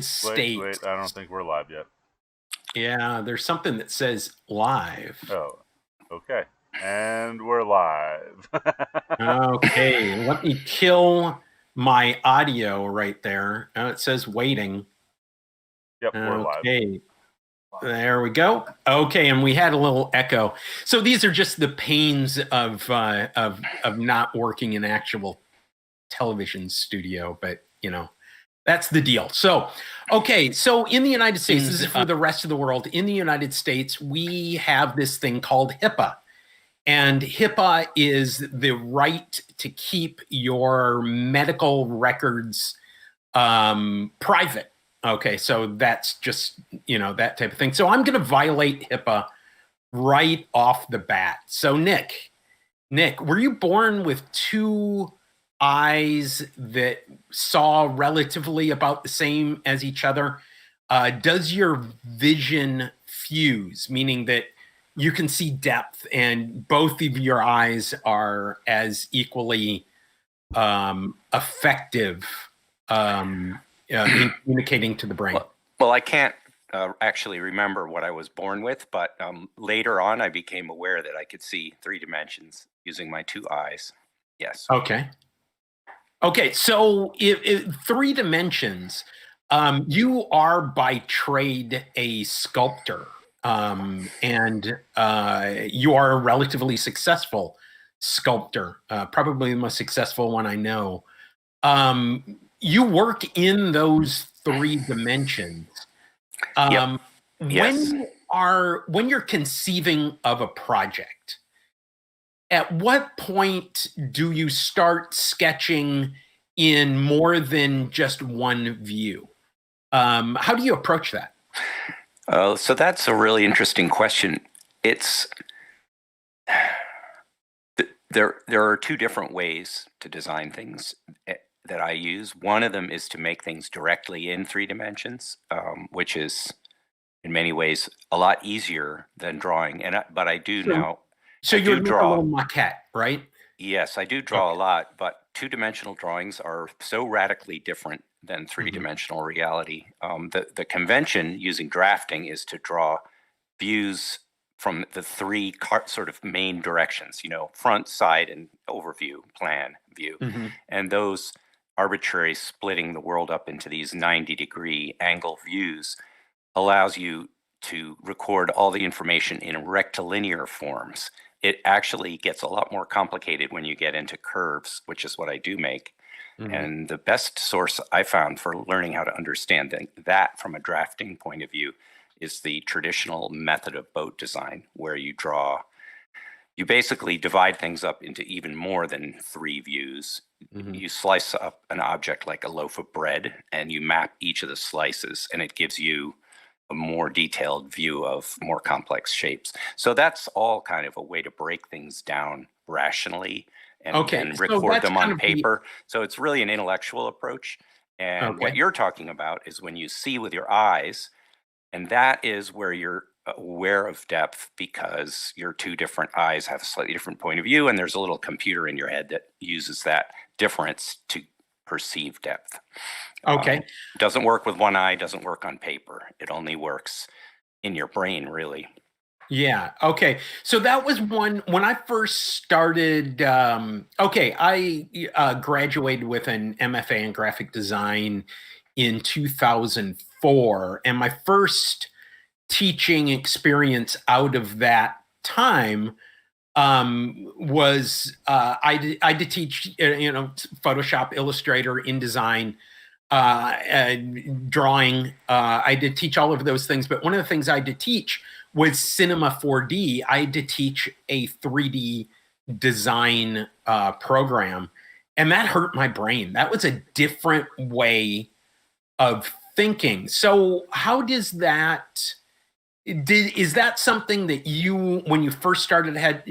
States. Wait, I don't think we're live yet. Yeah, there's something that says live. Oh, okay. And we're live. Okay, let me kill my audio right there. It says waiting. Yep, we're live. Okay, there we go. Okay, and we had a little echo. So these are just the pains of not working in actual television studio, but you know, that's the deal. So, okay, so in the United States, this is for the rest of the world. In the United States, we have this thing called HIPAA. And HIPAA is the right to keep your medical records private. Okay, so that's just, that type of thing. So I'm going to violate HIPAA right off the bat. So Nick, were you born with two eyes that saw relatively about the same as each other? Does your vision fuse, meaning that you can see depth and both of your eyes are as equally effective in communicating to the brain? Well, I can't actually remember what I was born with, but later on I became aware that I could see 3 dimensions using my 2 eyes. Yes. Okay. So if 3 dimensions, you are by trade a sculptor, and you are a relatively successful sculptor, probably the most successful one I know. You work in those 3 dimensions. Yep. Yes. When you're conceiving of a project, at what point do you start sketching in more than just one view? How do you approach that? So that's a really interesting question. There are 2 different ways to design things that I use. One of them is to make things directly in 3 dimensions, which is in many ways a lot easier than drawing. But I do now. So you draw a little maquette, right? Yes, I do draw a lot, but 2-dimensional drawings are so radically different than 3-dimensional reality. The convention using drafting is to draw views from the 3 sort of main directions, front, side, and overview, plan, view. And those arbitrary splitting the world up into these 90-degree angle views allows you to record all the information in rectilinear forms. It actually gets a lot more complicated when you get into curves, which is what I do make. And the best source I found for learning how to understand that from a drafting point of view is the traditional method of boat design, where you basically divide things up into even more than 3 views. You slice up an object like a loaf of bread, and you map each of the slices, and it gives you a more detailed view of more complex shapes. So that's all kind of a way to break things down rationally and record them on paper. So it's really an intellectual approach. And what you're talking about is when you see with your eyes, and that is where you're aware of depth, because your 2 different eyes have a slightly different point of view, and there's a little computer in your head that uses that difference to perceive depth. Doesn't work with one eye, doesn't work on paper. It only works in your brain, really. Yeah. Okay. So that was one when I first started. I graduated with an MFA in graphic design in 2004, and my first teaching experience out of that time was I did teach Photoshop, Illustrator, InDesign, drawing. I did teach all of those things, but one of the things I did teach was Cinema 4D. I had to teach a 3D design program, and that hurt my brain. That was a different way of thinking. So how does that... is that something that you, when you first started, had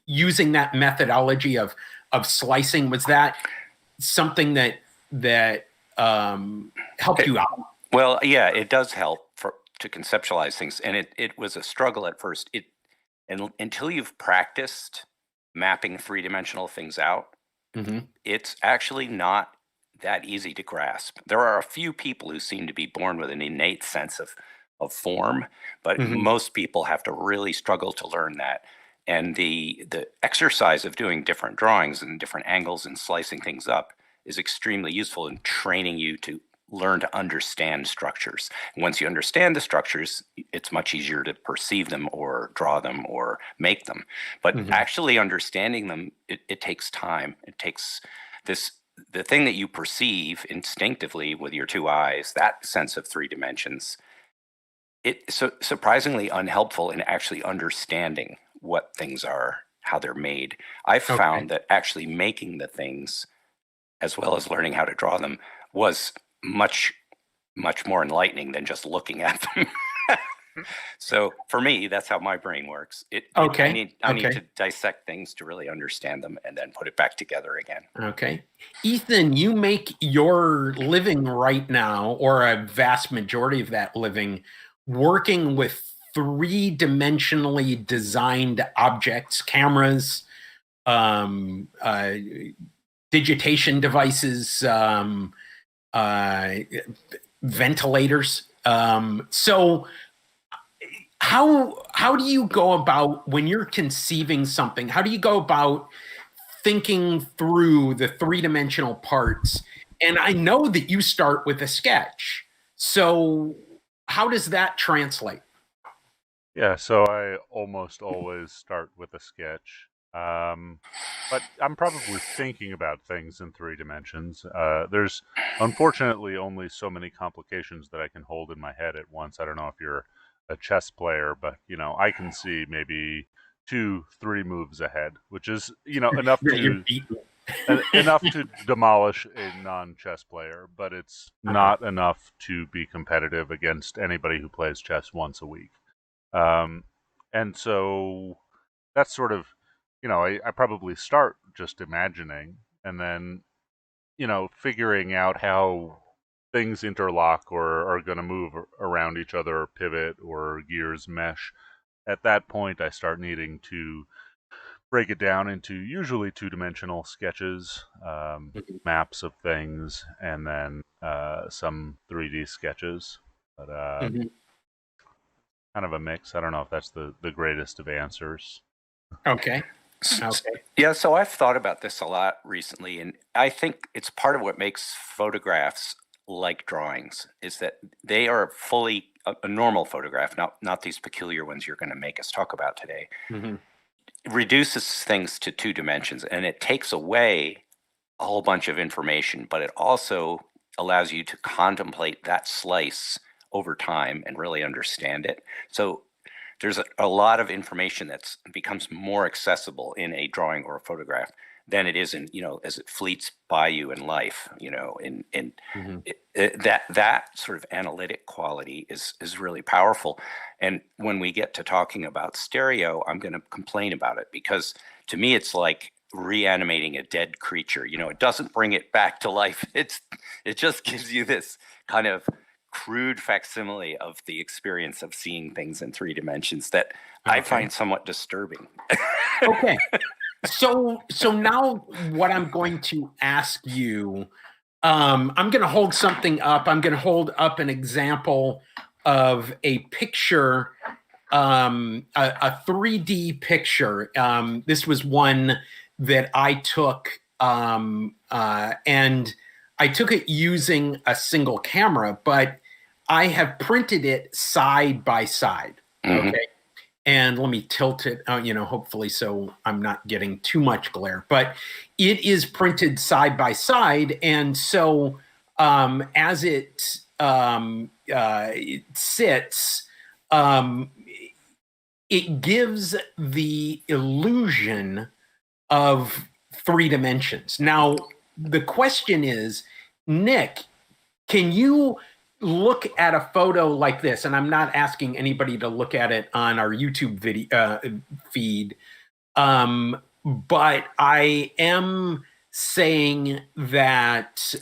using that methodology of slicing? Was that something that helped you out? Well, yeah, it does help to conceptualize things, and it was a struggle at first. And until you've practiced mapping 3-dimensional things out, it's actually not that easy to grasp. There are a few people who seem to be born with an innate sense of form, but most people have to really struggle to learn that. And the exercise of doing different drawings and different angles and slicing things up is extremely useful in training you to learn to understand structures. And once you understand the structures, it's much easier to perceive them or draw them or make them. But actually understanding them, it takes time. It takes the thing that you perceive instinctively with your two eyes, that sense of three dimensions, it's so surprisingly unhelpful in actually understanding what things are, how they're made. I've found that actually making the things, as well as learning how to draw them, was much more enlightening than just looking at them. So for me, that's how my brain works. I need to dissect things to really understand them and then put it back together again. Okay. Ethan, you make your living right now, or a vast majority of that living, working with three-dimensionally designed objects, cameras, digitation devices, ventilators. So how do you go about, when you're conceiving something, how do you go about thinking through the three-dimensional parts? And I know that you start with a sketch. So how does that translate? Yeah, so I almost always start with a sketch. But I'm probably thinking about things in three dimensions. There's unfortunately only so many complications that I can hold in my head at once. I don't know if you're a chess player, but I can see maybe 2-3 moves ahead, which is enough to demolish a non-chess player, but it's not enough to be competitive against anybody who plays chess once a week. And so that's sort of, I probably start just imagining and then, figuring out how things interlock or are going to move around each other, pivot, or gears mesh. At that point, I start needing to break it down into usually two-dimensional sketches, maps of things, and then some 3D sketches. But kind of a mix. I don't know if that's the greatest of answers. Okay. Yeah, so I've thought about this a lot recently, and I think it's part of what makes photographs like drawings, is that they are fully a normal photograph, not these peculiar ones you're going to make us talk about today. Reduces things to two dimensions, and it takes away a whole bunch of information, but it also allows you to contemplate that slice over time and really understand it. So there's a lot of information that's becomes more accessible in a drawing or a photograph than it is in, as it fleets by you in life, that sort of analytic quality is really powerful. And when we get to talking about stereo, I'm going to complain about it, because to me, it's like reanimating a dead creature. It doesn't bring it back to life. It just gives you this kind of crude facsimile of the experience of seeing things in three dimensions that I find somewhat disturbing. Okay. So now what I'm going to ask you, I'm going to hold something up. I'm going to hold up an example of a picture, a 3D picture. This was one that I took, and I took it using a single camera, but I have printed it side by side. Okay. And let me tilt it, hopefully so I'm not getting too much glare. But it is printed side by side, and so as it sits, it gives the illusion of three dimensions. Now, the question is, Nick, can you look at a photo like this? And I'm not asking anybody to look at it on our YouTube video feed, but I am saying that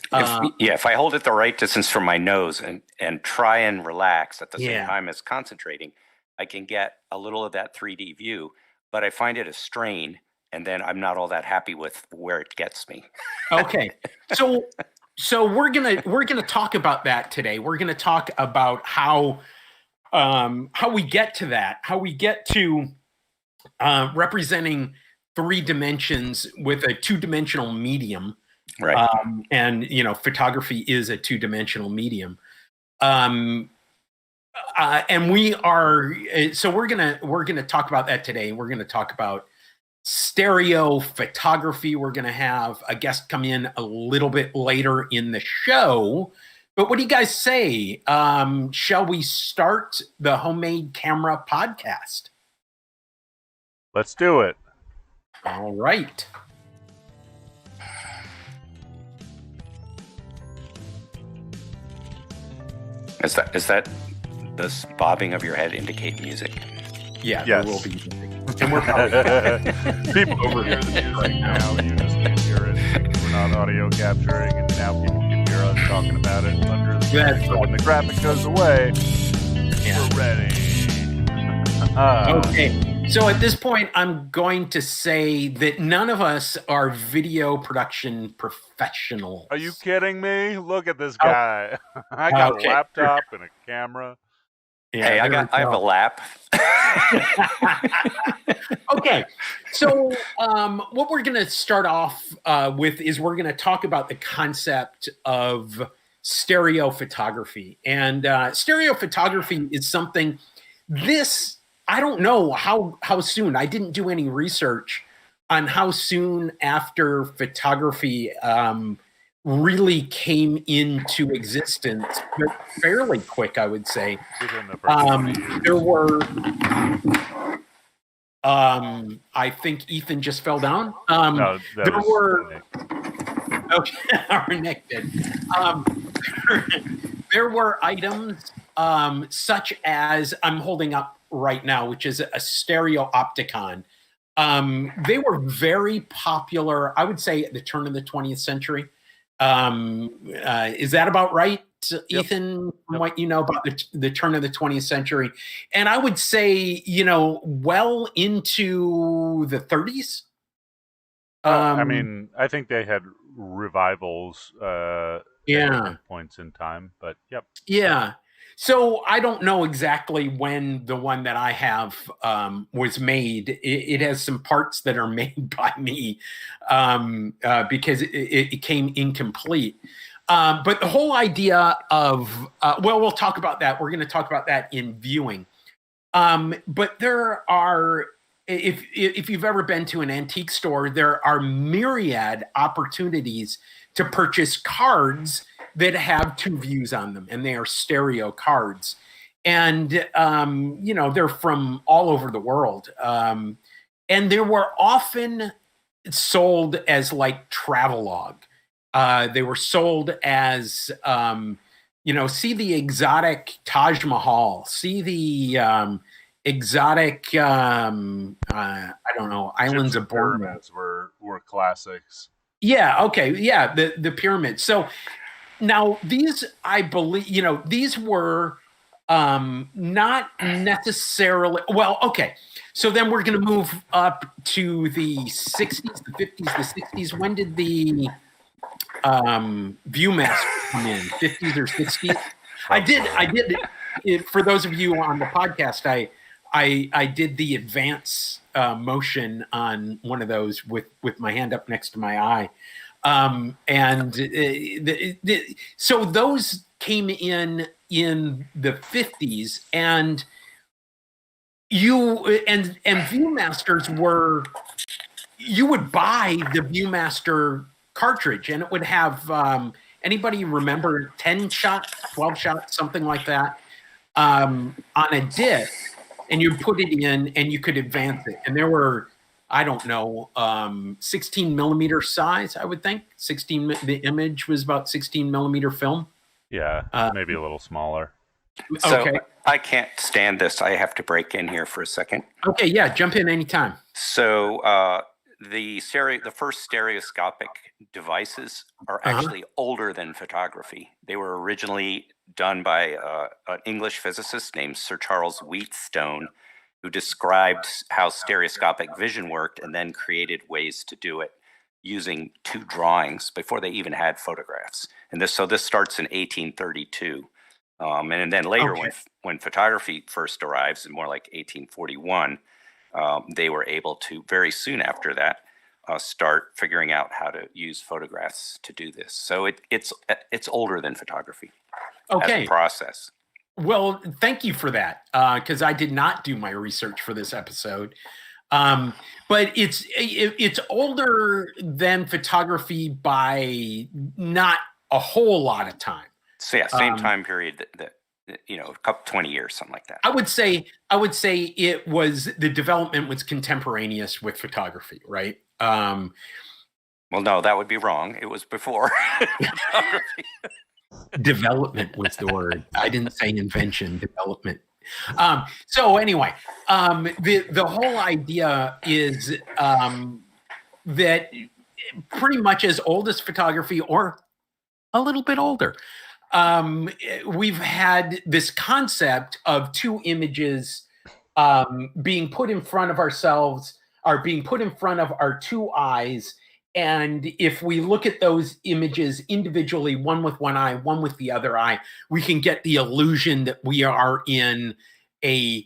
if I hold it the right distance from my nose and try and relax at the same time as concentrating, I can get a little of that 3D view, but I find it a strain, and then I'm not all that happy with where it gets me. Okay. So So we're gonna talk about that today. We're gonna talk about how we get to that, how we get to representing 3 dimensions with a 2-dimensional medium. Right. And photography is a 2-dimensional medium. And we're gonna talk about that today. We're gonna talk about stereo photography. We're gonna have a guest come in a little bit later in the show. But what do you guys say? Shall we start the Homemade Camera podcast? Let's do it. All right. Is that this bobbing of your head indicate music? Yeah, Yes. there will be. And we're probably People overhear the music right now. You just can't hear it. We're not audio capturing, and now people can hear us talking about it under the That's So when the graphic goes away, Yeah. we're ready. Okay. So at this point, I'm going to say that none of us are video production professionals. Are you kidding me? Look at this Oh. guy. I got Okay. a laptop and a camera. Yeah, Hey, there I have we a go. lap. Okay, so what we're going to start off with is we're going to talk about the concept of stereo photography. And stereo photography is something I don't know how soon. I didn't do any research on how soon after photography really came into existence, but fairly quick, I would say. Within the first 20 years. There were, I think Ethan just fell down. No, that there was were, Nick. okay, our Nick did. There were items such as I'm holding up right now, which is a stereo opticon. They were very popular, I would say, at the turn of the 20th century. Is that about right, Ethan, from what you know about the turn of the 20th century? And I would say, well into the 30s. I mean, I think they had revivals at Yeah. different points in time, but yep. Yeah. So I don't know exactly when the one that I have was made. It has some parts that are made by me because it came incomplete. But the whole idea of, we'll talk about that. We're going to talk about that in viewing. But there are, if you've ever been to an antique store, there are myriad opportunities to purchase cards that have 2 views on them, and they are stereo cards. And, they're from all over the world. And they were often sold as like travelogue. They were sold as, see the exotic Taj Mahal, see the exotic, I don't know, islands of Borneo. Pyramids were classics. Yeah, okay, yeah, the pyramids. So now these, I believe, these were not necessarily, well, okay. So then we're going to move up to the 60s, the 50s, the 60s. When did the Viewmaster come in? 50s or 60s? I did. For those of you on the podcast, I did the advance motion on one of those with my hand up next to my eye. So those came in the 50s, and Viewmasters were, you would buy the Viewmaster cartridge, and it would have anybody remember 10 shots, 12 shots, something like that, on a disc, and you put it in and you could advance it. And there were, I don't know, 16 millimeter size, I would think. The image was about 16 millimeter film. Yeah, maybe a little smaller. So Okay. I can't stand this. I have to break in here for a second. Okay, yeah, jump in anytime. So the first stereoscopic devices are actually older than photography. They were originally done by an English physicist named Sir Charles Wheatstone, who described how stereoscopic vision worked and then created ways to do it. using 2 drawings before they even had photographs. And this starts in 1832. And then later, when photography first arrives, in more like 1841, they were able to, very soon after that, start figuring out how to use photographs to do this. So it's older than photography as a process. Well, thank you for that, because I did not do my research for this episode. But it's older than photography by not a whole lot of time. So yeah, same time period that a couple 20 years, something like that. I would say it was, the development was contemporaneous with photography, right? Well, no, that would be wrong. It was before photography. Development was the word. I didn't say invention, development. So anyway, the whole idea is that pretty much as old as photography, or a little bit older, we've had this concept of 2 images being put in front of ourselves, or being put in front of our 2 eyes. And if we look at those images individually, one with one eye, one with the other eye, we can get the illusion that we are in a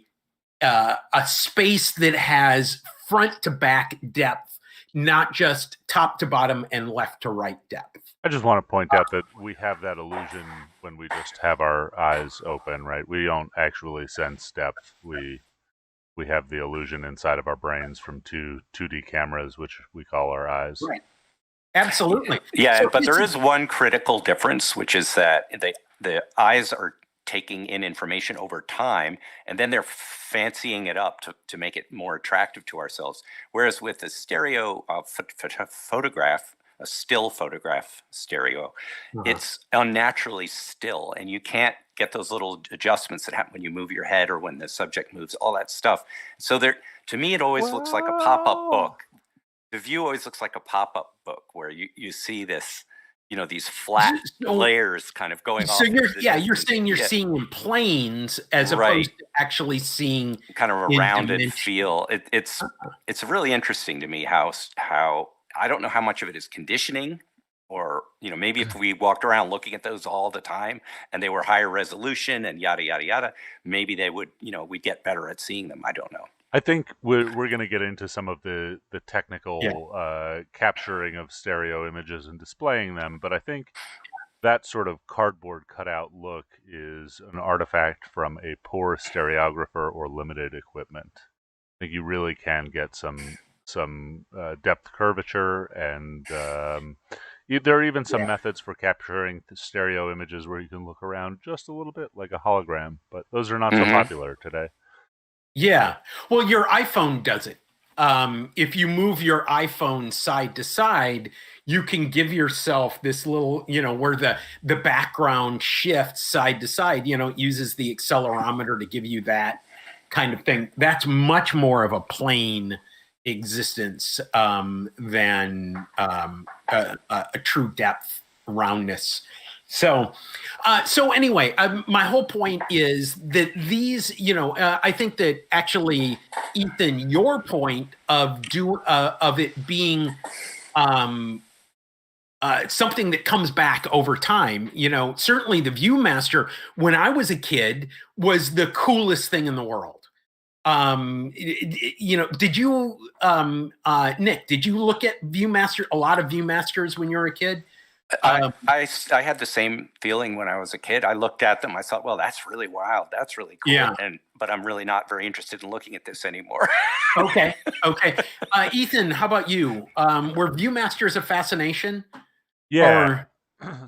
space that has front to back depth, not just top to bottom and left to right depth. I just want to point out that we have that illusion when we just have our eyes open, right? We don't actually sense depth. We have the illusion inside of our brains from 2D cameras, which we call our eyes. Right. Absolutely. Yeah, but there is one critical difference, which is that the eyes are taking in information over time, and then they're fancying it up to make it more attractive to ourselves. Whereas with a stereo photograph, a still photograph stereo, it's unnaturally still, and you can't get those little adjustments that happen when you move your head or when the subject moves, all that stuff. So to me, it always looks like a pop-up book. The view always looks like a pop-up book where you see this, these flat layers kind of going off. So you're saying you're seeing in planes as opposed to actually seeing kind of a rounded feel. It's really interesting to me how I don't know how much of it is conditioning, or maybe if we walked around looking at those all the time and they were higher resolution and yada yada yada, maybe they would we'd get better at seeing them. I don't know. I think we're going to get into some of the technical capturing of stereo images and displaying them, but I think that sort of cardboard cutout look is an artifact from a poor stereographer or limited equipment. I think you really can get some depth curvature, and there are even some methods for capturing the stereo images where you can look around just a little bit like a hologram, but those are not so popular today. Yeah. Well, your iPhone does it. If you move your iPhone side to side, you can give yourself this little, where the background shifts side to side, it uses the accelerometer to give you that kind of thing. That's much more of a plane existence than a true depth roundness. So anyway, my whole point is that these, I think that actually, Ethan, your point of it being something that comes back over time, certainly the ViewMaster, when I was a kid, was the coolest thing in the world. Did you, Nick, did you look at a lot of ViewMasters when you were a kid? I had the same feeling when I was a kid. I looked at them. I thought, well, that's really wild. That's really cool. Yeah. But I'm really not very interested in looking at this anymore. Okay. Ethan, how about you? Were ViewMasters a fascination? Yeah.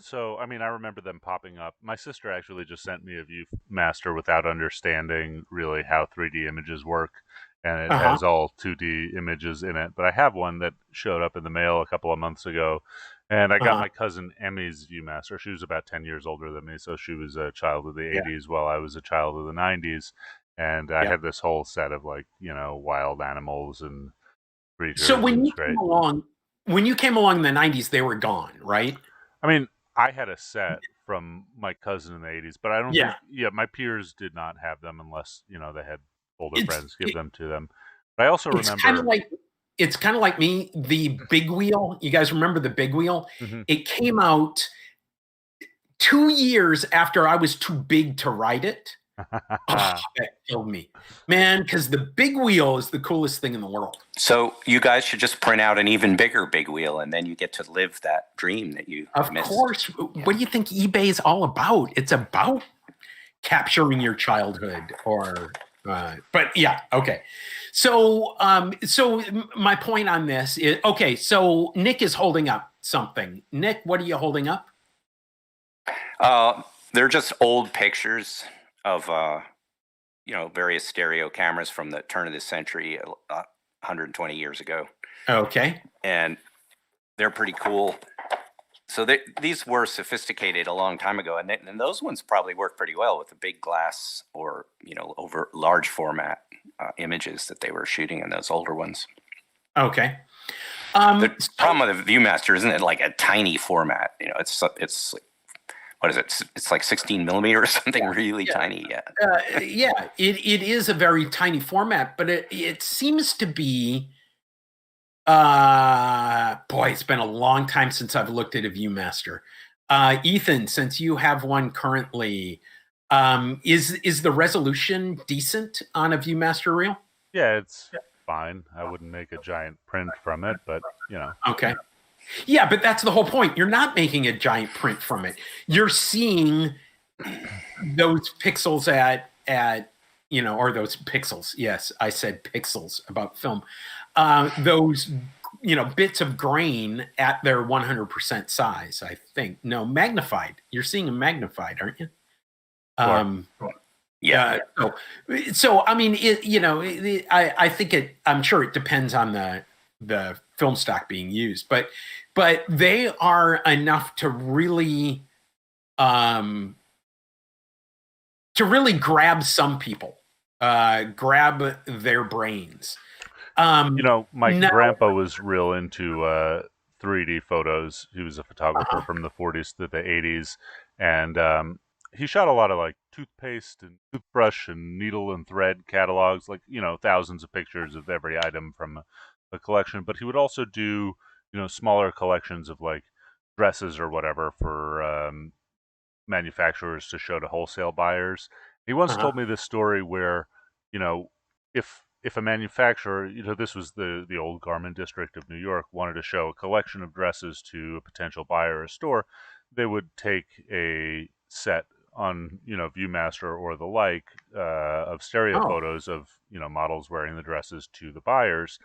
So, I rember them popping up. My sister actually just sent me a ViewMaster without understanding really how 3D images work. And it has all 2D images in it. But I have one that showed up in the mail a couple of months ago. And I got my cousin Emmy's ViewMaster. She was about 10 years older than me, so she was a child of the 80s while I was a child of the 90s. And I had this whole set of wild animals and creatures. So when you came along in the 90s, they were gone, right? I had a set from my cousin in the 80s, but I don't think my peers did not have them unless, they had older friends give them to them. But I also remember it's kind of like me. The big wheel. You guys remember the big wheel? Mhm. It came out 2 years after I was too big to ride it. Oh, that killed me, man, because the big wheel is the coolest thing in the world. So you guys should just print out an even bigger big wheel, and then you get to live that dream that you Of missed. course. What do you think eBay is all about? It's about capturing your childhood, or but yeah, okay. So so my point on this is, okay, so Nick is holding up something. Nick, what are you holding up? They're just old pictures of various stereo cameras from the turn of the century, 120 years ago, Okay. and they're pretty cool. So these were sophisticated a long time ago, and those ones probably work pretty well with the big glass or over large format images that they were shooting in those older ones. Okay. The problem with the ViewMaster isn't it like a tiny format? It's like, what is it? It's like 16 millimeter or something, really tiny. Yeah. Yeah, it is a very tiny format, but it seems to be. Boy, it's been a long time since I've looked at a ViewMaster. Ethan, since you have one currently, is the resolution decent on a ViewMaster reel? Yeah, it's fine. I wouldn't make a giant print from it, but Okay. Yeah, but that's the whole point. You're not making a giant print from it. You're seeing those pixels or those pixels. Yes, I said pixels about film. Those bits of grain at their 100% size, I think. No, magnified. You're seeing them magnified, aren't you? Yeah. So I mean, I think I'm sure it depends on the film stock being used, but they are enough to really grab some people, grab their brains. My grandpa was real into 3D photos. He was a photographer from the 40s to the 80s, and he shot a lot of like toothpaste and toothbrush and needle and thread catalogs, like thousands of pictures of every item from a collection. But he would also do smaller collections of like dresses or whatever for manufacturers to show to wholesale buyers. He once told me this story where if a manufacturer, this was the old garment district of New York, wanted to show a collection of dresses to a potential buyer or store, they would take a set on ViewMaster or the like of stereo photos of models wearing the dresses to the buyers.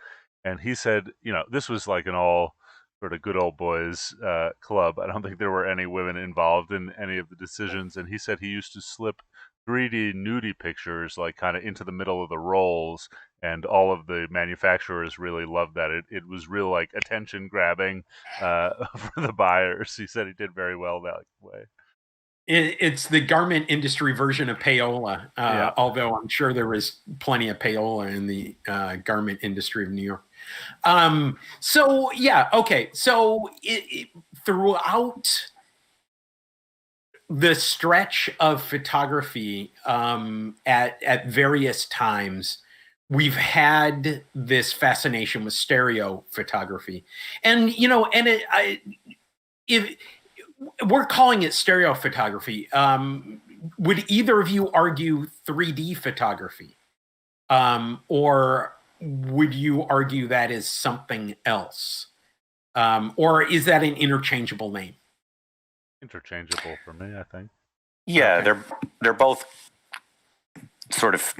And he said this was like an all sort of good old boys club. I don't think there were any women involved in any of the decisions. And he said he used to slip 3D nudie pictures like kind of into the middle of the rolls, and all of the manufacturers really loved that. It was real like attention grabbing for the buyers. He said he did very well that way. It's the garment industry version of payola, although I'm sure there was plenty of payola in the garment industry of New York. So yeah, okay. So throughout the stretch of photography, at various times, we've had this fascination with stereo photography, and if we're calling it stereo photography, would either of you argue 3D photography, or would you argue that is something else, or is that an interchangeable name? Interchangeable for me, I think. Yeah, okay. They're both sort of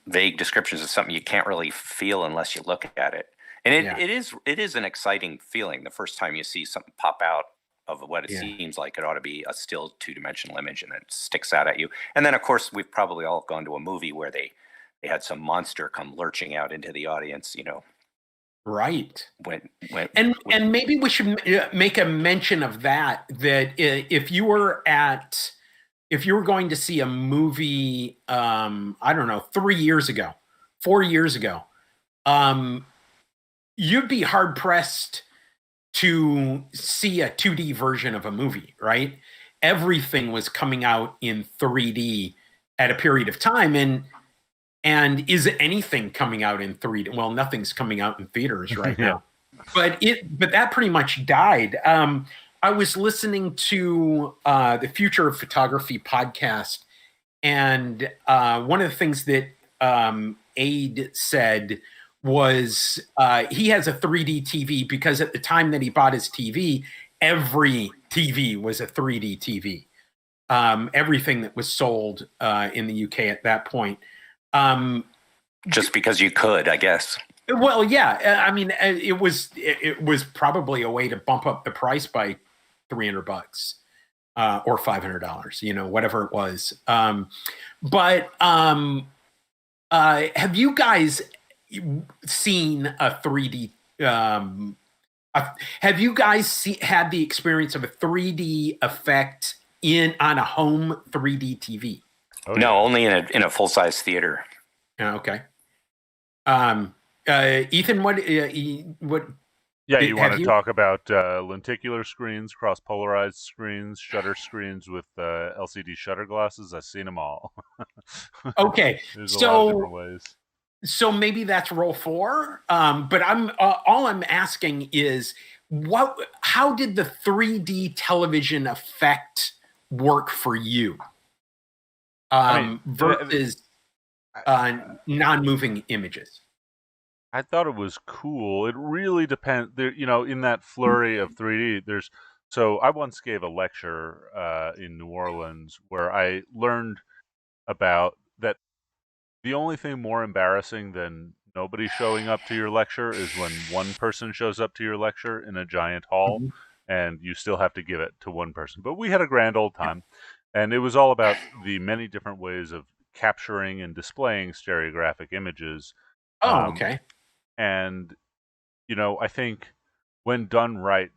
vague descriptions of something you can't really feel unless you look at it. And it is an exciting feeling the first time you see something pop out of what it seems like it ought to be a still two-dimensional image, and it sticks out at you. And then, of course, we've probably all gone to a movie where they had some monster come lurching out into the audience, Right. And maybe we should make a mention of that if you were going to see a movie, I don't know, 3 years ago, 4 years ago, you'd be hard pressed to see a 2D version of a movie, right? Everything was coming out in 3D at a period of time. And And is anything coming out in 3D? Well, nothing's coming out in theaters right Yeah. now. But that pretty much died. I was listening to the Future of Photography podcast, and one of the things that Aid said was he has a 3D TV because at the time that he bought his TV, every TV was a 3D TV. Everything that was sold in the UK at that point. Just because you could, I guess. Well, yeah. I mean, it was probably a way to bump up the price by $300 or $500, you know, whatever it was. But have you guys seen a 3D? Have you guys had the experience of a 3D effect on a home 3D TV? Oh, No, yeah. only in a full size theater. Okay. Ethan, what? Yeah, you want to talk about lenticular screens, cross-polarized screens, shutter screens with LCD shutter glasses? I've seen them all. Okay, There's a lot of different ways. So maybe that's roll 4. But all I'm asking is how did the 3D television effect work for you versus non-moving images? I thought it was cool. It really depends. You know, in that flurry of 3D, so I once gave a lecture in New Orleans where I learned about that. The only thing more embarrassing than nobody showing up to your lecture is when one person shows up to your lecture in a giant hall, and you still have to give it to one person. But we had a grand old time, and it was all about the many different ways of capturing and displaying stereographic images. Oh, okay. And, you know, I think when done right,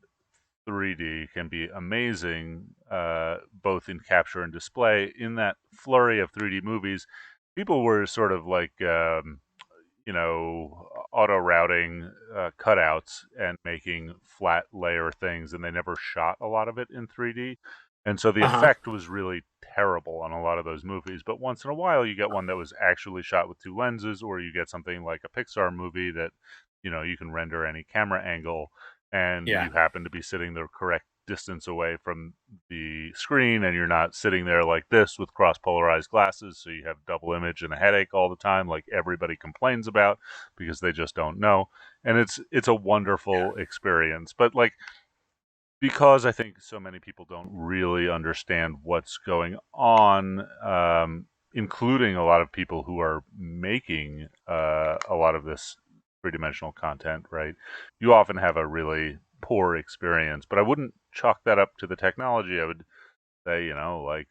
3D can be amazing, both in capture and display. In that flurry of 3D movies, people were sort of like, you know, auto-routing cutouts and making flat layer things, and they never shot a lot of it in 3D. And so the effect was really terrible on a lot of those movies. But once in a while, you get one that was actually shot with 2 lenses, or you get something like a Pixar movie that, you know, you can render any camera angle, and you happen to be sitting the correct distance away from the screen, and you're not sitting there like this with cross-polarized glasses, so you have double image and a headache all the time, like everybody complains about because they just don't know. And it's a wonderful experience. But like, because I think so many people don't really understand what's going on, including a lot of people who are making a lot of this three-dimensional content, right? You often have a really poor experience. But I wouldn't chalk that up to the technology. I would say, you know, like,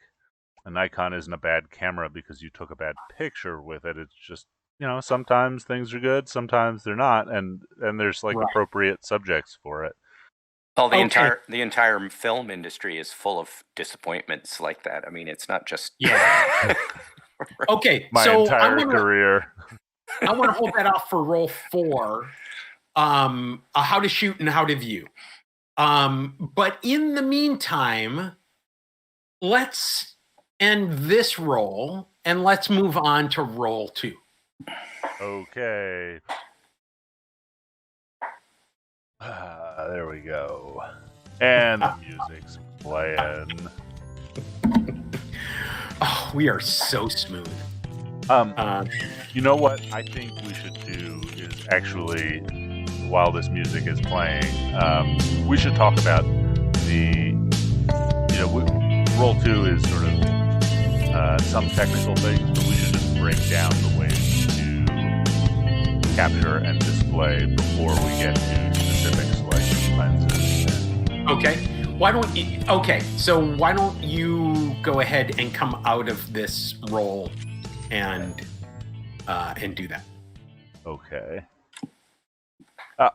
a Nikon isn't a bad camera because you took a bad picture with it. It's just, you know, sometimes things are good, sometimes they're not, and there's like appropriate subjects for it. Well, the entire film industry is full of disappointments like that. I mean, it's not just Okay, my entire career. I want to hold that off for roll 4. How to shoot and how to view. But in the meantime, let's end this roll and let's move on to roll 2. Okay. There we go. And the music's playing. Oh, we are so smooth. You know what I think we should do is actually, while this music is playing, we should talk about the, you know, roll 2 is sort of some technical things, but we should just break down the ways to capture and display before we get to specifics like lenses. Okay. So why don't you go ahead and come out of this roll and do that. Okay.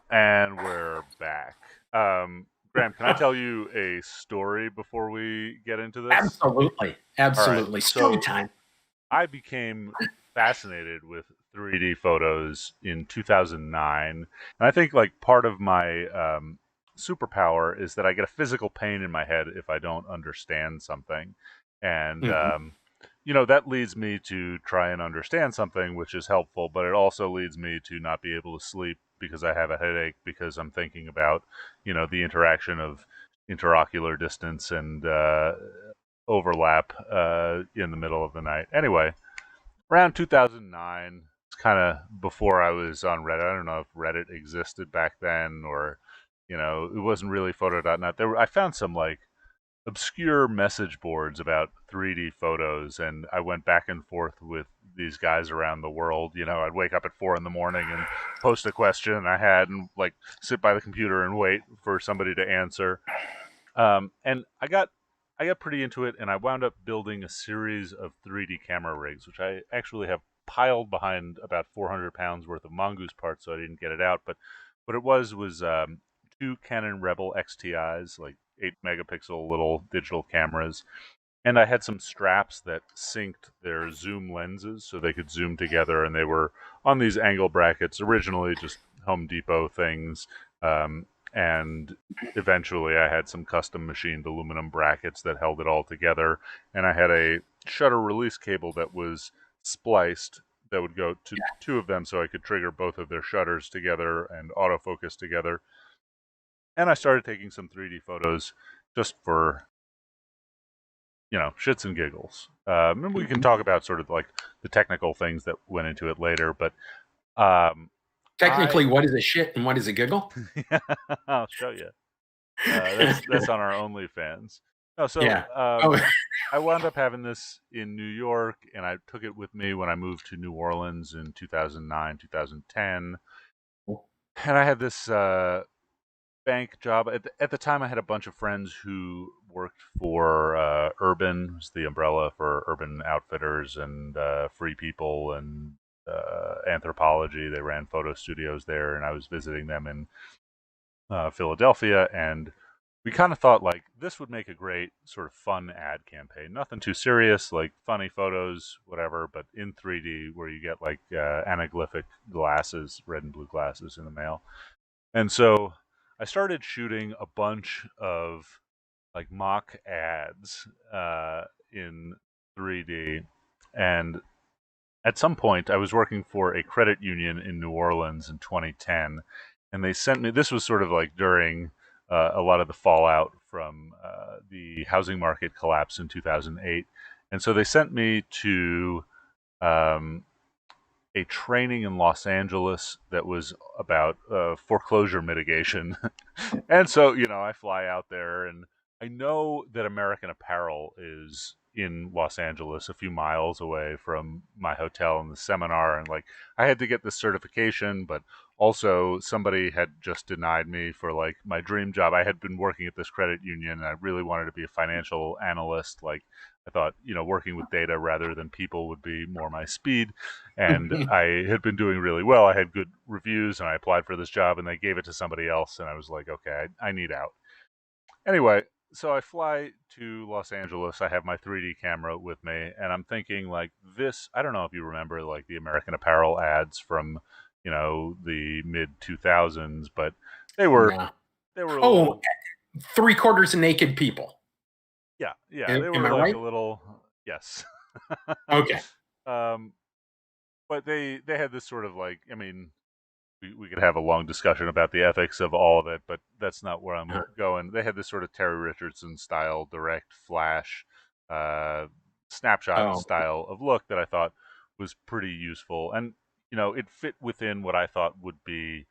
And we're back. Graham, can I tell you a story before we get into this? Absolutely. Right, Story time. I became fascinated with 3D photos in 2009. And I think like part of my superpower is that I get a physical pain in my head if I don't understand something. And, that leads me to try and understand something, which is helpful, but it also leads me to not be able to sleep because I have a headache because I'm thinking about, the interaction of interocular distance and overlap in the middle of the night. Anyway, around 2009, it's kind of before I was on Reddit. I don't know if Reddit existed back then or, it wasn't really photo.net. I found some like obscure message boards about 3D photos, and I went back and forth with these guys around the world. I'd wake up at 4 in the morning and post a question I had, and like sit by the computer and wait for somebody to answer. And I got pretty into it, and I wound up building a series of 3D camera rigs, which I actually have piled behind about 400 pounds worth of mongoose parts, so I didn't get it out. But what it was two Canon Rebel XTIs, like 8 megapixel little digital cameras, and I had some straps that synced their zoom lenses so they could zoom together, and they were on these angle brackets, originally just Home Depot things. And eventually I had some custom machined aluminum brackets that held it all together, and I had a shutter release cable that was spliced that would go to two of them so I could trigger both of their shutters together and autofocus together. And I started taking some 3D photos just for, shits and giggles. And we can talk about sort of like the technical things that went into it later, but technically, what is a shit and what is a giggle? I'll show you. That's on our OnlyFans. No, so Yeah. I wound up having this in New York, and I took it with me when I moved to New Orleans in 2009, 2010. And I had this bank job. At the time, I had a bunch of friends who worked for Urban, who's the umbrella for Urban Outfitters and Free People and Anthropology. They ran photo studios there, and I was visiting them in Philadelphia, and we kind of thought like this would make a great sort of fun ad campaign. Nothing too serious, like funny photos, whatever, but in 3D where you get like anaglyphic glasses, red and blue glasses in the mail. And so I started shooting a bunch of like mock ads in 3D. And at some point, I was working for a credit union in New Orleans in 2010, and they sent me. This was sort of like during a lot of the fallout from the housing market collapse in 2008, and so they sent me to a training in Los Angeles that was about foreclosure mitigation. And so, I fly out there, and I know that American Apparel is in Los Angeles, a few miles away from my hotel and the seminar. And like, I had to get this certification, but also somebody had just denied me for like my dream job. I had been working at this credit union, and I really wanted to be a financial analyst. Like, I thought, working with data rather than people would be more my speed. And I had been doing really well. I had good reviews, and I applied for this job, and they gave it to somebody else. And I was like, okay, I need out. Anyway, so I fly to Los Angeles. I have my 3D camera with me, and I'm thinking like this. I don't know if you remember like the American Apparel ads from, the mid 2000s, but they were a little, 3/4 of naked people. Yeah, Am they I were like right? a little, yes. Okay. But they had this sort of like, I mean, we could have a long discussion about the ethics of all of it, but that's not where I'm going. They had this sort of Terry Richardson style direct flash snapshot style of look that I thought was pretty useful, and it fit within what I thought would be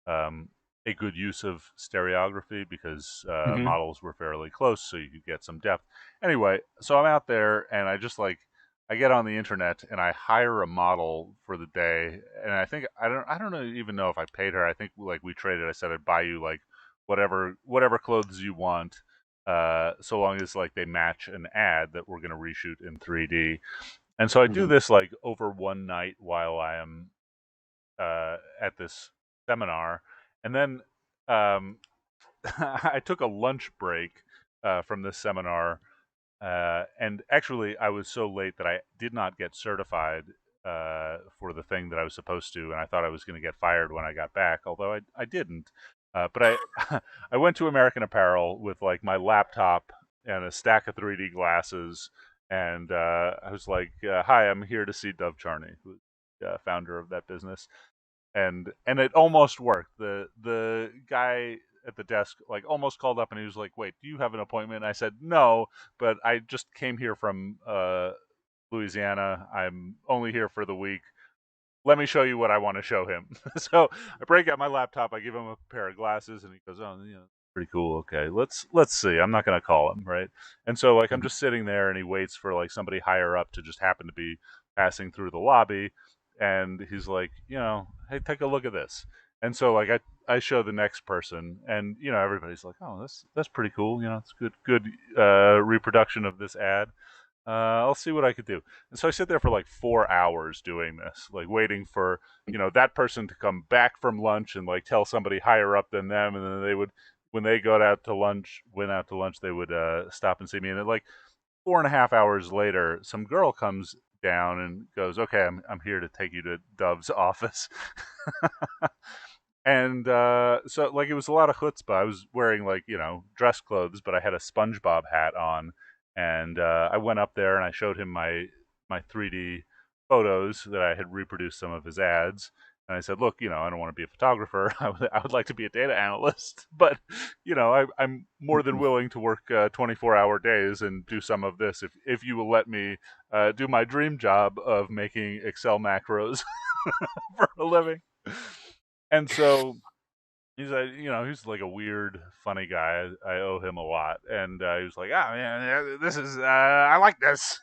a good use of stereography because models were fairly close, so you could get some depth. Anyway, so I'm out there, and I get on the internet and I hire a model for the day, and I think I don't even know if I paid her. I think like we traded. I said I'd buy you like whatever clothes you want, so long as like they match an ad that we're going to reshoot in 3D. And so I do this like over one night while I am at this seminar, and then I took a lunch break from this seminar. And actually, I was so late that I did not get certified for the thing that I was supposed to, and I thought I was going to get fired when I got back, although I didn't. But I went to American Apparel with like my laptop and a stack of 3D glasses, And I was like, "Hi, I'm here to see Dove Charney, who's founder of that business." And it almost worked. The guy at the desk like almost called up and he was like, "Wait, do you have an appointment?" I said, "No, but I just came here from Louisiana. I'm only here for the week. Let me show you what I want to show him." So I break out my laptop. I give him a pair of glasses, and he goes, "Oh, pretty cool. Okay, let's see. I'm not gonna call him, right?" And so like I'm just sitting there, and he waits for like somebody higher up to just happen to be passing through the lobby, and he's like, "Hey, take a look at this." And so like I show the next person, and everybody's like, "Oh, that's pretty cool. It's good reproduction of this ad." I'll see what I could do. And so I sit there for like 4 hours doing this, like waiting for, that person to come back from lunch and like tell somebody higher up than them. And then they would, when they went out to lunch, they would stop and see me. And then like 4.5 hours later, some girl comes down and goes, "Okay, I'm here to take you to Dove's office." And so like it was a lot of chutzpah. I was wearing like dress clothes, but I had a SpongeBob hat on, and I went up there and I showed him my 3D photos that I had reproduced some of his ads. And I said, "Look, I don't want to be a photographer. I would like to be a data analyst, but I'm more than willing to work 24-hour days and do some of this if you will let me do my dream job of making Excel macros for a living." And so he's like, he's like a weird, funny guy. I owe him a lot. And he was like, "Ah, man, this is, I like this."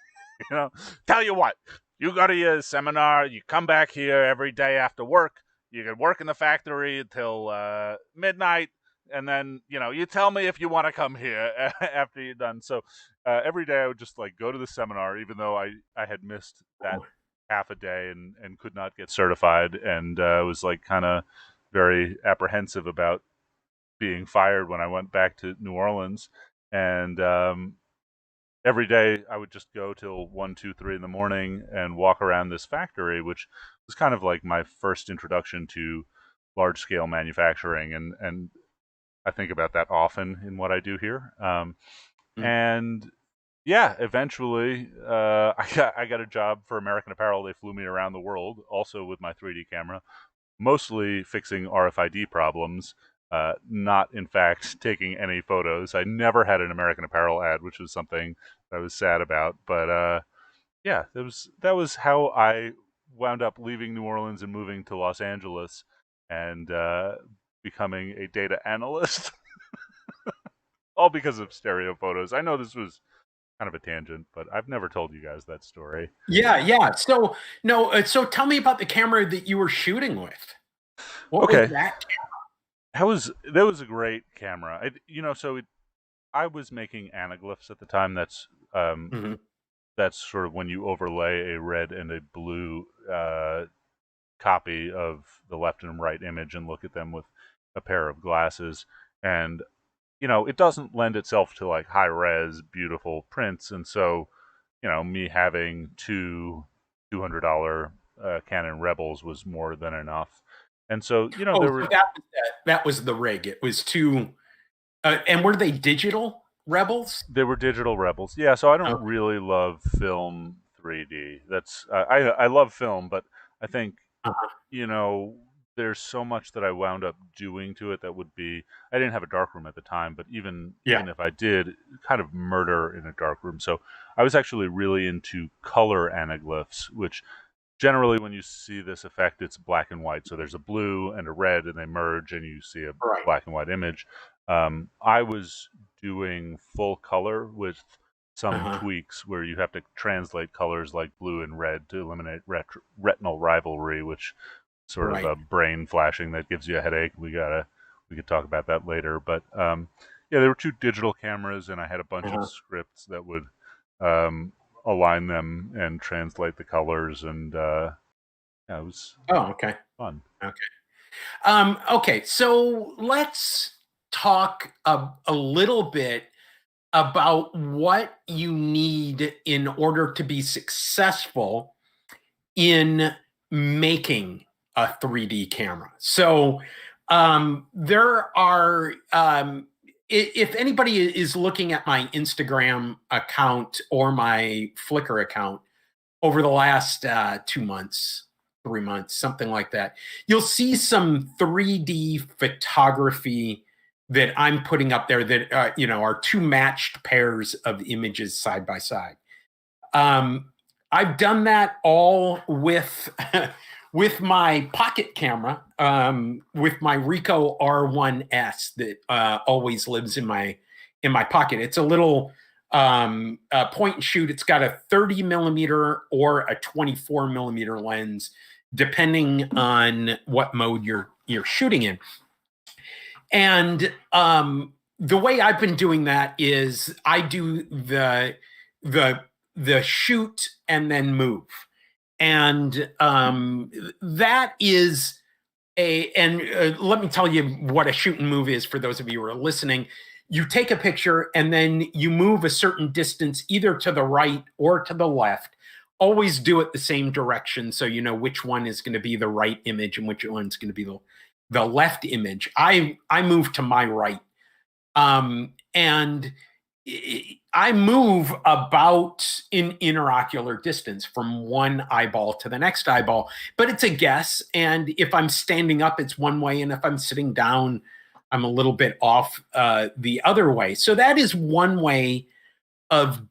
Tell you what, you go to your seminar, you come back here every day after work, you can work in the factory until midnight, and then, you tell me if you want to come here after you're done. So every day I would just like go to the seminar, even though I had missed that half a day and could not get certified, and was like kind of very apprehensive about being fired when I went back to New Orleans. And every day I would just go till 1, 2, 3 in the morning and walk around this factory, which was kind of like my first introduction to large scale manufacturing. And I think about that often in what I do here. And yeah, eventually I got a job for American Apparel. They flew me around the world, also with my 3D camera, mostly fixing RFID problems, not in fact taking any photos. I never had an American Apparel ad, which was something I was sad about. But yeah, that was how I wound up leaving New Orleans and moving to Los Angeles and becoming a data analyst, all because of stereo photos. I know this was kind of a tangent, but I've never told you guys that story. Yeah. So no, so tell me about the camera that you were shooting with. What was that? That was a great camera. I was making anaglyphs at the time. That's sort of when you overlay a red and a blue copy of the left and right image and look at them with a pair of glasses. And it doesn't lend itself to like high res, beautiful prints. And so, me having two $200 Canon Rebels was more than enough. And so, there were. That was the rig. It was two. And were they digital Rebels? They were digital Rebels. Yeah, so I don't really love film 3D. That's I love film, but I think there's so much that I wound up doing to it that would be. I didn't have a darkroom at the time, but even if I did, kind of murder in a darkroom. So I was actually really into color anaglyphs, which generally when you see this effect, it's black and white. So there's a blue and a red, and they merge, and you see a black and white image. I was doing full color with some tweaks where you have to translate colors like blue and red to eliminate retinal rivalry, which sort of a brain flashing that gives you a headache. We could talk about that later. But yeah, there were two digital cameras, and I had a bunch of scripts that would align them and translate the colors, and yeah, it was fun. Okay, so let's talk a little bit about what you need in order to be successful in making a 3D camera. So there are if anybody is looking at my Instagram account or my Flickr account over the last 2 months, 3 months, something like that, you'll see some 3D photography that I'm putting up there that are two matched pairs of images side by side. I've done that all with with my pocket camera, with my Ricoh R1S that always lives in my pocket. It's a little point and shoot. It's got a 30 millimeter or a 24 millimeter lens, depending on what mode you're shooting in. And the way I've been doing that is I do the shoot and then move. And that is let me tell you what a shoot and move is for those of you who are listening. You take a picture and then you move a certain distance either to the right or to the left. Always do it the same direction so you know which one is going to be the right image and which one's going to be the left image. I move to my right. And I move about in interocular distance from one eyeball to the next eyeball, but it's a guess. And if I'm standing up, it's one way. And if I'm sitting down, I'm a little bit off the other way. So that is one way of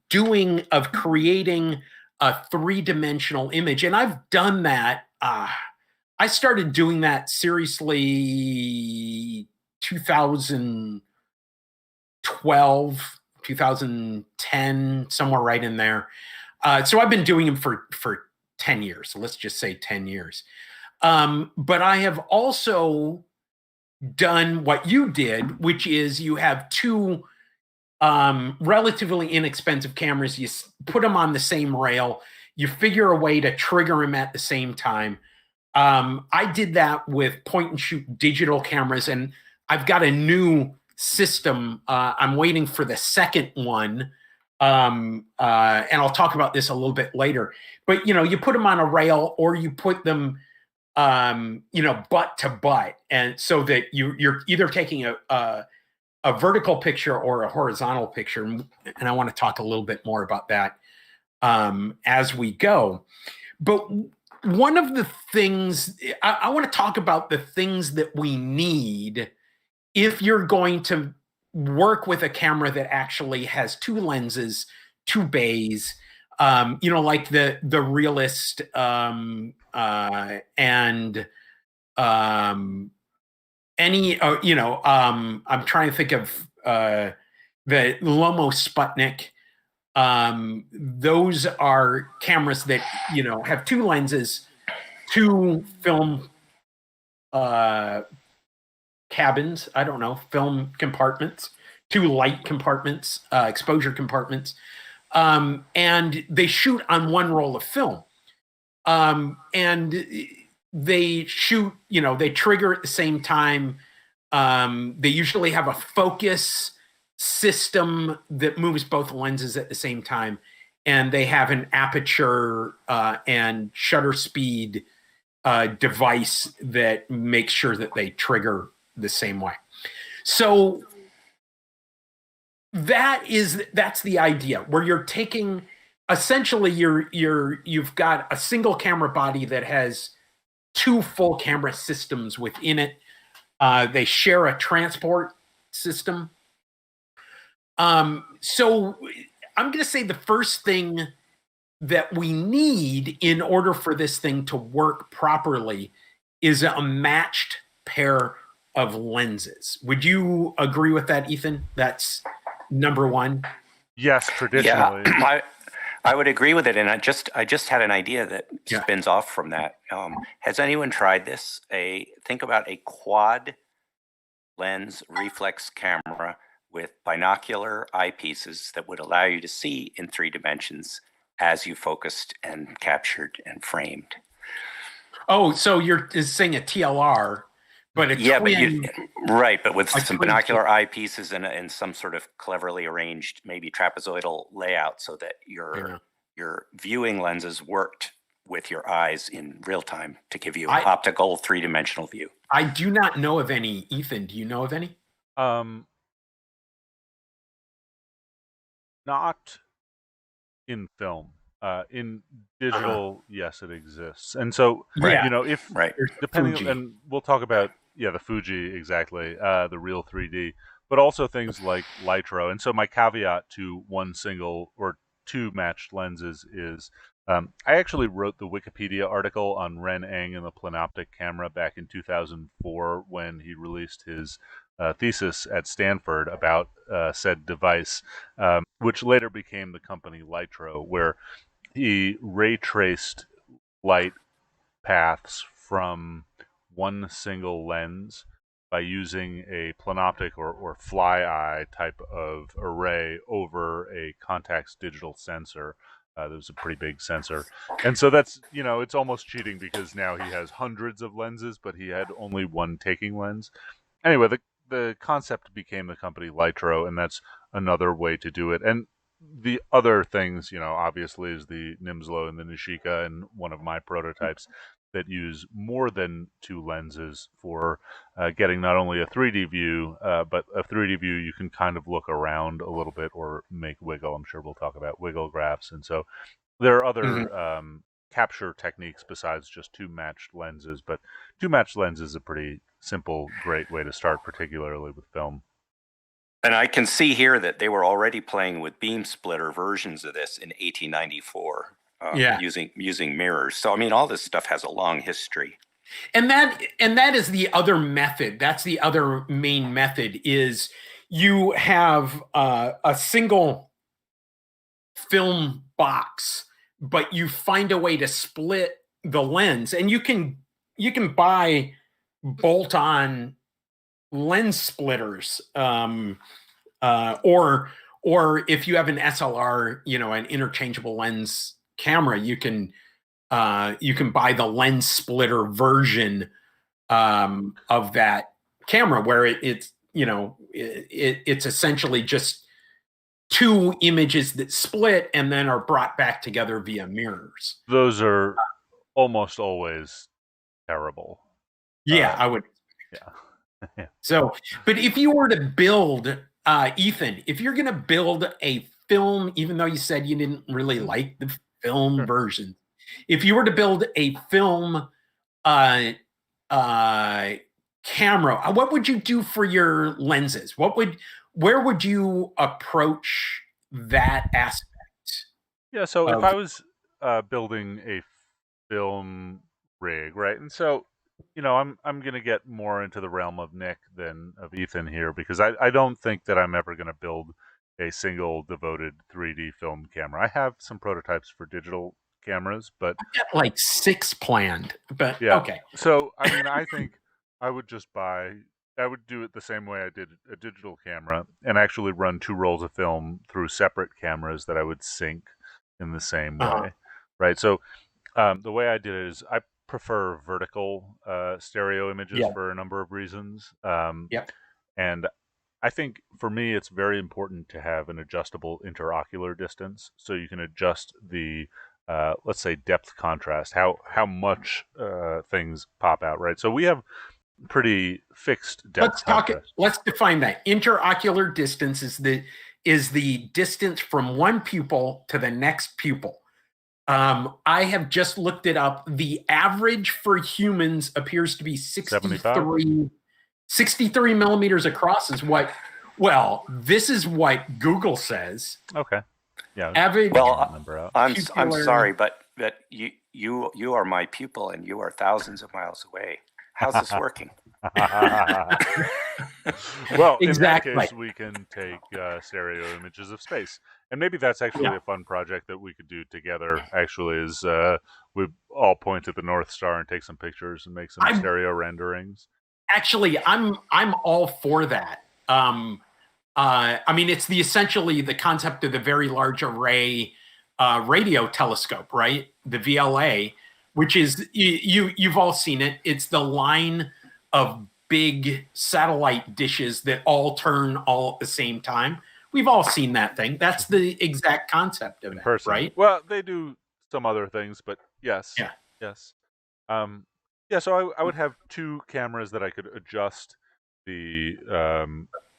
creating a three-dimensional image. And I've done that. I started doing that seriously 2012, 2010, somewhere right in there. So I've been doing them for 10 years. So let's just say 10 years. But I have also done what you did, which is you have two relatively inexpensive cameras. You put them on the same rail. You figure a way to trigger them at the same time. I did that with point and shoot digital cameras, and I've got a new system. I'm waiting for the second one. And I'll talk about this a little bit later, but you put them on a rail or you put them, butt to butt. And so that you're either taking a vertical picture or a horizontal picture. And I want to talk a little bit more about that as we go. But one of the things I want to talk about, the things that we need if you're going to work with a camera that actually has two lenses, two bays, like the Realist and any, I'm trying to think of the Lomo Sputnik. Those are cameras that, have two lenses, two film cabins, I don't know, film compartments, two light compartments, exposure compartments, and they shoot on one roll of film. And they shoot, they trigger at the same time. They usually have a focus system that moves both lenses at the same time. And they have an aperture and shutter speed device that makes sure that they trigger the same way. So that's the idea, where you're taking, essentially you've got a single camera body that has two full camera systems within it. They share a transport system. So I'm going to say the first thing that we need in order for this thing to work properly is a matched pair of lenses. Would you agree with that, Ethan? That's number one. Yes, traditionally. Yeah, I would agree with it, and I just had an idea that spins off from that. Has anyone tried this? Think about a quad lens reflex camera with binocular eyepieces that would allow you to see in 3 dimensions as you focused and captured and framed. Oh, so you're saying a TLR, but a twin, but with some binocular eyepieces and some sort of cleverly arranged, maybe trapezoidal layout, so that your viewing lenses worked with your eyes in real time to give you an optical 3-dimensional view. I do not know of any. Ethan, do you know of any? Not in film. In digital, yes, it exists. And so, Yeah. you know, if Right. depending, Fuji. and we'll talk about the Fuji exactly, the real 3D, but also things like Litro. And so, my caveat to one single or two matched lenses is, I actually wrote the Wikipedia article on Ren Eng and the Planoptic camera back in 2004 when he released his thesis at Stanford about said device, which later became the company Litro, where he ray traced light paths from one single lens by using a planoptic or fly eye type of array over a Contax digital sensor. That was a pretty big sensor. And so that's, it's almost cheating because now he has hundreds of lenses, but he had only one taking lens. Anyway, the concept became the company Litro, and that's another way to do it. And the other things, obviously, is the Nimslo and the Nishika, and one of my prototypes that use more than two lenses for getting not only a 3D view, but a 3D view you can kind of look around a little bit or make wiggle. I'm sure we'll talk about wiggle graphs. And so there are other capture techniques besides just two matched lenses, but two matched lenses is a pretty simple, great way to start, particularly with film. And I can see here that they were already playing with beam splitter versions of this in 1894, using mirrors. So I mean, all this stuff has a long history. And that is the other method. That's the other main method is you have a single film box, but you find a way to split the lens, and you can buy bolt-on lens splitters, or if you have an SLR, an interchangeable lens camera, you can buy the lens splitter version of that camera, where it's essentially just two images that split and then are brought back together via mirrors. Those are almost always terrible. Yeah, I would. Yeah. So, but if you were to build, Ethan, if you're going to build a film, even though you said you didn't really like the film version, if you were to build a film camera, what would you do for your lenses? Where would you approach that aspect? Yeah, so if I was building a film rig, right, and so I'm going to get more into the realm of Nick than of Ethan here, because I don't think that I'm ever going to build a single devoted 3D film camera. I have some prototypes for digital cameras, but I've got like 6 planned. But yeah. okay. So I mean, I think I would do it the same way I did a digital camera, and actually run 2 rolls of film through separate cameras that I would sync in the same way, right? So the way I did it is I prefer vertical stereo images for a number of reasons. And I think for me, it's very important to have an adjustable interocular distance, so you can adjust the let's say depth contrast, how much things pop out, right? So we have pretty fixed depth contrast. Let's define that. Interocular distance is the distance from one pupil to the next pupil. I have just looked it up. The average for humans appears to be 63 millimeters across is what, this is what Google says. Okay. Yeah. Average. Well, I'm sorry, but you are my pupil and you are thousands of miles away. How's this working? Well, exactly. In that case, we can take stereo images of space. And maybe that's actually a fun project that we could do together, actually, is we all point at the North Star and take some pictures and make some stereo renderings. Actually, I'm all for that. I mean, it's essentially the concept of the Very Large Array radio telescope, right? The VLA, which is, you've all seen it. It's the line of big satellite dishes that all turn all at the same time. We've all seen that thing. That's the exact concept of it, right? Well, they do some other things, but yes. Yeah. Yes. So I would have 2 cameras that I could adjust the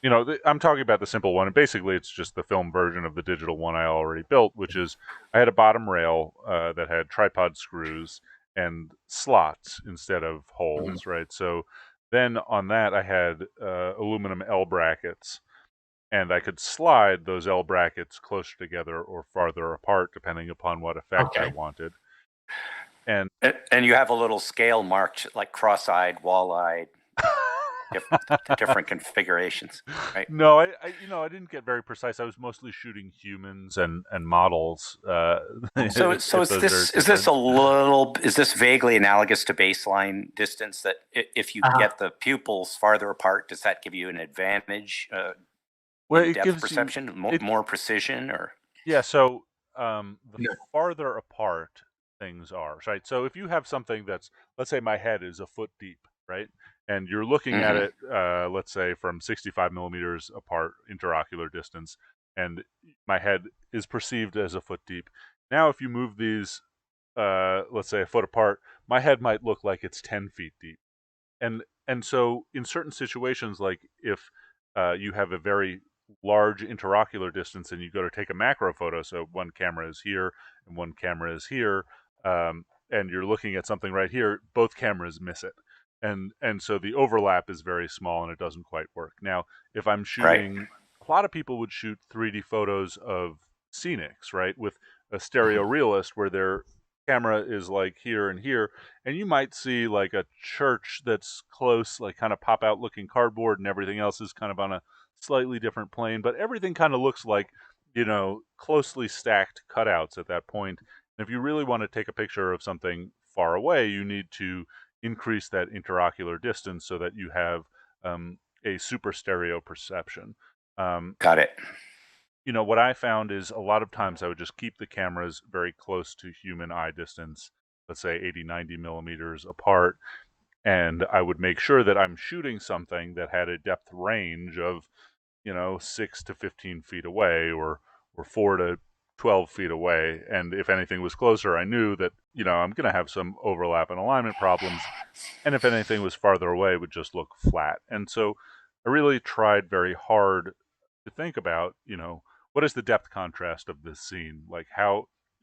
I'm talking about the simple one, and basically it's just the film version of the digital one I already built, which is I had a bottom rail that had tripod screws and slots instead of holes, right? So then on that I had aluminum L brackets, and I could slide those L brackets closer together or farther apart depending upon what effect I wanted. And you have a little scale marked like cross-eyed, wall-eyed, different configurations, right? No, I didn't get very precise. I was mostly shooting humans and models. So is this vaguely analogous to baseline distance? That if you get the pupils farther apart, does that give you an advantage? Well, in it depth gives perception, more precision, or so the farther apart things are, right? So if you have something that's, let's say my head is a foot deep, right? And you're looking at it, let's say from 65 millimeters apart, interocular distance, and my head is perceived as a foot deep. Now, if you move these, let's say a foot apart, my head might look like it's 10 feet deep. And so in certain situations, like if you have a very large interocular distance and you go to take a macro photo, so one camera is here and one camera is here, and you're looking at something right here, both cameras miss it. And so the overlap is very small and it doesn't quite work. Now, if I'm shooting, a lot of people would shoot 3D photos of scenics, right, with a stereo realist where their camera is like here and here, and you might see like a church that's close, like kind of pop out looking cardboard, and everything else is kind of on a slightly different plane, but everything kind of looks like, closely stacked cutouts at that point. And if you really want to take a picture of something far away, you need to increase that interocular distance so that you have a super stereo perception. Got it. What I found is a lot of times I would just keep the cameras very close to human eye distance, let's say 80, 90 millimeters apart, and I would make sure that I'm shooting something that had a depth range of 6 to 15 feet away, or 4 to 12 feet away. And if anything was closer, I knew that I'm going to have some overlap and alignment problems, and if anything was farther away, it would just look flat. And so I really tried very hard to think about what is the depth contrast of this scene, like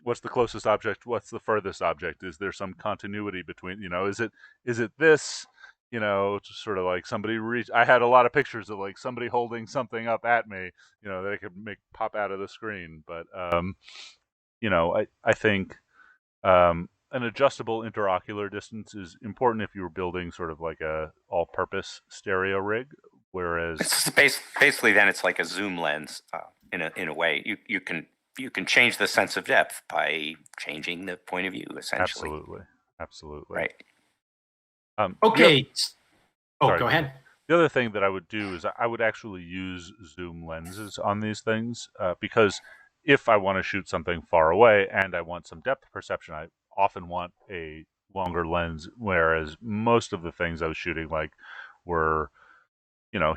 what's the closest object, what's the furthest object, is there some continuity between, is it this, just sort of like somebody I had a lot of pictures of like somebody holding something up at me, that I could make pop out of the screen. But I think an adjustable interocular distance is important if you were building sort of like a all-purpose stereo rig, whereas it's basically then it's like a zoom lens in a way. You can change the sense of depth by changing the point of view, essentially. Absolutely. Right. Okay. Sorry, go ahead. The other thing that I would do is I would actually use zoom lenses on these things, because if I want to shoot something far away and I want some depth perception, I often want a longer lens, whereas most of the things I was shooting were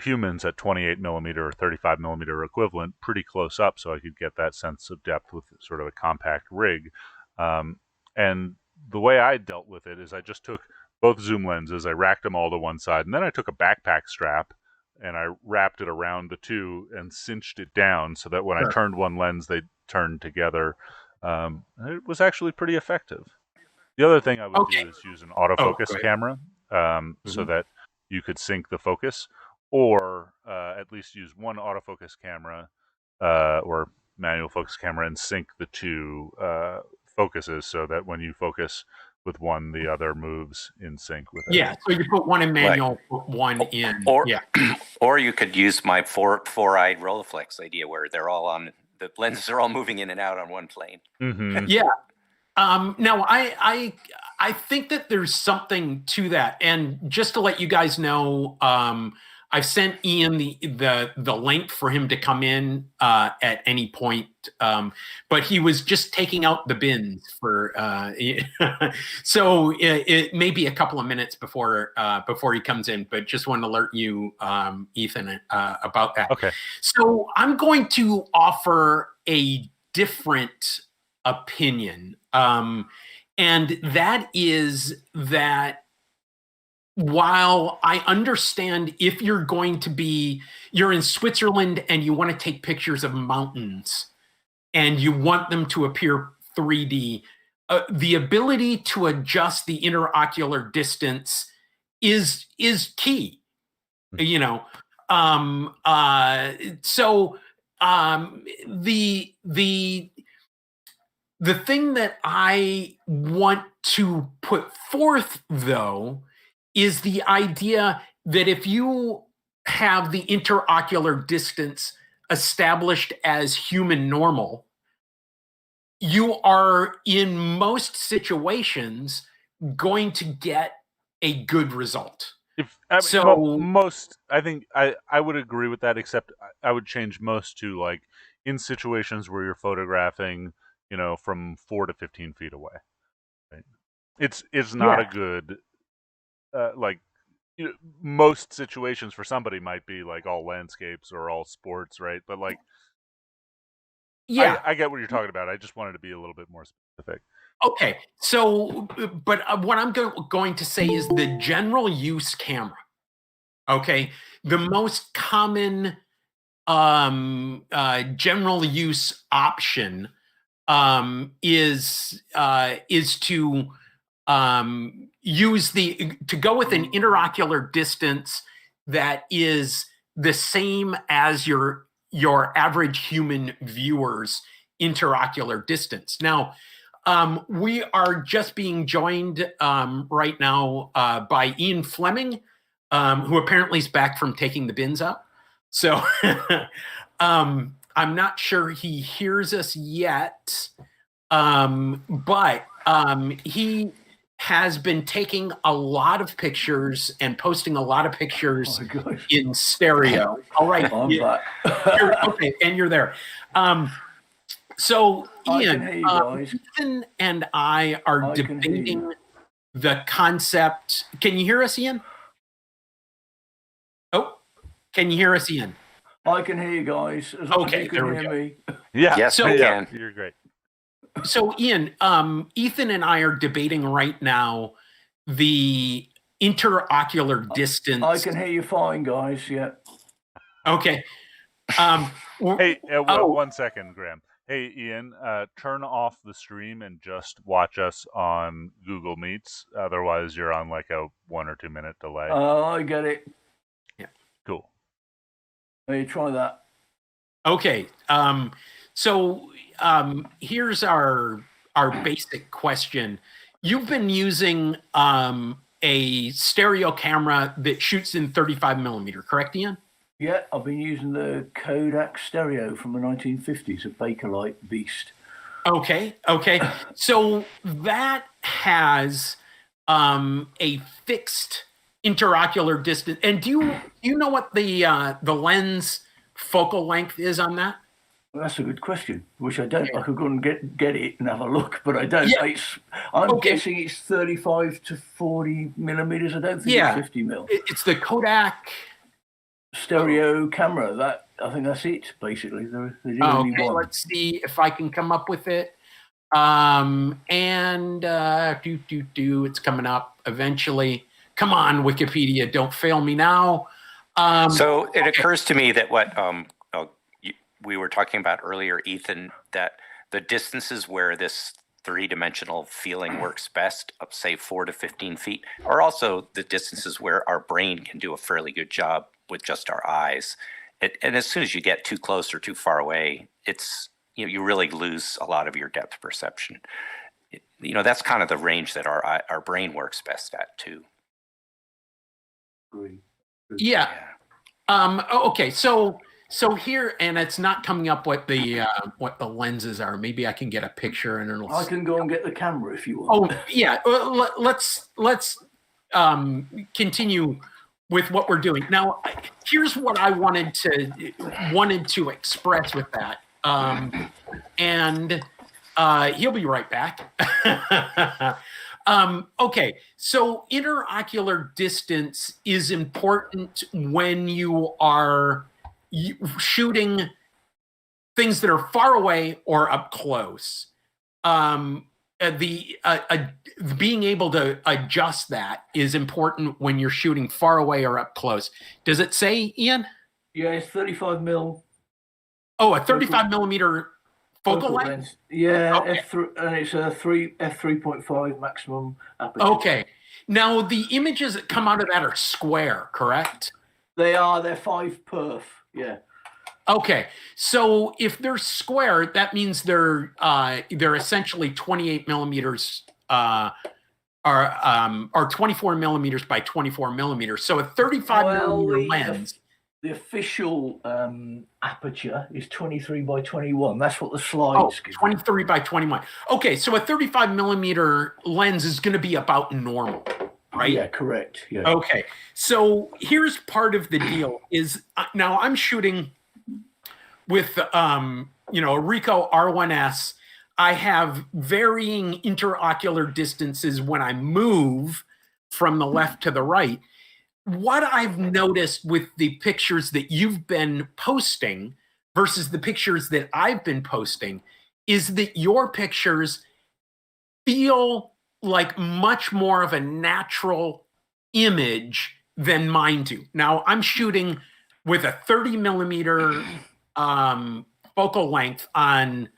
humans at 28 millimeter or 35 millimeter equivalent, pretty close up, so I could get that sense of depth with sort of a compact rig. And the way I dealt with it is I just took both zoom lenses, I racked them all to one side, and then I took a backpack strap and I wrapped it around the two and cinched it down so that when I turned one lens, they turned together. It was actually pretty effective. The other thing I would do is use an autofocus camera, so that you could sync the focus, or at least use one autofocus camera or manual focus camera and sync the two focuses so that when you focus with one, the other moves in sync with it. Yeah, so you put one in manual, put one in. Or you could use my four-eyed Rolleiflex idea where they're all on, the lenses are all moving in and out on one plane. Mm-hmm. Yeah. Now, I think that there's something to that. And just to let you guys know, I've sent Ian the link for him to come in at any point, but he was just taking out the bins for so it may be a couple of minutes before he comes in, but just want to alert you, Ethan, about that. Okay. So I'm going to offer a different opinion, and that is that while I understand if you're in Switzerland and you want to take pictures of mountains and you want them to appear 3D, the ability to adjust the interocular distance is key. You know, so the thing that I want to put forth, though, is the idea that if you have the interocular distance established as human normal, you are in most situations going to get a good result. I think I would agree with that, except I would change most to like in situations where you're photographing, from 4 to 15 feet away. Right? It's not a good most situations for somebody might be like all landscapes or all sports, right? But like, I get what you're talking about. I just wanted to be a little bit more specific. Okay, so but what I'm going to say is the general use camera. Okay, the most common general use option is to to go with an interocular distance that is the same as your average human viewer's interocular distance. Now, we are just being joined right now by Ian Flemming, who apparently is back from taking the bins out. So I'm not sure he hears us yet, but he has been taking a lot of pictures and posting a lot of pictures in stereo. All right. Okay, and you're there. So, Ian, Ethan and I are debating the concept. Can you hear us, Ian? Oh, can you hear us, Ian? I can hear you guys. As long as you can hear me. Yeah. Yes, so, we can. You're great. So, Ian, Ethan and I are debating right now the interocular distance. I can hear you fine, guys. Yeah. Okay. Hey, 1 second, Graham. Hey, Ian, turn off the stream and just watch us on Google Meets. Otherwise, you're on like a 1 or 2 minute delay. Oh, I get it. Yeah. Cool. Hey, try that. Okay. So here's our basic question. You've been using a stereo camera that shoots in 35 millimeter, correct, Ian? Yeah, I've been using the Kodak stereo from the 1950s, a Bakelite beast. Okay. So that has a fixed interocular distance. And do you know what the lens focal length is on that? Well, that's a good question, which I don't. I could go and get it and have a look, but I don't. Yeah. I'm guessing it's 35 to 40 millimeters. I don't think it's 50 mil. It's the Kodak stereo camera. That I think that's it. Basically, there's only one. Let's see if I can come up with it. It's coming up eventually. Come on, Wikipedia, don't fail me now. So it occurs to me that what we were talking about earlier, Ethan, that the distances where this three-dimensional feeling works best, up say 4 to 15 feet, are also the distances where our brain can do a fairly good job with just our eyes. And as soon as you get too close or too far away, it's you really lose a lot of your depth perception. That's kind of the range that our brain works best at too. Yeah. Okay. So here, and it's not coming up what the lenses are. Maybe I can get a picture and it'll. I can go and get the camera if you want. Oh yeah. Let's continue with what we're doing now. Here's what I wanted to express with that, and he'll be right back. Okay, so interocular distance is important when you are shooting things that are far away or up close. being able to adjust that is important when you're shooting far away or up close. Does it say, Ian? Yeah, it's 35 mil. Oh, a 35 millimeter focal length? Yeah, okay. and it's a f3.5 maximum aperture. Okay. Now the images that come out of that are square, correct? They're 5 perf. Yeah. Okay, so if they're square, that means they're essentially 28 millimeters, or 24 millimeters by 24 millimeters. So a 35 millimeter lens. The official aperture is 23 by 21. That's what the slides give. 23 by 21. Okay, so a 35 millimeter lens is going to be about normal, right? Yeah, correct. Yeah. Okay, so here's part of the deal is now I'm shooting with a Ricoh R1S. I have varying interocular distances when I move from the left to the right. What I've noticed with the pictures that you've been posting versus the pictures that I've been posting is that your pictures feel like much more of a natural image than mine do. Now, I'm shooting with a 30 millimeter focal length on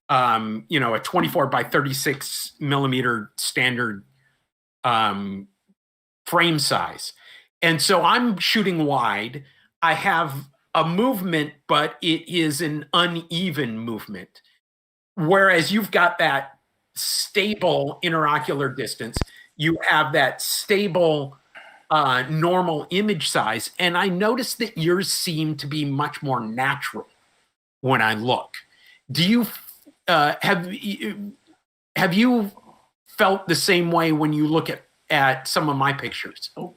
a 24 by 36 millimeter standard frame size. And so I'm shooting wide. I have a movement, but it is an uneven movement. Whereas you've got that stable interocular distance, you have that stable normal image size. And I noticed that yours seem to be much more natural when I look. Do you have you felt the same way when you look at some of my pictures? Oh,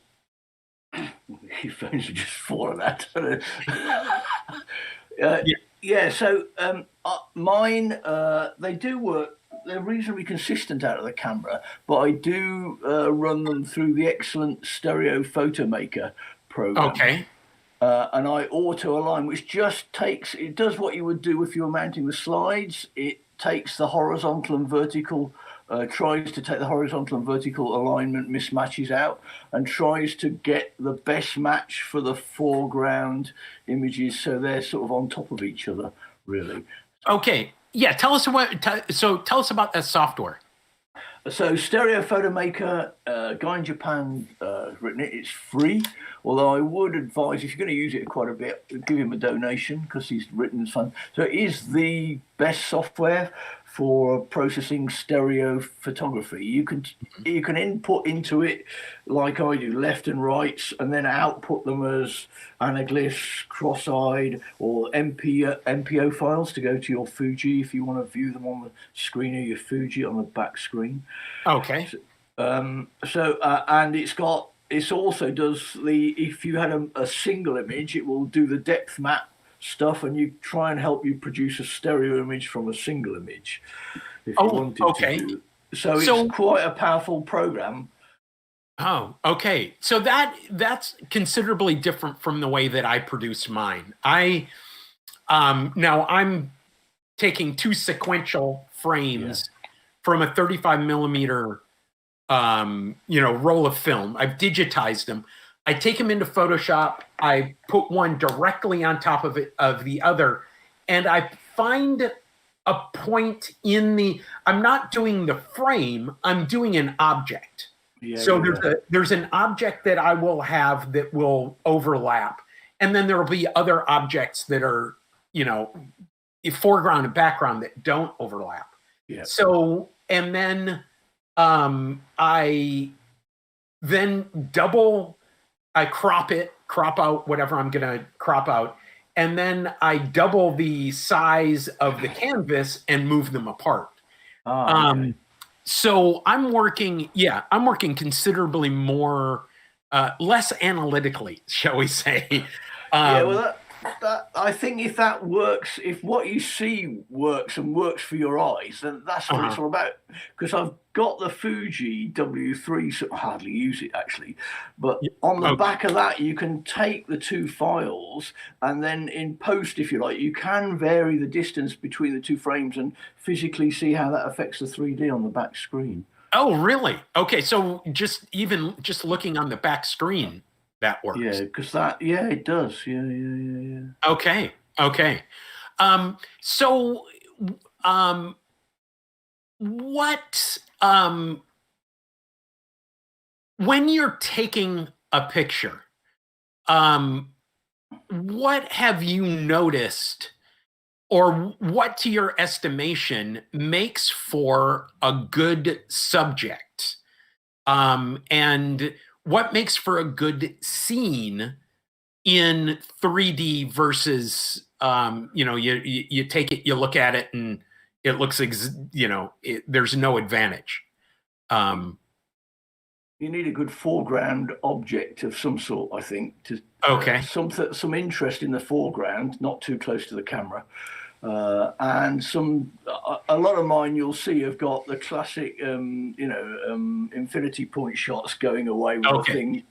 your phones are just full of that. Yeah. So mine, they do work. They're reasonably consistent out of the camera, but I do run them through the excellent Stereo Photo Maker program. Okay. And I auto align, which just it does what you would do if you were mounting the slides. It takes the horizontal and vertical, tries to take the horizontal and vertical alignment mismatches out and tries to get the best match for the foreground images so they're sort of on top of each other, really. Okay. Yeah, tell us about that software. So Stereo Photo Maker, guy in Japan written it. It's free, although I would advise, if you're going to use it quite a bit, give him a donation because he's written fun. So it is the best software for processing stereo photography. You can input into it like I do, left and rights, and then output them as anaglyphs, cross-eyed, or MPO files to go to your Fuji if you want to view them on the screen of your Fuji on the back screen. Okay. And it also does if you had a single image, it will do the depth map stuff, and you try and help you produce a stereo image from a single image if you wanted to do it. So it's quite a powerful program. Oh, okay. So that's considerably different from the way that I produce mine. Now I'm taking two sequential frames from a 35 millimeter roll of film. I've digitized them. I take them into Photoshop. I put one directly on top of the other, and I find a point I'm not doing the frame. I'm doing an object. There's an object that I will have that will overlap, and then there will be other objects that are foreground and background that don't overlap. Yeah. So and then I crop out whatever I'm going to crop out, and then I double the size of the canvas and move them apart. Okay. So I'm working considerably more, less analytically, shall we say. I think if that works, if what you see works and works for your eyes, then that's what it's all about. Because I've got the Fuji W3, so I hardly use it actually, but on the back of that, you can take the two files and then in post, if you like, you can vary the distance between the two frames and physically see how that affects the 3D on the back screen. Oh, really? Okay, so just looking on the back screen, that works. Yeah, because it does. Yeah. Okay. So, what, when you're taking a picture, what have you noticed, or what, to your estimation, makes for a good subject? And what makes for a good scene in 3D versus, you take it, you look at it, and it looks, there's no advantage. You need a good foreground object of some sort, I think, to some interest in the foreground, not too close to the camera. And a lot of mine you'll see have got the classic, infinity point shots going away with the thing.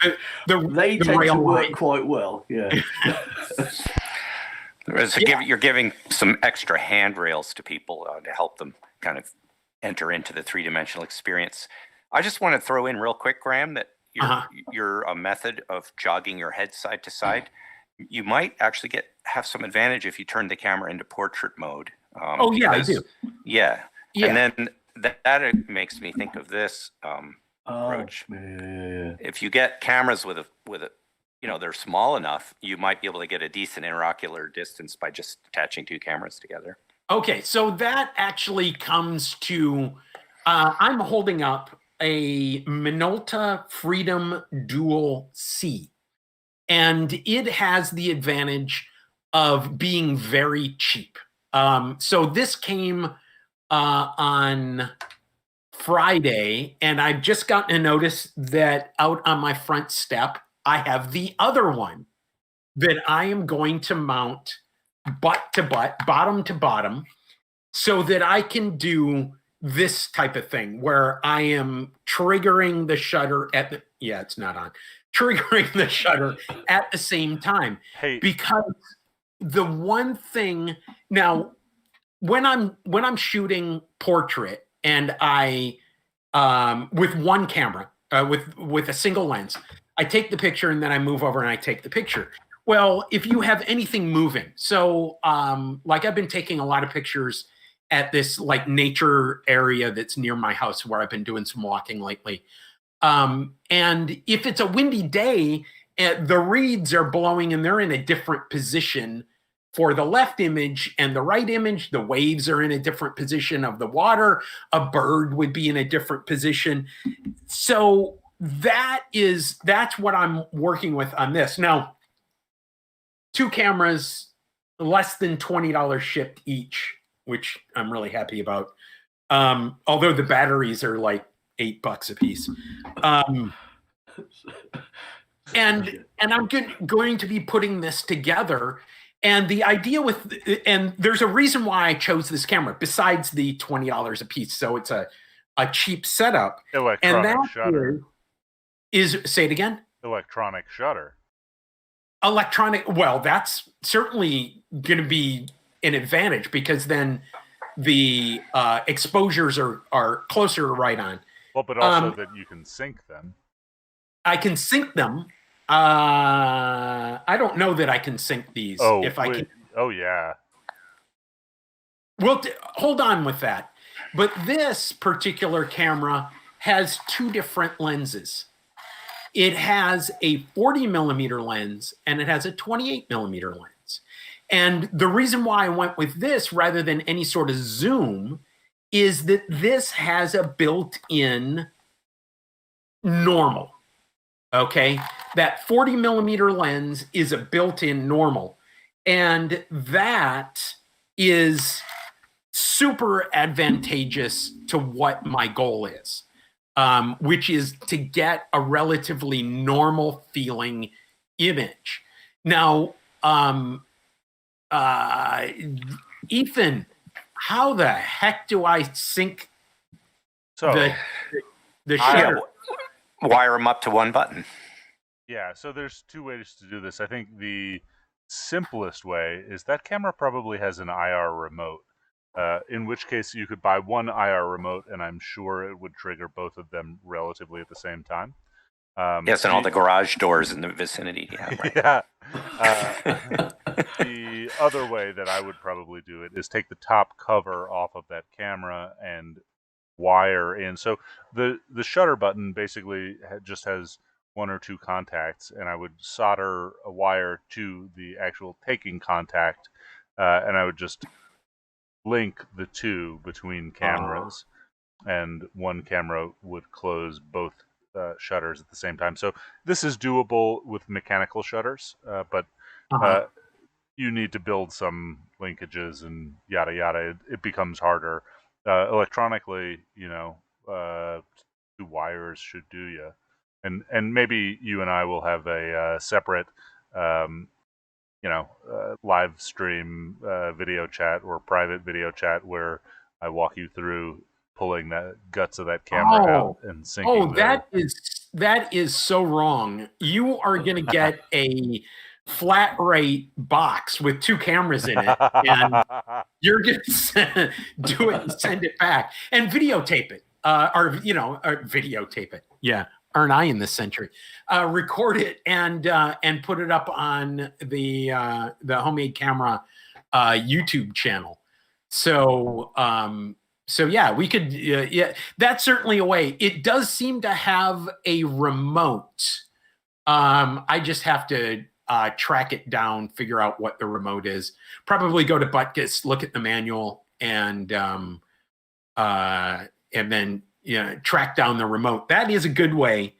They tend to work quite well. Yeah. You're giving some extra handrails to people to help them kind of enter into the three-dimensional experience. I just want to throw in real quick, Graham, that your method of jogging your head side to side, you might actually have some advantage if you turn the camera into portrait mode. I do. Yeah. And then that makes me think of this approach. Yeah. If you get cameras with a they're small enough, you might be able to get a decent interocular distance by just attaching two cameras together. Okay, so that actually comes to, I'm holding up a Minolta Freedom Dual C, and it has the advantage of being very cheap. So this came on Friday, and I've just gotten a notice that out on my front step, I have the other one that I am going to mount butt to butt, bottom to bottom, so that I can do this type of thing where I am triggering the shutter it's not on. Triggering the shutter at the same time. Hey. Because the one thing now, when I'm shooting portrait and I with one camera, with a single lens, I take the picture and then I move over and I take the picture. Well, if you have anything moving, so like I've been taking a lot of pictures at this like nature area that's near my house where I've been doing some walking lately. And if it's a windy day, the reeds are blowing and they're in a different position for the left image and the right image. The waves are in a different position of the water. A bird would be in a different position. So that's what I'm working with on this. Now, two cameras, less than $20 shipped each, which I'm really happy about. Although the batteries are like $8 a piece. And I'm going to be putting this together. And the idea and there's a reason why I chose this camera besides the $20 a piece. So it's a cheap setup. Electronic shutter. Say it again? Electronic shutter. Well, that's certainly going to be an advantage because then the exposures are closer to right on. Well, but also that you can sync them. I can sync them. I don't know that I can sync these. Can. Oh, yeah. Well, hold on with that. But this particular camera has two different lenses. It has a 40 millimeter lens and it has a 28 millimeter lens. And the reason why I went with this rather than any sort of zoom is that this has a built-in normal. Okay, that 40 millimeter lens is a built-in normal, and that is super advantageous to what my goal is, which is to get a relatively normal feeling image. Now, Ethan, how the heck do I sync So the I- shutter? Wire them up to one button. yeah, so there's two ways to do this. I think the simplest way is that camera probably has an IR remote, in which case you could buy one IR remote, and I'm sure it would trigger both of them relatively at the same time. Yes, and all the garage doors in the vicinity. Yeah, right. Yeah. The other way that I would probably do it is take the top cover off of that camera and wire in. So the shutter button basically just has one or two contacts, and I would solder a wire to the actual taking contact, and I would just link the two between cameras, and one camera would close both shutters at the same time. So this is doable with mechanical shutters, but you need to build some linkages and yada yada. It becomes harder. Electronically, two wires should do you. And maybe you and I will have a separate, live stream video chat or private video chat where I walk you through pulling the guts of that camera out and syncing. Oh, that is so wrong. You are going to get a flat rate box with two cameras in it, and you're going to do it and send it back and videotape it, or videotape it. Yeah, aren't I in this century? Record it and put it up on the Homemade Camera YouTube channel. So yeah, we could. Yeah, that's certainly a way. It does seem to have a remote. I just have to track it down, figure out what the remote is. Probably go to Butkus, look at the manual, and then track down the remote. That is a good way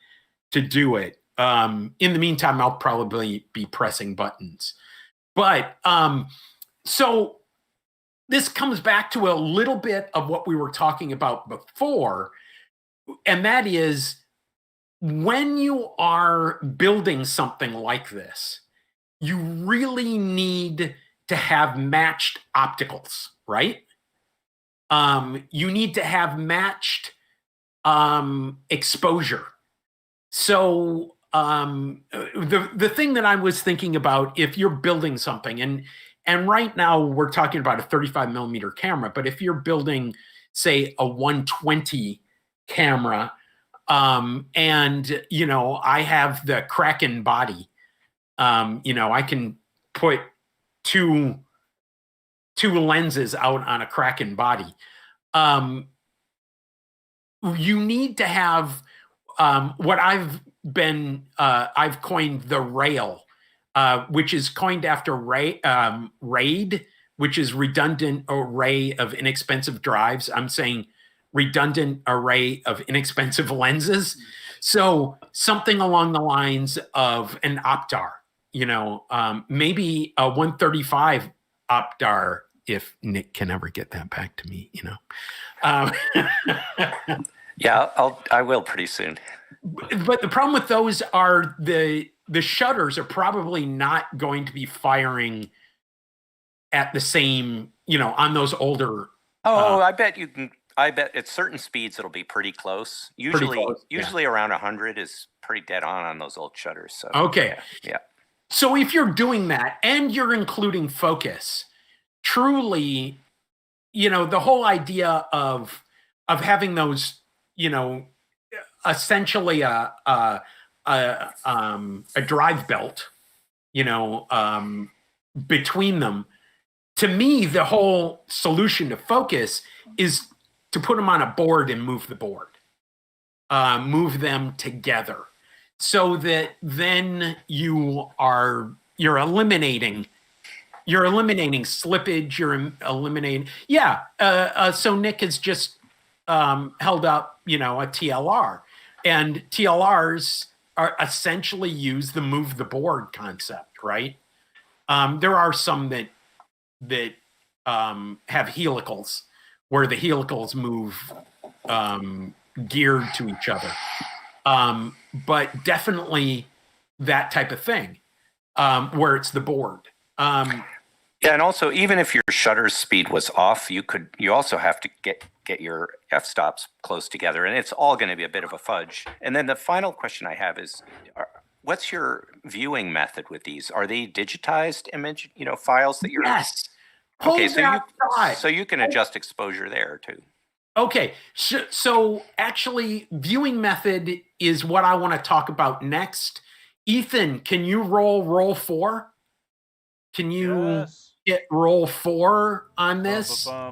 to do it. In the meantime, I'll probably be pressing buttons. But so this comes back to a little bit of what we were talking about before, and that is when you are building something like this, you really need to have matched opticals, right? You need to have matched exposure. So the thing that I was thinking about, if you're building something, and right now we're talking about a 35 millimeter camera, but if you're building, say, a 120 camera, and I have the Kraken body, I can put two lenses out on a Kraken body. You need to have what I've coined the rail, which is coined after RAID, which is redundant array of inexpensive drives. I'm saying redundant array of inexpensive lenses. So something along the lines of an Optar, maybe a 135 Optar, if Nick can ever get that back to me, Yeah, I will pretty soon. But the problem with those are the shutters are probably not going to be firing at the same, on those older. I bet you can. I bet at certain speeds it'll be pretty close. Usually around 100 is pretty dead on those old shutters. So okay, yeah. So if you're doing that and you're including focus, truly, the whole idea of having those, essentially a drive belt, between them. To me, the whole solution to focus is to put them on a board and move the board, move them together, so that then you're eliminating slippage. You're eliminating. Yeah. So Nick has just held up, a TLR, and TLRs are essentially use the move the board concept, right? There are some that have helicals, where the helicals move geared to each other. But definitely that type of thing, where it's the board. Yeah, and also even if your shutter speed was off, you also have to get your f-stops close together, and it's all going to be a bit of a fudge. And then the final question I have is, what's your viewing method with these? Are they digitized image, files that you're? Yes. Okay, Hold that thought. so you can adjust exposure there too. Okay, so actually, viewing method is what I want to talk about next. Ethan, can you roll 4? Can you hit roll 4 on this? Wait, I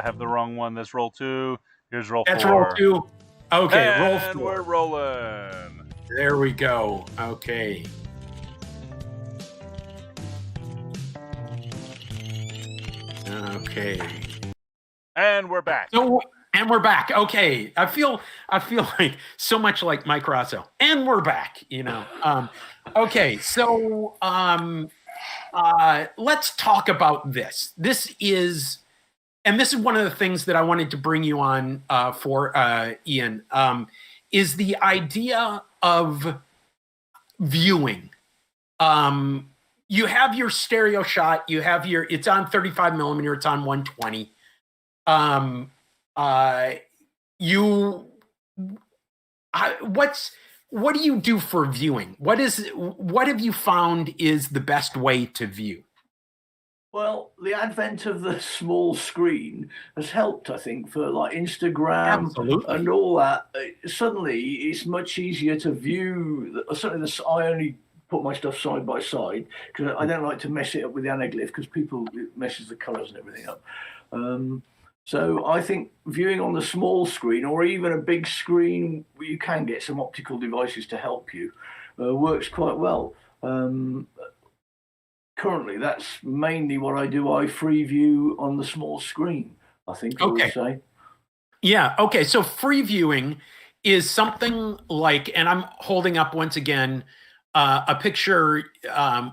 have the wrong one. That's roll 2. Here's roll 4. That's roll 2. Okay, roll 4. And we're rolling. There we go. Okay. Okay. And we're back. And we're back. Okay. I feel like so much like Mike Rosso. And we're back, Okay, so let's talk about this. This is one of the things that I wanted to bring you on for Ian, is the idea of viewing. You have your stereo shot. You have it's on 35 millimeter. It's on 120. What do you do for viewing? What have you found is the best way to view? Well, the advent of the small screen has helped, I think, for like Instagram Absolutely. and all that. Suddenly, it's much easier to view. Certainly, I only put my stuff side by side because I don't like to mess it up with the anaglyph because it messes the colors and everything up. So I think viewing on the small screen or even a big screen where you can get some optical devices to help you works quite well. Currently, that's mainly what I do. I free view on the small screen, I think I would say. Yeah, okay. So free viewing is something like, and I'm holding up once again, a picture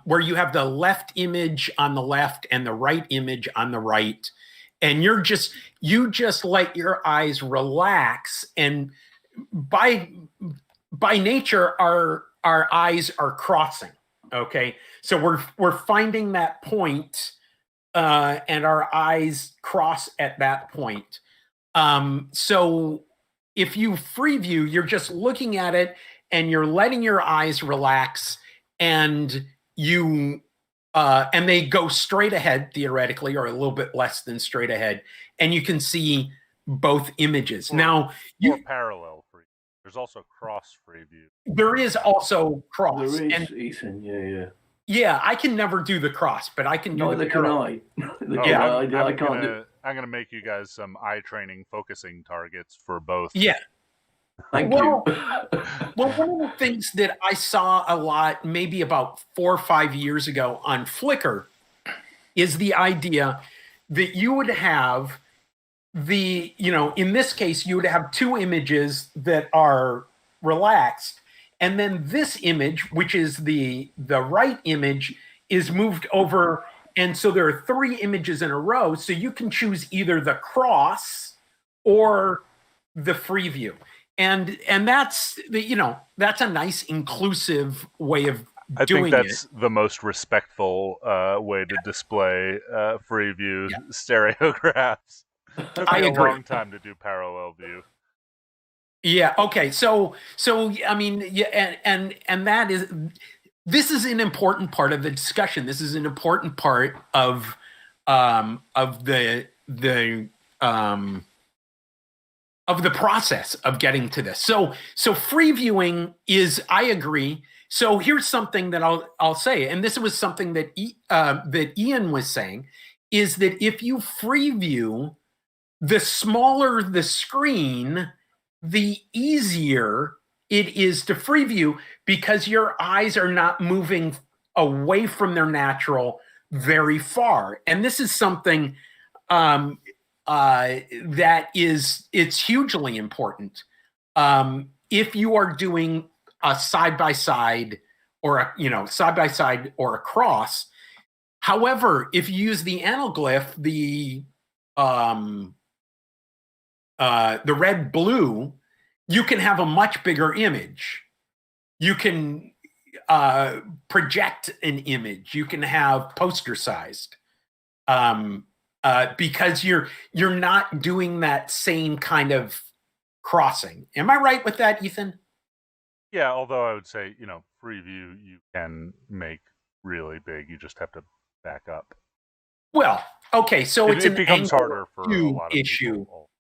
where you have the left image on the left and the right image on the right. And you just let your eyes relax. And by nature, our eyes are crossing. Okay, so we're finding that point, and our eyes cross at that point. So if you free view, you're just looking at it and you're letting your eyes relax, and and they go straight ahead theoretically, or a little bit less than straight ahead, and you can see both images. Now, parallel free. There's also cross free view. There is also cross. There is, Ethan. Yeah. Yeah, I can never do the cross, but I can do Neither can I. I can't do. I'm going to make you guys some eye training focusing targets for both. Yeah. Thank you. Well, one of the things that I saw a lot, maybe about 4 or 5 years ago on Flickr, is the idea that you would have in this case, you would have 2 images that are relaxed. And then this image, which is the right image, is moved over. And so there are 3 images in a row. So you can choose either the cross or the free view. And that's that's a nice inclusive way of doing it. I think that's the most respectful way to display free view stereographs. I agree. A long time to do parallel view. Yeah. Okay. So I mean, yeah, and this is an important part of the discussion. This is an important part of the process of getting to this. So free viewing is, I agree. So here's something that I'll say, and this was something that that Ian was saying, is that if you free view, the smaller the screen, the easier it is to free view because your eyes are not moving away from their natural very far. And this is something it's hugely important. If you are doing a side-by-side or a cross. However, if you use the anaglyph, the red blue, you can have a much bigger image. You can project an image. You can have poster sized, because you're not doing that same kind of crossing. Am I right with that, Ethan? Yeah, although I would say, free view you can make really big. You just have to back up. Well, okay, so it's it an becomes angle harder for a lot of issue. people.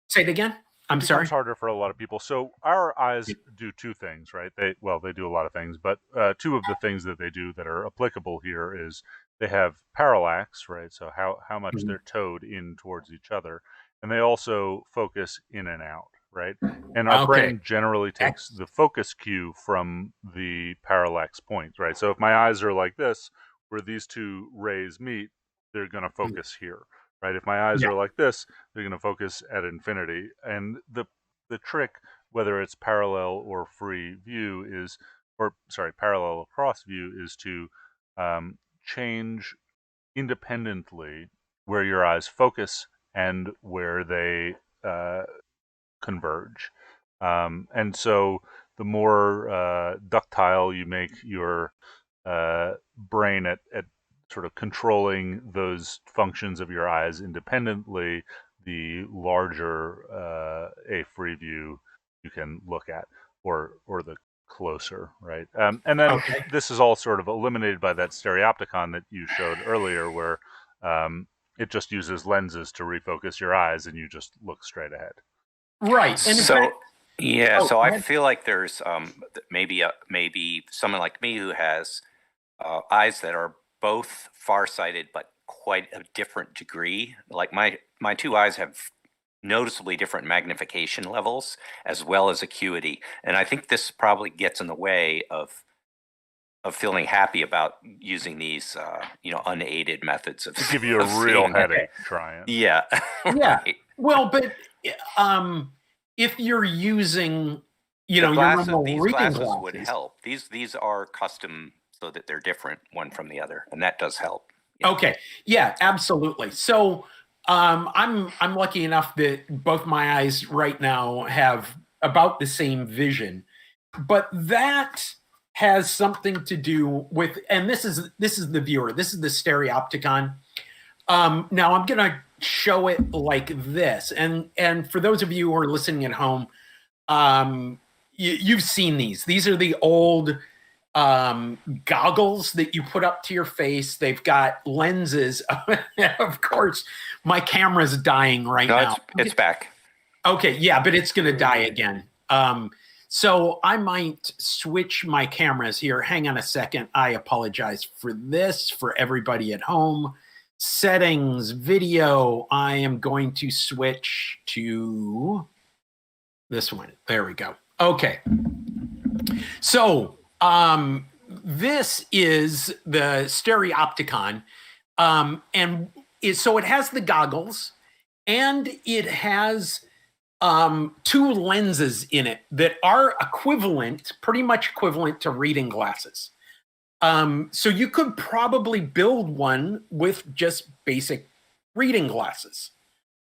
Say it again. I'm It sorry. becomes harder for a lot of people. So our eyes do two things, right? They do a lot of things, but two of the things that they do that are applicable here is they have parallax, right? So how much they're towed in towards each other, and they also focus in and out, right? And our brain generally takes the focus cue from the parallax point, right? So if my eyes are like this, where these two rays meet, they're going to focus here. Right? If my eyes are like this, they're going to focus at infinity. And the trick, whether it's parallel or free view, parallel or cross view, is to change independently where your eyes focus and where they converge. And so the more ductile you make your brain at sort of controlling those functions of your eyes independently, the larger a free view you can look at, or the closer, right? And then this is all sort of eliminated by that stereopticon that you showed earlier, where it just uses lenses to refocus your eyes, and you just look straight ahead. Right. And so I feel like there's maybe someone like me who has eyes that are both farsighted but quite a different degree. Like my two eyes have noticeably different magnification levels as well as acuity, and I think this probably gets in the way of feeling happy about using these unaided methods of give you a real headache trying. Yeah. Right. Well, but if you're using these reading glasses glasses would help. These are custom so that they're different one from the other, and that does help. Okay. Yeah, absolutely. So I'm lucky enough that both my eyes right now have about the same vision, but that has something to do with, and this is the viewer. This is the stereopticon. Now I'm gonna show it like this, and for those of you who are listening at home, you've seen these. These are the old goggles that you put up to your face. They've got lenses. Of course, my camera's dying now. It's back. Okay, yeah, but it's gonna die again. So I might switch my cameras here. Hang on a second. I apologize for this, for everybody at home. Settings, video. I am going to switch to this one. There we go. Okay. So this is the stereopticon. So it has the goggles, and it has two lenses in it that are pretty much equivalent to reading glasses. So you could probably build one with just basic reading glasses.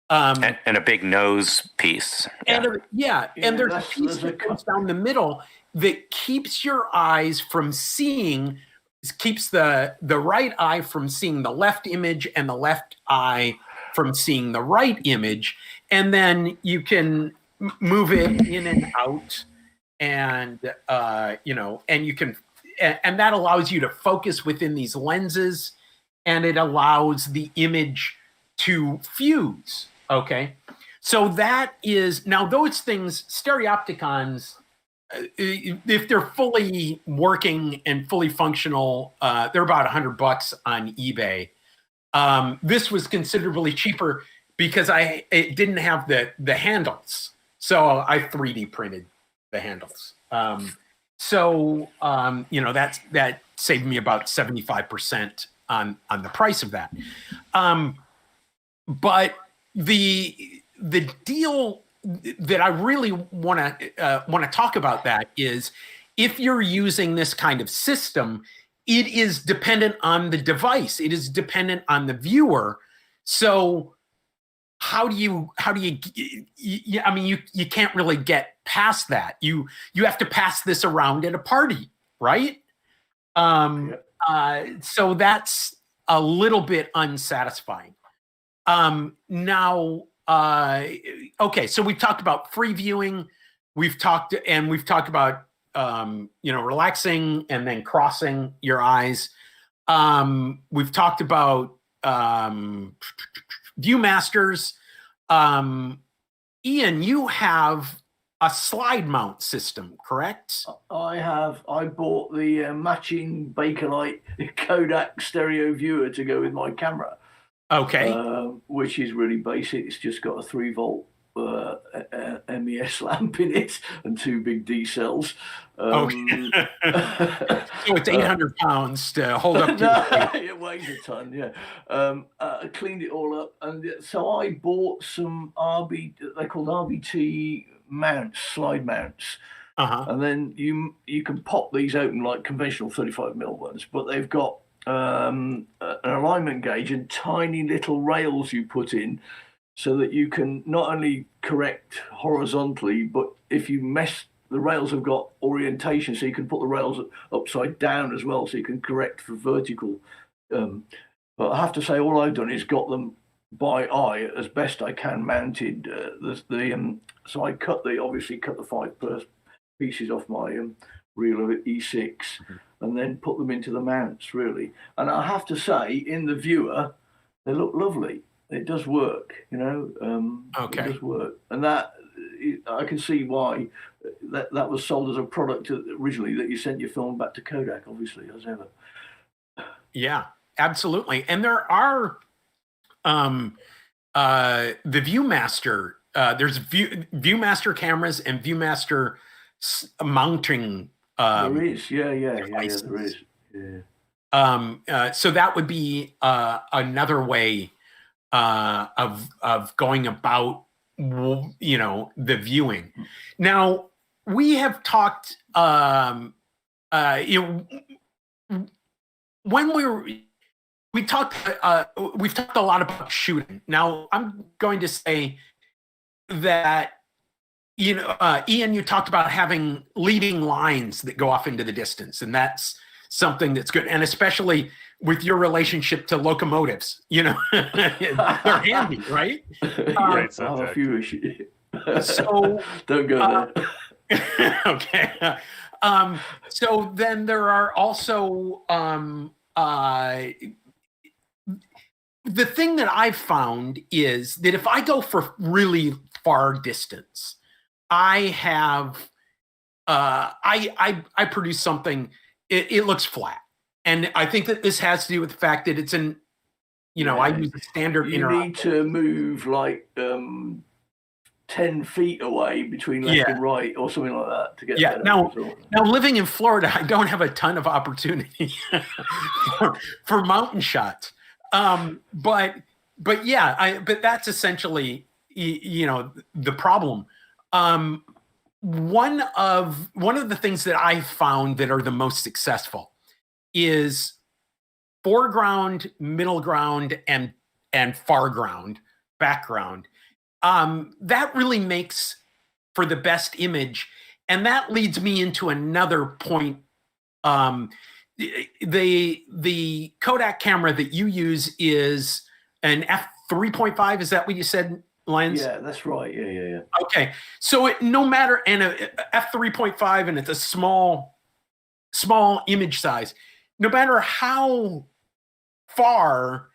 And a big nose piece. And there's a piece that comes down the middle that keeps your eyes from seeing, keeps the right eye from seeing the left image and the left eye from seeing the right image. And then you can move it in and out, and and you can, and that allows you to focus within these lenses, and it allows the image to fuse. Okay, so that is, now those things, stereopticons, if they're fully working and fully functional, they're about $100 on eBay. This was considerably cheaper because it didn't have the handles, so I 3D printed the handles. That saved me about 75% on the price of that. But the deal that I really want to talk about that is, if you're using this kind of system, it is dependent on the device. It is dependent on the viewer. So how do you you can't really get past that. You have to pass this around at a party. right? So that's a little bit unsatisfying. Now, okay, so we've talked about free viewing. We've talked about, relaxing and then crossing your eyes. We've talked about Viewmasters. Ian, you have a slide mount system, correct? I have. I bought the matching Bakelite Kodak stereo viewer to go with my camera. Okay. Which is really basic. It's just got a 3-volt MES lamp in it and 2 big D cells. Okay. So it's 800 pounds to hold up to. It weighs a ton, yeah. I cleaned it all up, and so I bought some they're called RBT mounts, slide mounts. And then you can pop these open like conventional 35mm ones, but they've got an alignment gauge and tiny little rails you put in, so that you can not only correct horizontally, but if you mess, the rails have got orientation, so you can put the rails upside down as well, so you can correct for vertical. But I have to say, all I've done is got them by eye as best I can mounted. So I obviously cut the 5 pieces off my reel of E6, and then put them into the mounts, really. And I have to say, in the viewer, they look lovely. It does work, Okay. It does work. And that, I can see why that was sold as a product originally, that you sent your film back to Kodak, obviously, as ever. Yeah, absolutely. And there are the Viewmaster. There's Viewmaster cameras and Viewmaster mounting. There is, yeah, there is. Yeah. So that would be another way of going about, the viewing. Now, we have talked, we've talked a lot about shooting. Now, I'm going to say that, Ian, you talked about having leading lines that go off into the distance, and that's something that's good. And especially with your relationship to locomotives, they're handy, right? Great subject. I have a few issues. So don't go there. Okay. So then there are also the thing that I've found is that if I go for really far distance, I have I produce something. It looks flat, and I think that this has to do with the fact that it's I use a standard. You need to move like 10 feet away between left and right, or something like that, to get better. Now living in Florida, I don't have a ton of opportunity for mountain shots. But that's essentially the problem. One of the things that I found that are the most successful is foreground, middle ground, and foreground, background. That really makes for the best image, and that leads me into another point. The Kodak camera that you use is an f3.5. Is that what you said, lens? Yeah, that's right. Yeah. Okay, so no matter, and a f3.5, and it's a small image size. No matter how far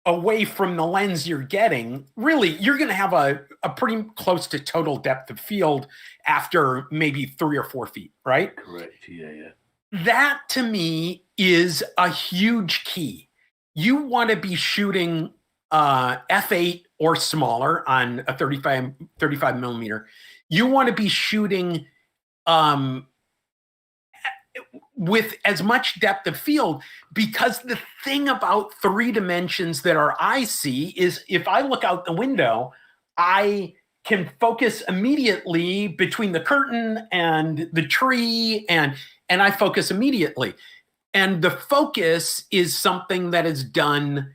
away from the lens you're getting, really, you're going to have a pretty close to total depth of field after maybe 3 or 4 feet, right? Correct. Yeah. That to me is a huge key. You want to be shooting f8 or smaller on a 35 millimeter. You want to be shooting with as much depth of field, because the thing about 3 dimensions that our eyes see is if I look out the window, I can focus immediately between the curtain and the tree, and I focus immediately. And the focus is something that is done,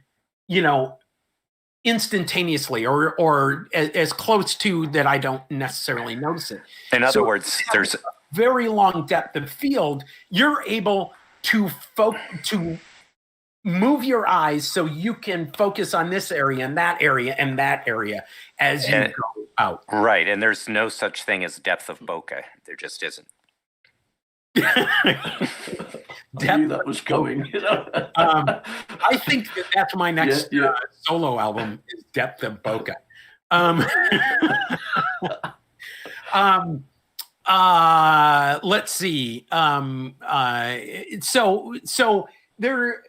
instantaneously, or as close to that I don't necessarily notice it. In other words, very long depth of field, you're able to move your eyes so you can focus on this area and that area and that area as you go out. Right, and there's no such thing as depth of bokeh. There just isn't. I knew that was coming. I think that's my next solo album is Depth of Bokeh. Let's see. So there.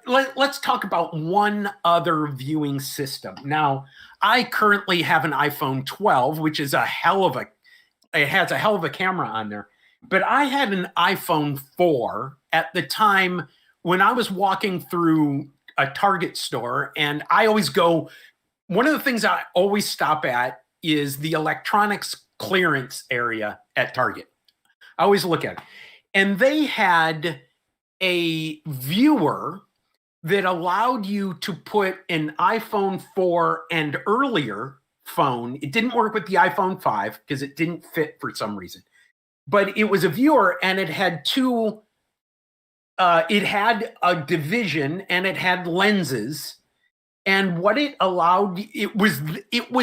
Let's talk about one other viewing system. Now, I currently have an iPhone 12, which is it has a hell of a camera on there. But I had an iPhone 4 at the time when I was walking through a Target store, and I always go, one of the things I always stop at is the electronics clearance area at Target. I always look at it. And they had a viewer that allowed you to put an iPhone 4 and earlier phone. It didn't work with the iPhone 5 because it didn't fit for some reason. But it was a viewer, and it had it had a division, and it had lenses. And what it allowed, it was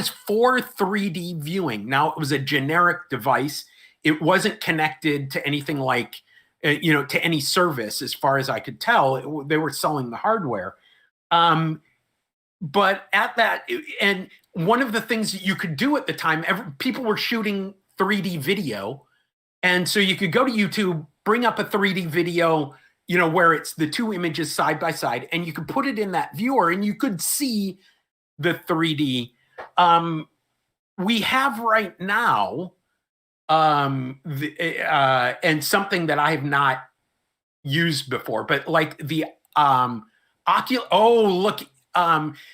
for 3D viewing. Now, it was a generic device. It wasn't connected to anything like, to any service, as far as I could tell. They were selling the hardware. But at that, and one of the things that you could do at the time, people were shooting 3D video. And so you could go to YouTube, bring up a 3D video, where it's the two images side by side, and you could put it in that viewer and you could see the 3D. We have right now, and something that I have not used before, but like the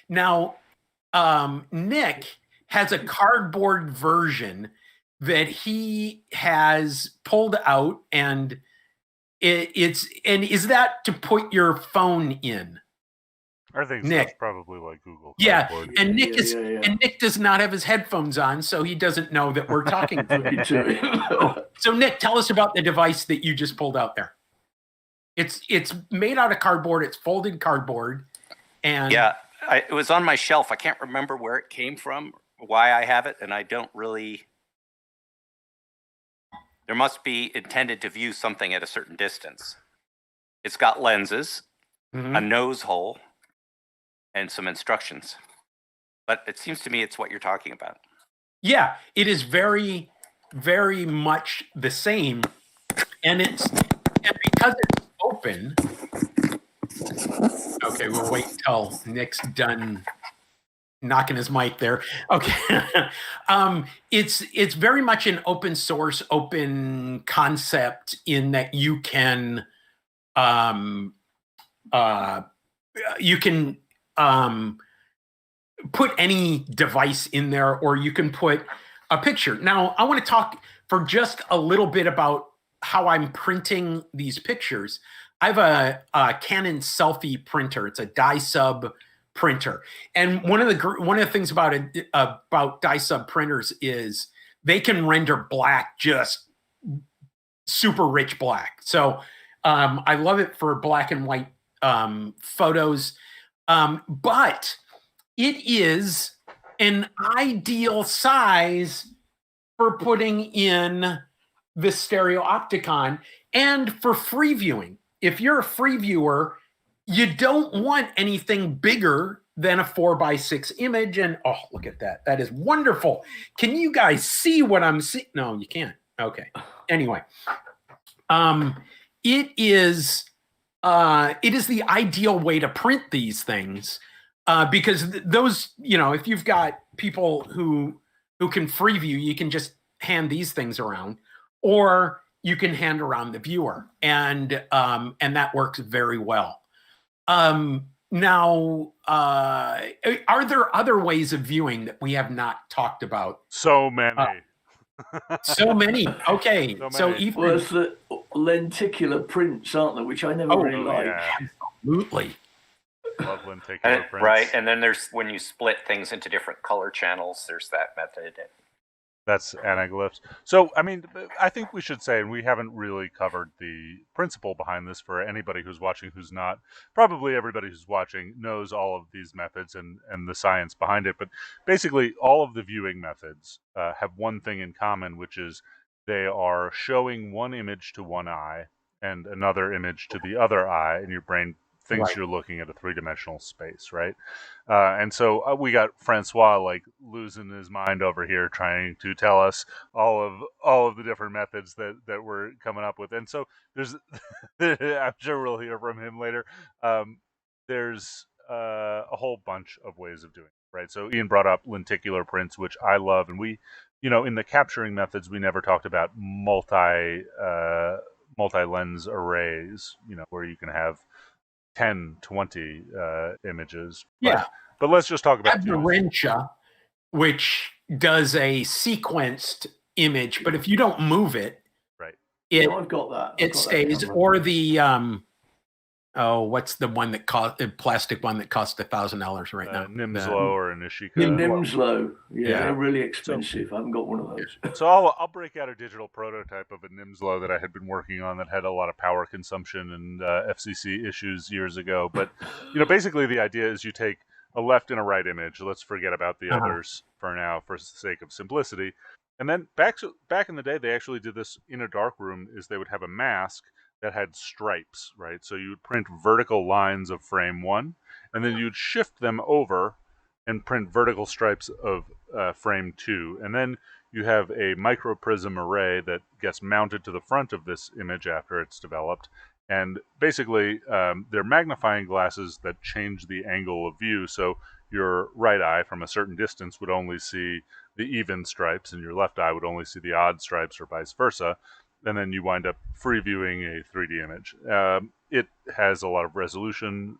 now Nick has a cardboard version that he has pulled out, and is that to put your phone in? I think Nick. That's probably like Google. Yeah, Cardboard. and Nick and Nick does not have his headphones on, so he doesn't know that we're talking to him. So Nick, tell us about the device that you just pulled out there. It's made out of cardboard. It's folded cardboard, and it was on my shelf. I can't remember where it came from, why I have it, and I don't really. There must be intended to view something at a certain distance. It's got lenses, a nose hole, and some instructions. But it seems to me it's what you're talking about. Yeah, it is very, very much the same. And because it's open. Okay, we'll wait until Nick's done knocking his mic there. Okay. It's very much an open source, open concept in that you can put any device in there, or you can put a picture. Now, I want to talk for just a little bit about how I'm printing these pictures. I have a Canon selfie printer. It's a dye sub printer, and one of the things about dye sub printers is they can render black, just super rich black. So I love it for black and white photos, but it is an ideal size for putting in the Stereopticon and for free viewing. If you're a free viewer, you don't want anything bigger than a 4:6 image. And oh, look at that. That is wonderful. Can you guys see what I'm seeing? No, you can't. Okay. Anyway, it is the ideal way to print these things because those, if you've got people who can free view, you can just hand these things around, or you can hand around the viewer, and that works very well. Now, are there other ways of viewing that we have not talked about? So many. So many. Okay. So even there's the lenticular prints, aren't there? Which I never really like. Yeah. Absolutely. Love lenticular prints. Right, and then there's when you split things into different color channels. There's that method. That's anaglyphs. So, I mean, I think we should say, and we haven't really covered the principle behind this for anybody who's watching who's not. Probably everybody who's watching knows all of these methods and the science behind it. But basically, all of the viewing methods have one thing in common, which is they are showing one image to one eye and another image to the other eye, and your brain thinks Right. you're looking at a three-dimensional space, right? And so we got Francois like losing his mind over here, trying to tell us all of the different methods that we're coming up with. And so there's, I'm sure we'll hear from him later. There's a whole bunch of ways of doing it, right? So Ian brought up lenticular prints, which I love, and we, in the capturing methods, we never talked about multi-lens arrays, where you can have 10, 20 images. Yeah. But let's just talk about Abdorentia, which does a sequenced image, but if you don't move it, right, I've got that. it stays. Or the what's the one that cost the plastic one that costs $1,000 right now? Nimslo or an Ishika. Nimslo, Yeah. they're really expensive. I haven't got one of those. So I'll break out a digital prototype of a Nimslo that I had been working on that had a lot of power consumption and FCC issues years ago. But basically the idea is you take a left and a right image. Let's forget about the others for now, for the sake of simplicity. And then back in the day, they actually did this in a dark room. Is they would have a mask that had stripes, right? So you would print vertical lines of frame one, and then you'd shift them over and print vertical stripes of frame two. And then you have a microprism array that gets mounted to the front of this image after it's developed. And basically, they're magnifying glasses that change the angle of view. So your right eye from a certain distance would only see the even stripes, and your left eye would only see the odd stripes, or vice versa. And then you wind up free viewing a 3D image. It has a lot of resolution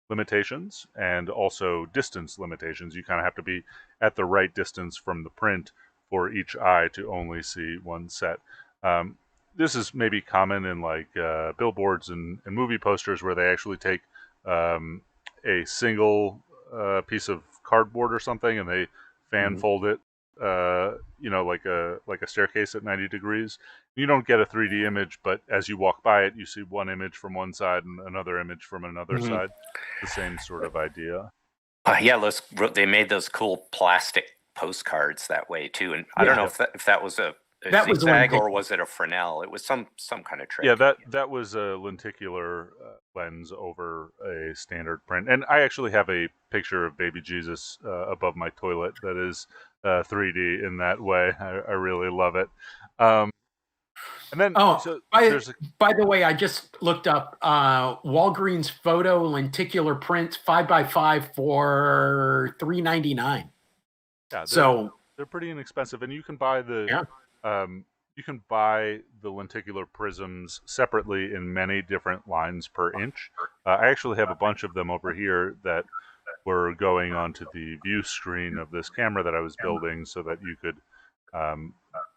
limitations and also distance limitations. You kind of have to be at the right distance from the print for each eye to only see one set. This is maybe common in like billboards and movie posters where they actually take a single piece of cardboard or something and they fan fold it, like a staircase at 90 degrees. You don't get a 3D image, but as you walk by it, you see one image from one side and another image from another side. The same sort of idea. They made those cool plastic postcards that way too. And I don't know if that was a zigzag or was it a Fresnel? It was some kind of trick. Yeah, that was a lenticular lens over a standard print. And I actually have a picture of baby Jesus above my toilet that is 3D in that way. I really love it. And then, by the way, I just looked up Walgreens photo lenticular print 5x5 for $3.99. Yeah, they're pretty inexpensive, and you can buy the lenticular prisms separately in many different lines per inch. I actually have a bunch of them over here that were going onto the view screen of this camera that I was building, so that you could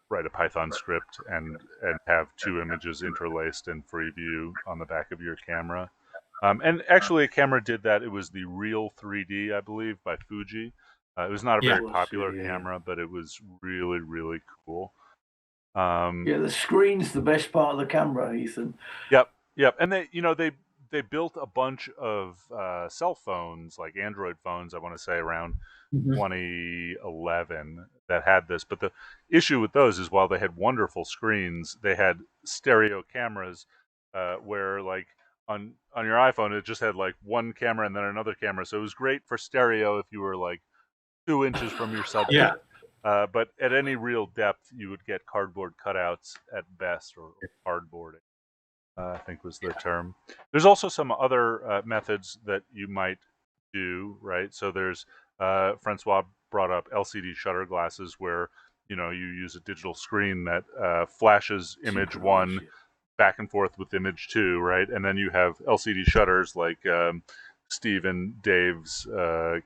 write a Python script and have two images interlaced in free view on the back of your camera. And actually, a camera did that. It was the Real 3D, I believe, by Fuji. It was not a very popular camera, but it was really, really cool. The screen's the best part of the camera, Ethan. Yep. And they built a bunch of cell phones, like Android phones, I want to say around 2011, that had this. But the issue with those is while they had wonderful screens, they had stereo cameras where like on your iPhone, it just had like one camera and then another camera. So it was great for stereo if you were like 2 inches from your subject. But at any real depth, you would get cardboard cutouts at best, or cardboarding, I think was the term. There's also some other methods that you might do, right? So there's, Francois brought up LCD shutter glasses where, you use a digital screen that flashes image one back and forth with image two, right? And then you have LCD shutters like Steve and Dave's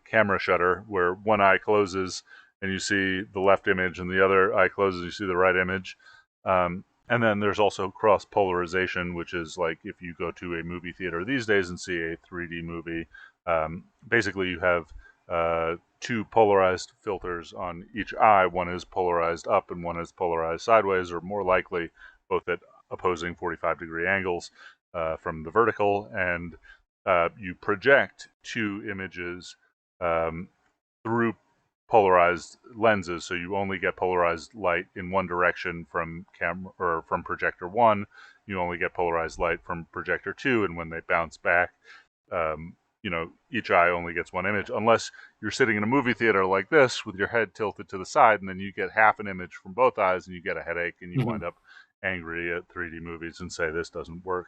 camera shutter, where one eye closes and you see the left image and the other eye closes, you see the right image. And then there's also cross polarization, which is like if you go to a movie theater these days and see a 3D movie, basically you have two polarized filters on each eye. One is polarized up and one is polarized sideways, or more likely both at opposing 45-degree angles from the vertical. And you project two images through polarized lenses, so you only get polarized light in one direction from camera or from projector one. You only get polarized light from projector two, and when they bounce back, each eye only gets one image, unless you're sitting in a movie theater like this with your head tilted to the side, and then you get half an image from both eyes, and you get a headache, and you wind up angry at 3D movies and say this doesn't work.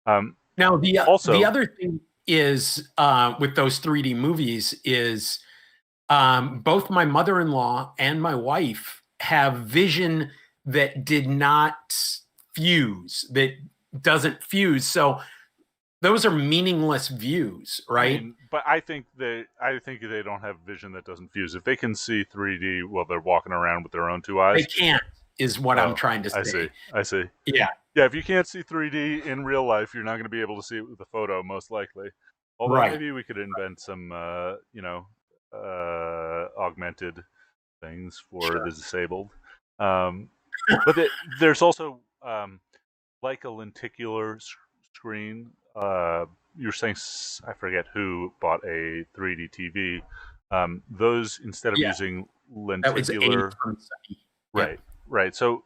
Now, the other thing is with those 3D movies is both my mother-in-law and my wife have vision that did not fuse, that doesn't fuse. So those are meaningless views, right? But I think they don't have vision that doesn't fuse. If they can see 3D while they're walking around with their own two eyes, they can't. Is what I'm trying to say. I see. Yeah. Yeah, if you can't see 3D in real life, you're not going to be able to see it with a photo, most likely. Although maybe we could invent some, augmented things for the disabled. But there's also like a lenticular screen. You're saying, I forget who bought a 3D TV. Those, instead of using lenticular, right. So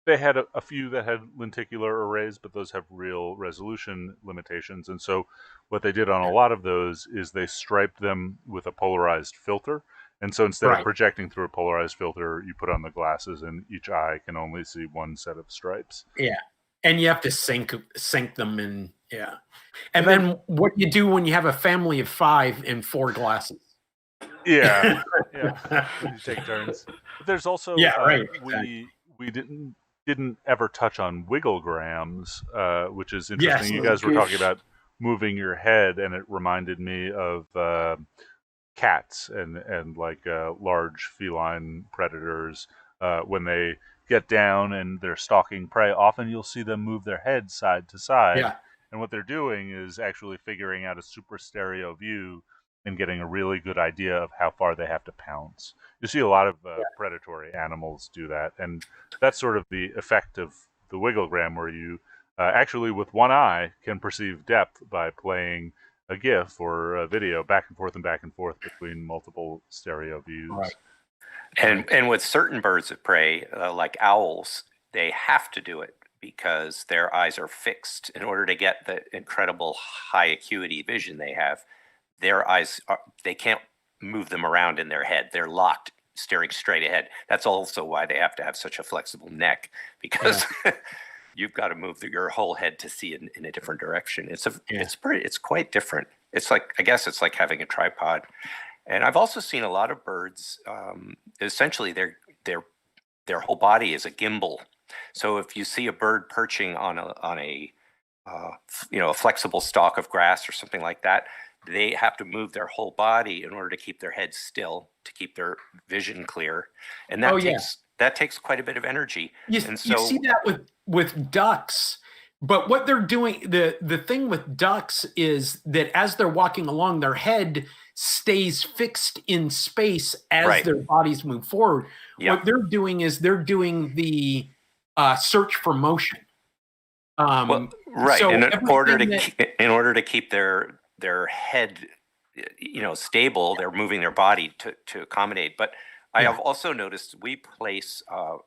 they had a few that had lenticular arrays, but those have real resolution limitations. And so what they did on a lot of those is they striped them with a polarized filter. And so instead of projecting through a polarized filter, you put on the glasses, and each eye can only see one set of stripes. Yeah. And you have to sync them in. Yeah. And then what you do when you have a family of 5 and 4 glasses. Yeah. You take turns. But there's also we didn't ever touch on wigglegrams, which is interesting. You guys were talking about moving your head, and it reminded me of cats and like large feline predators. When they get down and they're stalking prey, often you'll see them move their head side to side. Yeah. And what they're doing is actually figuring out a super stereo view and getting a really good idea of how far they have to pounce. You see a lot of predatory animals do that, and that's sort of the effect of the wigglegram, where you actually with one eye can perceive depth by playing a GIF or a video back and forth between multiple stereo views. Right. And with certain birds of prey, like owls, they have to do it because their eyes are fixed in order to get the incredible high acuity vision they have. Their eyes, they can't move them around in their head. They're locked, staring straight ahead. That's also why they have to have such a flexible neck, because you've got to move your whole head to see in a different direction. It's quite different. It's like, I guess it's like having a tripod. And I've also seen a lot of birds, essentially their whole body is a gimbal. So if you see a bird perching on a flexible stalk of grass or something like that, they have to move their whole body in order to keep their head still, to keep their vision clear. And that takes quite a bit of energy. You see that with ducks. But what they're doing, the thing with ducks is that as they're walking along, their head stays fixed in space as their bodies move forward. Yep. What they're doing is they're doing the search for motion. So in order to keep their head, stable, they're moving their body to accommodate. But I have also noticed we place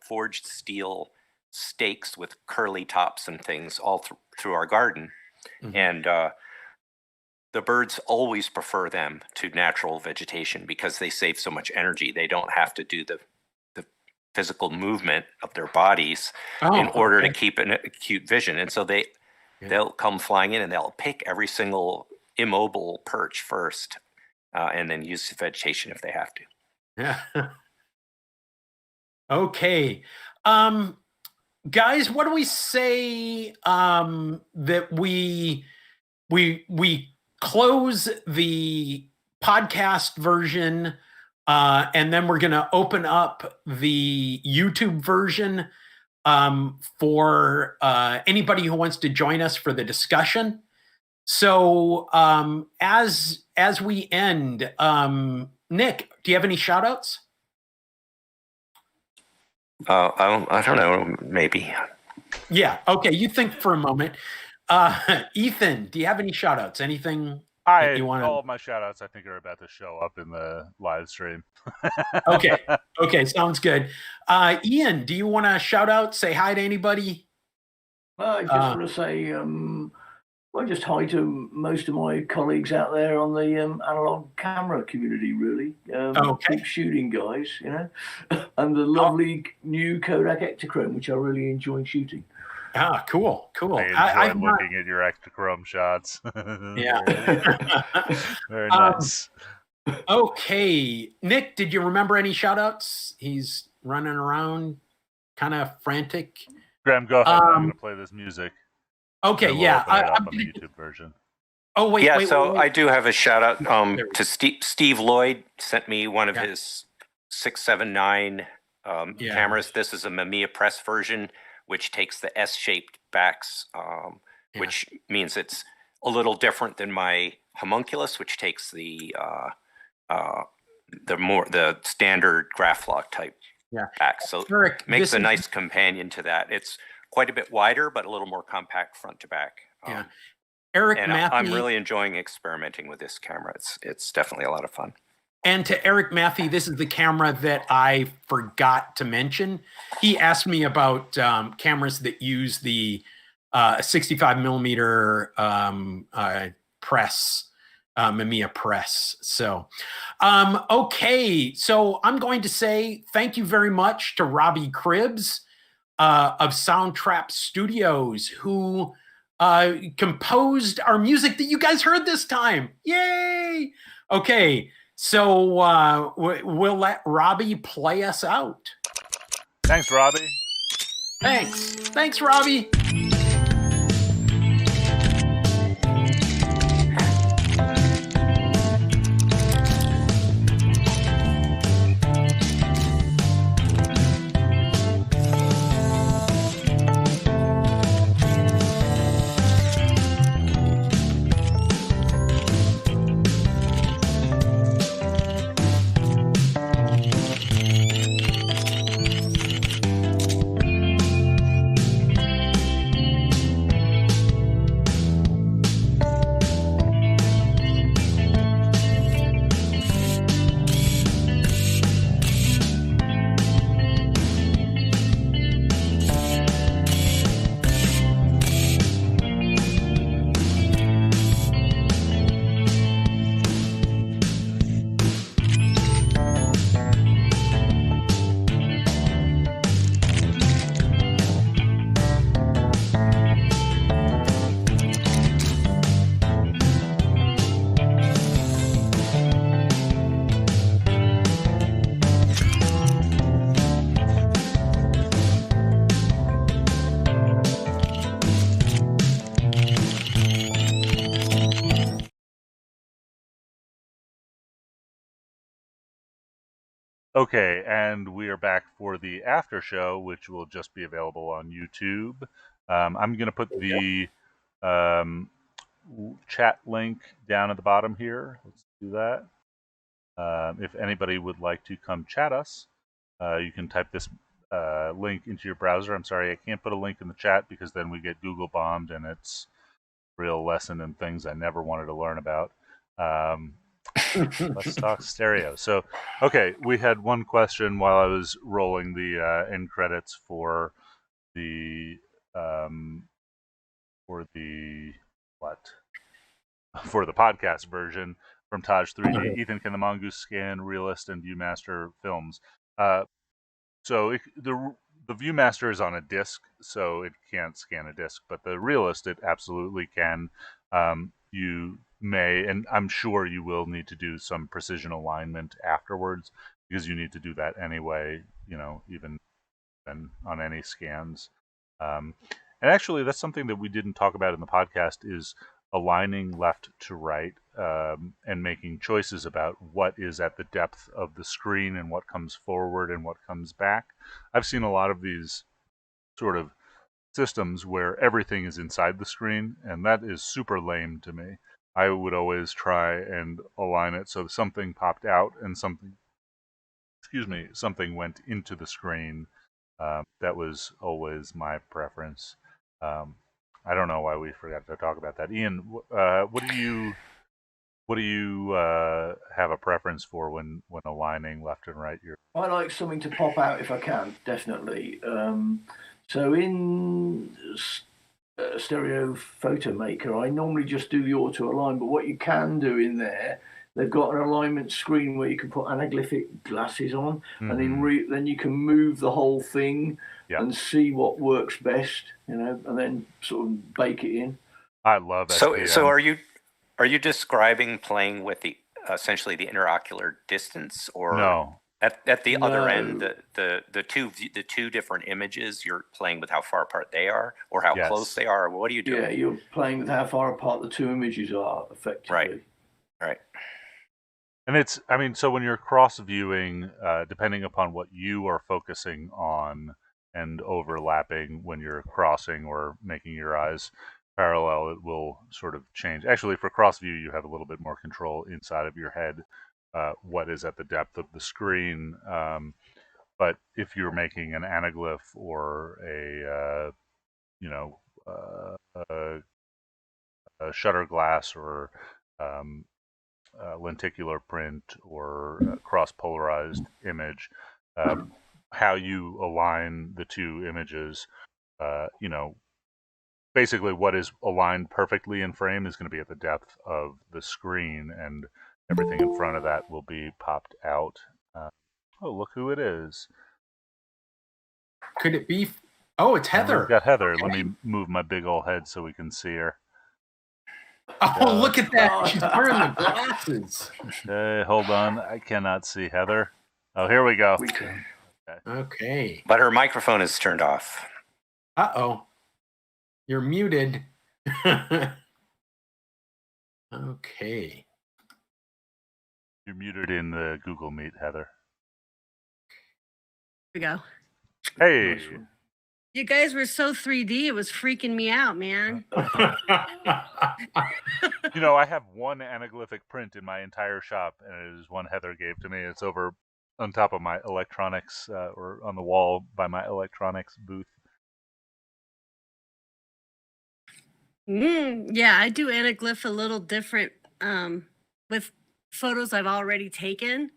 forged steel stakes with curly tops and things all through our garden. Mm-hmm. And the birds always prefer them to natural vegetation because they save so much energy. They don't have to do the physical movement of their bodies in order to keep an acute vision. And so they'll come flying in and they'll pick every single immobile perch first, and then use vegetation if they have to. Yeah. Okay. Guys, what do we say that we close the podcast version, and then we're going to open up the YouTube version for anybody who wants to join us for the discussion. So as we end, Nick, do you have any shout outs? I don't know, maybe. Yeah. Okay. You think for a moment. Ethan, do you have any shout outs? Anything that you want to? All of my shout outs I think are about to show up in the live stream. Okay. Okay. Sounds good. Ian, do you want to shout out, say hi to anybody? I just want to say, well, just hi to most of my colleagues out there on the analog camera community, really. Okay. Keep shooting, guys, you know. And the lovely new Kodak Ektachrome, which I really enjoy shooting. Ah, cool. I enjoy looking at your Ektachrome shots. Yeah. Very nice. Okay. Nick, did you remember any shout outs? He's running around kind of frantic. Graham, go ahead. I'm going to play this music. Okay, we'll yeah. open it up on the YouTube version. Oh, wait. Yeah, wait, so wait. I do have a shout out to Steve Lloyd. Sent me one of his 679 cameras. This is a Mamiya Press version, which takes the S-shaped backs, which means it's a little different than my homunculus, which takes the standard Graphlog type back. So Eric, makes a nice companion to that. It's quite a bit wider, but a little more compact front to back. Eric and Matthew, I'm really enjoying experimenting with this camera. It's definitely a lot of fun. And to Eric Matthew, this is the camera that I forgot to mention. He asked me about cameras that use the 65 millimeter press, Mamiya press. So, okay. So I'm going to say thank you very much to Robbie Cribbs of Soundtrap Studios, who composed our music that you guys heard this time. Yay! Okay. So we'll let Robbie play us out. Thanks, Robbie. Thanks, Robbie. Okay, and we are back for the after show, which will just be available on YouTube. I'm going to put the chat link down at the bottom here. Let's do that. If anybody would like to come chat us, you can type this link into your browser. I'm sorry, I can't put a link in the chat because then we get Google bombed and it's a real lesson in things I never wanted to learn about. Let's talk stereo. So, okay, we had one question while I was rolling the end credits for the podcast version from Taj 3D. Ethan, can the Mongoose scan Realist and ViewMaster films? So the ViewMaster is on a disc, so it can't scan a disc, but the Realist it absolutely can. You may, and I'm sure you will need to do some precision alignment afterwards because you need to do that anyway, you know, even on any scans. And actually, that's something that we didn't talk about in the podcast is aligning left to right and making choices about what is at the depth of the screen and what comes forward and what comes back. I've seen a lot of these sort of systems where everything is inside the screen, and that is super lame to me. I would always try and align it so something popped out and something went into the screen. That was always my preference. I don't know why we forgot to talk about that. Ian, what do you have a preference for when aligning left and right? I like something to pop out if I can, definitely. So in Stereo Photo Maker, I normally just do the auto align, but what you can do in there, they've got an alignment screen where you can put anaglyphic glasses on, and then you can move the whole thing and see what works best, and then sort of bake it in. I love SPM. So are you describing playing with essentially the interocular distance, or no? At the other end, the two different images, you're playing with how far apart they are, or how close they are. Or what are you doing? Yeah, you're playing with how far apart the two images are, effectively. Right. And so when you're cross viewing, depending upon what you are focusing on and overlapping when you're crossing or making your eyes parallel, it will sort of change. Actually, for cross view, you have a little bit more control inside of your head. What is at the depth of the screen. But if you're making an anaglyph or a shutter glass or lenticular print or cross-polarized image, how you align the two images, basically what is aligned perfectly in frame is going to be at the depth of the screen, and everything in front of that will be popped out. Oh, look who it is. Could it be? Oh, it's Heather. We've got Heather. Let me move my big old head so we can see her. Oh, look at that. She's wearing the glasses. Hold on. I cannot see Heather. Oh, here we go. Okay. But her microphone is turned off. Uh-oh. You're muted. Okay. You're muted in the Google Meet, Heather. Here we go. Hey. You guys were so 3D, it was freaking me out, man. I have one anaglyphic print in my entire shop, and it is one Heather gave to me. It's over on top of my electronics, or on the wall by my electronics booth. Yeah, I do anaglyph a little different with photos I've already taken,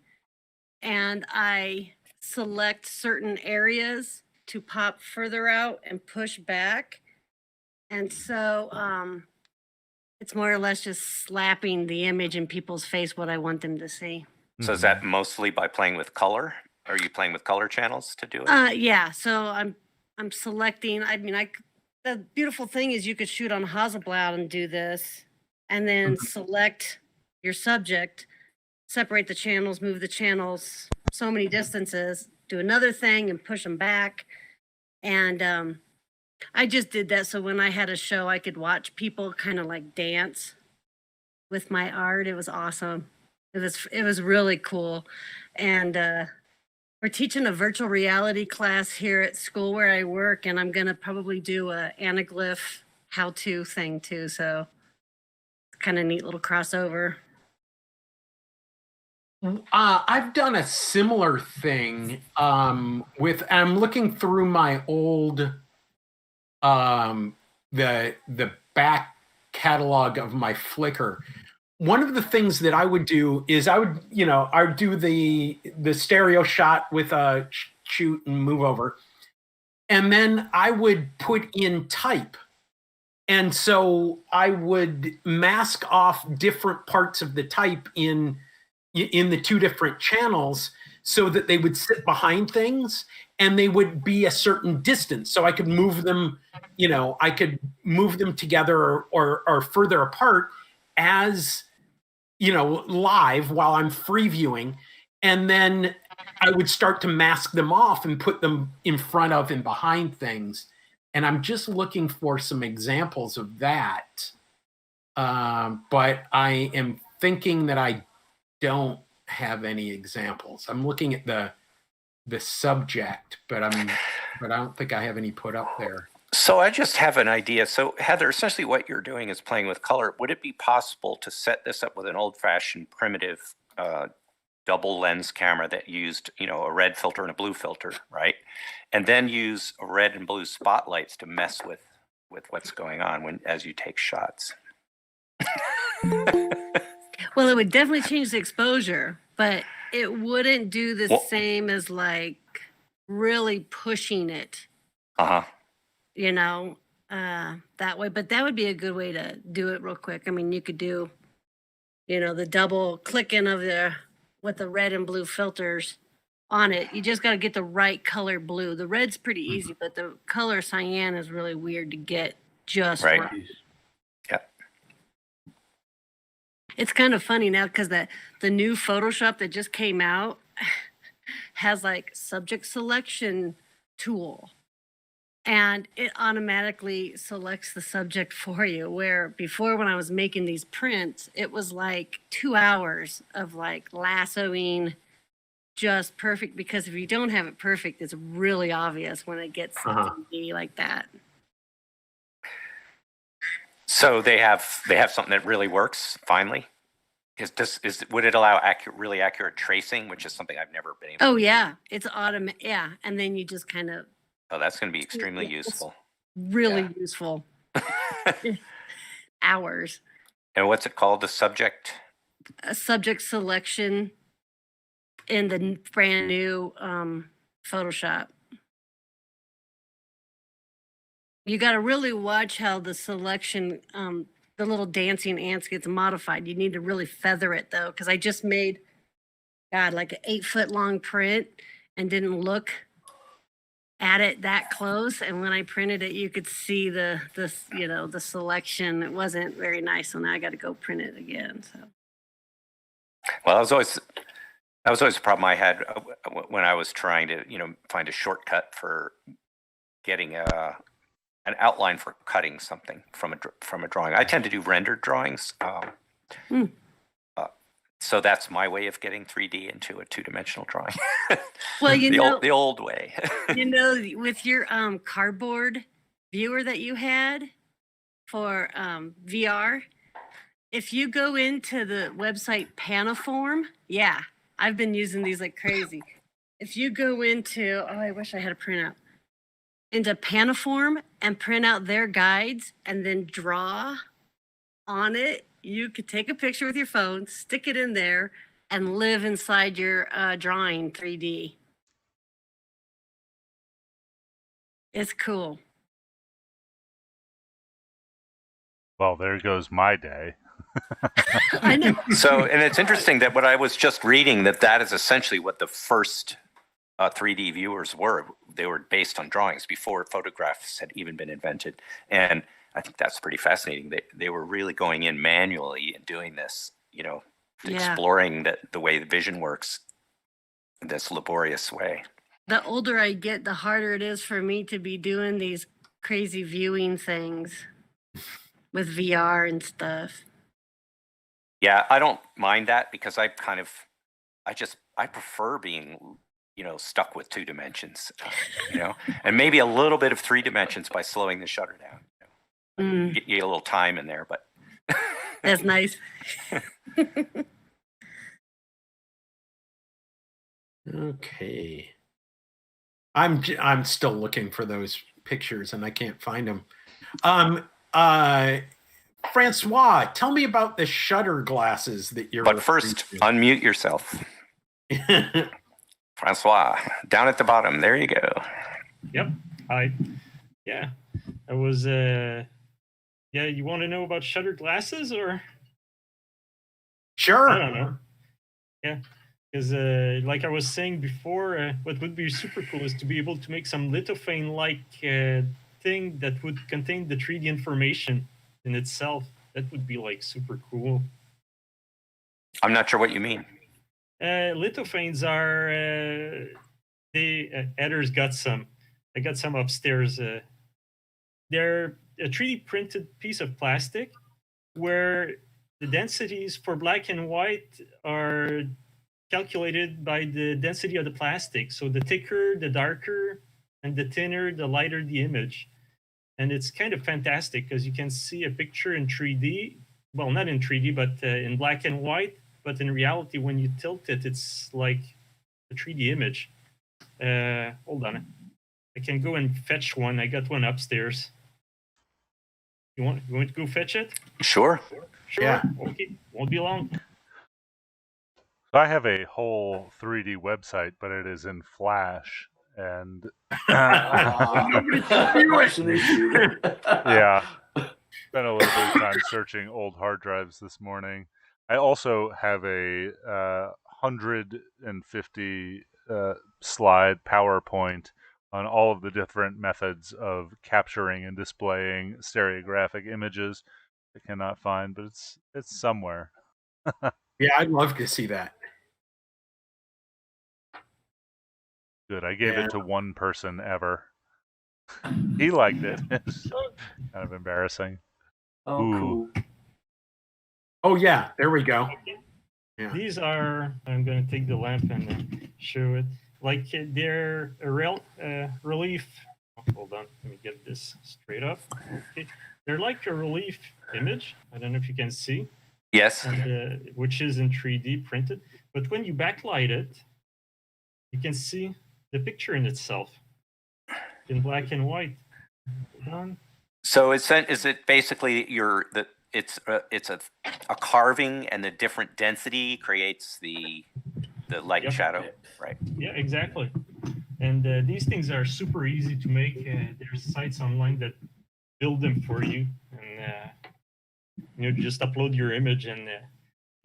and I select certain areas to pop further out and push back. And so it's more or less just slapping the image in people's face what I want them to see. So is that mostly by playing with color? Are you playing with color channels to do it? Yeah, so I'm selecting, the beautiful thing is you could shoot on Hasselblad and do this, and then select your subject, separate the channels, move the channels so many distances, do another thing and push them back. And I just did that so when I had a show, I could watch people kind of like dance with my art. It was awesome. It was really cool. And we're teaching a virtual reality class here at school where I work, and I'm going to probably do a anaglyph how-to thing too. So it's kind of neat little crossover. I've done a similar thing I'm looking through my old the back catalog of my Flickr. One of the things that I would do is I would do the stereo shot with a shoot and move over, and then I would put in type. And so I would mask off different parts of the type in the two different channels so that they would sit behind things and they would be a certain distance. So I could move them, I could move them together or further apart as, live while I'm free viewing. And then I would start to mask them off and put them in front of and behind things. And I'm just looking for some examples of that. But I am thinking that I don't have any examples. I'm looking at the subject, but I don't think I have any put up there. So I just have an idea. So Heather, essentially what you're doing is playing with color. Would it be possible to set this up with an old-fashioned primitive double lens camera that used, a red filter and a blue filter, right? And then use a red and blue spotlights to mess with what's going on as you take shots? Well, it would definitely change the exposure, but it wouldn't do the same as like really pushing it. Uh-huh. That way. But that would be a good way to do it real quick. I mean, you could do, the double clicking of with the red and blue filters on it. You just got to get the right color blue. The red's pretty easy, but the color cyan is really weird to get just right. Yeah. It's kind of funny now because the new Photoshop that just came out has like subject selection tool. And it automatically selects the subject for you, where before when I was making these prints, it was like 2 hours of like lassoing just perfect, because if you don't have it perfect, it's really obvious when it gets to be like that. So they have something that really works finally? Would it allow really accurate tracing, which is something I've never been able to do? Oh yeah, it's automatic. Yeah, and then you just kind of. Oh, that's going to be extremely useful. Really useful. Hours. And what's it called? The subject? A subject selection in the brand new Photoshop. You got to really watch how the selection, the little dancing ants gets modified. You need to really feather it though, because I just made, like an 8-foot long print and didn't look at it that close, and when I printed it, you could see the selection. It wasn't very nice, so now I got to go print it again. So, well, that was always a problem I had when I was trying to find a shortcut for getting an outline for cutting something from a drawing. I tend to do rendered drawings. So that's my way of getting 3D into a 2-dimensional drawing. Well, the old way. With your cardboard viewer that you had for VR, if you go into the website Panaform, I've been using these like crazy. If you go into, I wish I had a printout, into Panaform and print out their guides and then draw on it, you could take a picture with your phone, stick it in there, and live inside your drawing 3D. It's cool. Well, there goes my day. I know. So, and it's interesting that what I was just reading, that is essentially what the first 3D viewers were. They were based on drawings before photographs had even been invented. And I think that's pretty fascinating. They were really going in manually and doing this, exploring the way the vision works in this laborious way. The older I get, the harder it is for me to be doing these crazy viewing things with VR and stuff. Yeah, I don't mind that because I prefer being, stuck with 2 dimensions, and maybe a little bit of 3 dimensions by slowing the shutter down. You get a little time in there, but that's nice. Okay. I'm still looking for those pictures and I can't find them. Francois, tell me about the shutter glasses that you're. But first, unmute yourself. Francois, down at the bottom. There you go. Yep. I was. You want to know about shutter glasses or? Sure. I don't know. Yeah. Because like I was saying before, what would be super cool is to be able to make some lithophane-like thing that would contain the 3D information in itself. That would be like super cool. I'm not sure what you mean. Lithophanes are Edder's got some. I got some upstairs. They're a 3D printed piece of plastic where the densities for black and white are calculated by the density of the plastic. So the thicker, the darker, and the thinner, the lighter the image. and it's kind of fantastic because you can see a picture in 3D. Well, not in 3D, but in black and white. But in reality, when you tilt it, it's like a 3D image. Hold on. I can go and fetch one. I got one upstairs. You want to go fetch it? Sure. Sure. Yeah. Okay. Won't be long. I have a whole 3D website, but it is in Flash, and That's an issue. yeah, spent a little bit of time searching old hard drives this morning. I also have a 150 slide PowerPoint on all of the different methods of capturing and displaying stereographic images. I cannot find, but it's somewhere. Yeah, I'd love to see that. Good. I gave Yeah. it to one person ever. He liked it. It's kind of embarrassing. Oh, Ooh. cool. Oh yeah, there we go. Yeah. These are, I'm going to take the lamp and show it. Like they're a relief. Hold on, let me get this straight up. Okay. They're like a relief image. I don't know if you can see. Yes. And, which is in 3D printed. But when you backlight it, you can see the picture in itself in black and white. Hold on. So is it basically it's a carving, and the different density creates the light and Yep. shadow, right? Yeah, exactly. And these things are super easy to make. There's sites online that build them for you, and you just upload your image, and it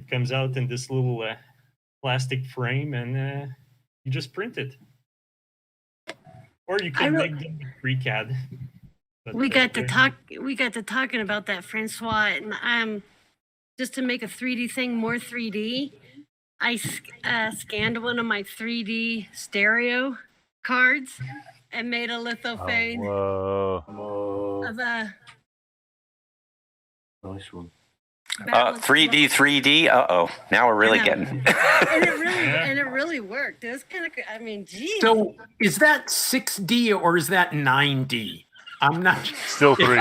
comes out in this little plastic frame, and you just print it. Or you can make them with FreeCAD. But, We got to talking about that, Francois, and just to make a 3D thing more 3D, I scanned one of my 3D stereo cards and made a lithophane Whoa. of a Nice one. 3D. Now we're really Yeah. getting. and it really worked. It was kind of, I mean, geez. So is that 6D or is that 9D? I'm not. Still 3.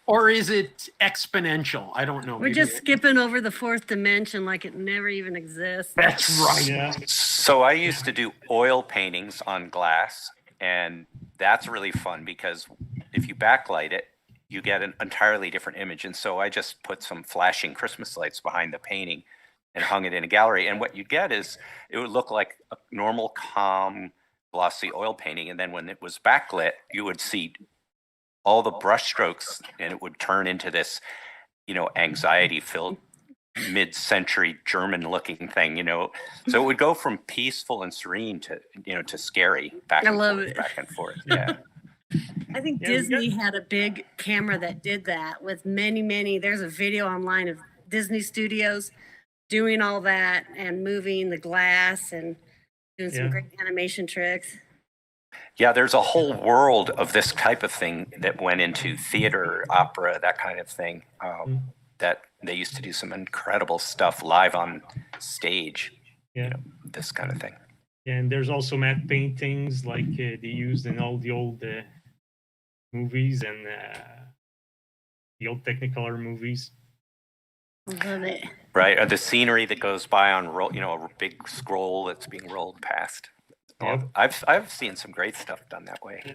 Or is it exponential? I don't know. We're just skipping over the fourth dimension like it never even exists. That's right. Yeah. So I used to do oil paintings on glass, and that's really fun because if you backlight it, you get an entirely different image. And so I just put some flashing Christmas lights behind the painting and hung it in a gallery. And what you get is it would look like a normal, calm, glossy oil painting. And then when it was backlit, you would see all the brush strokes, and it would turn into this, anxiety-filled mid-century German-looking thing, So it would go from peaceful and serene to, to scary, back and forth. Yeah. I think Yeah, Disney had a big camera that did that with many, there's a video online of Disney Studios doing all that and moving the glass and doing some great animation tricks. Yeah, there's a whole world of this type of thing that went into theater, opera, that kind of thing. That they used to do some incredible stuff live on stage. Yeah. This kind of thing. And there's also matte paintings like they used in all the old movies and the old Technicolor movies. Love it. Right, or the scenery that goes by on a big scroll that's being rolled past. Yep. I've seen some great stuff done that way. Yeah.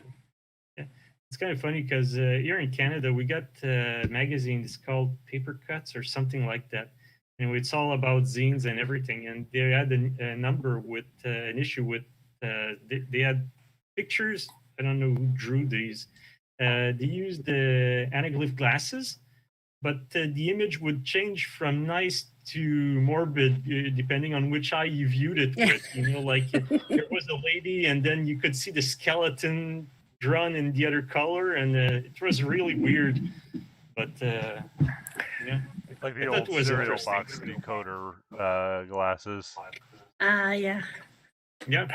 It's kind of funny because here in Canada we got a magazine. It's called Paper Cuts or something like that. And it's all about zines and everything. And they had a number with an issue with they had pictures. I don't know who drew these. They used the anaglyph glasses, but the image would change from nice to morbid depending on which eye you viewed it with. Like there was a lady, and then you could see the skeleton drawn in the other color, and it was really weird. But yeah. Like the old cereal box decoder glasses. Yeah. Yeah.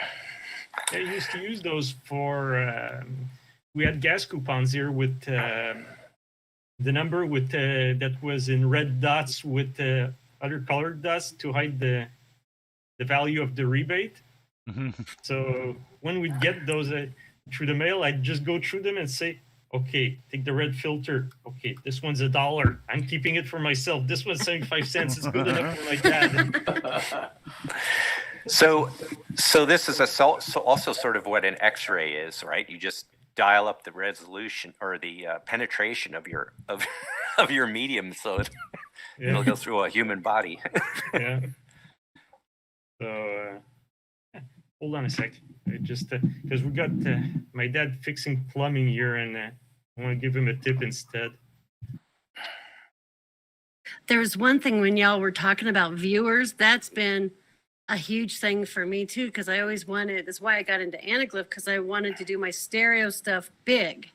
I used to use those for. We had gas coupons here with the number with that was in red dots with other colored dots to hide the value of the rebate. So when we get those, through the mail, I just go through them and say, okay, take the red filter. Okay, this one's $1. I'm keeping it for myself. This one's 75 cents. It's good enough for my dad. So this is also sort of what an X-ray is, right? You just dial up the resolution or the penetration of your of your medium, so it'll go through a human body. Yeah. So hold on a sec. I just because we got my dad fixing plumbing here, and I want to give him a tip instead. There was one thing when y'all were talking about viewers, that's been a huge thing for me too, because I always wanted, that's why I got into anaglyph, because I wanted to do my stereo stuff big,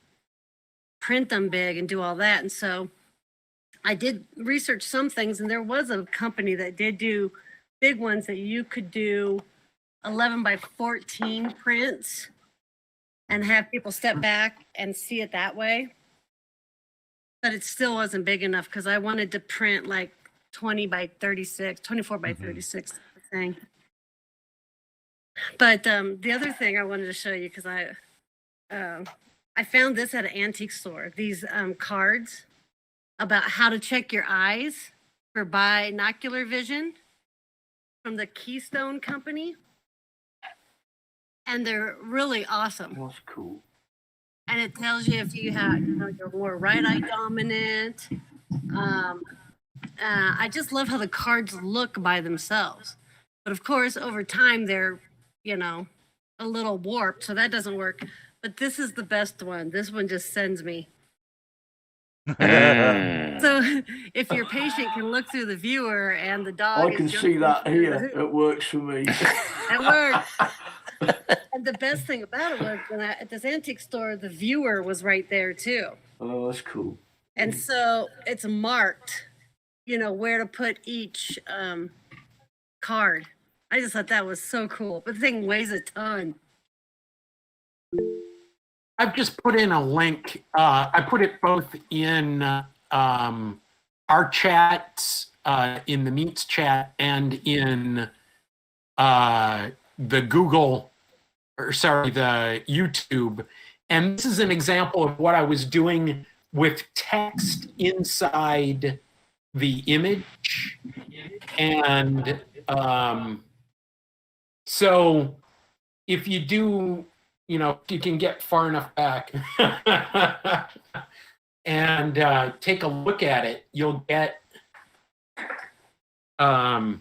print them big and do all that. And so I did research some things, and there was a company that did do big ones that you could do 11 by 14 prints and have people step back and see it that way. But it still wasn't big enough because I wanted to print like 20 by 36, 24 by 36 thing. But the other thing I wanted to show you, because I found this at an antique store, these cards about how to check your eyes for binocular vision from the Keystone Company. And they're really awesome. That's cool. And it tells you if you have, you're more right eye dominant. I just love how the cards look by themselves. But of course, over time, they're, a little warped, so that doesn't work. But this is the best one. This one just sends me. So if your patient can look through the viewer and the dog, I can see that here. It works for me. It works. And the best thing about it was when at this antique store, the viewer was right there too. Oh, that's cool. And so it's marked, where to put each card. I just thought that was so cool. But the thing weighs a ton. I've just put in a link. I put it both in our chats, in the Meets chat, and in the YouTube. And this is an example of what I was doing with text inside the image. And so if you do, if you can get far enough back and take a look at it, you'll get, or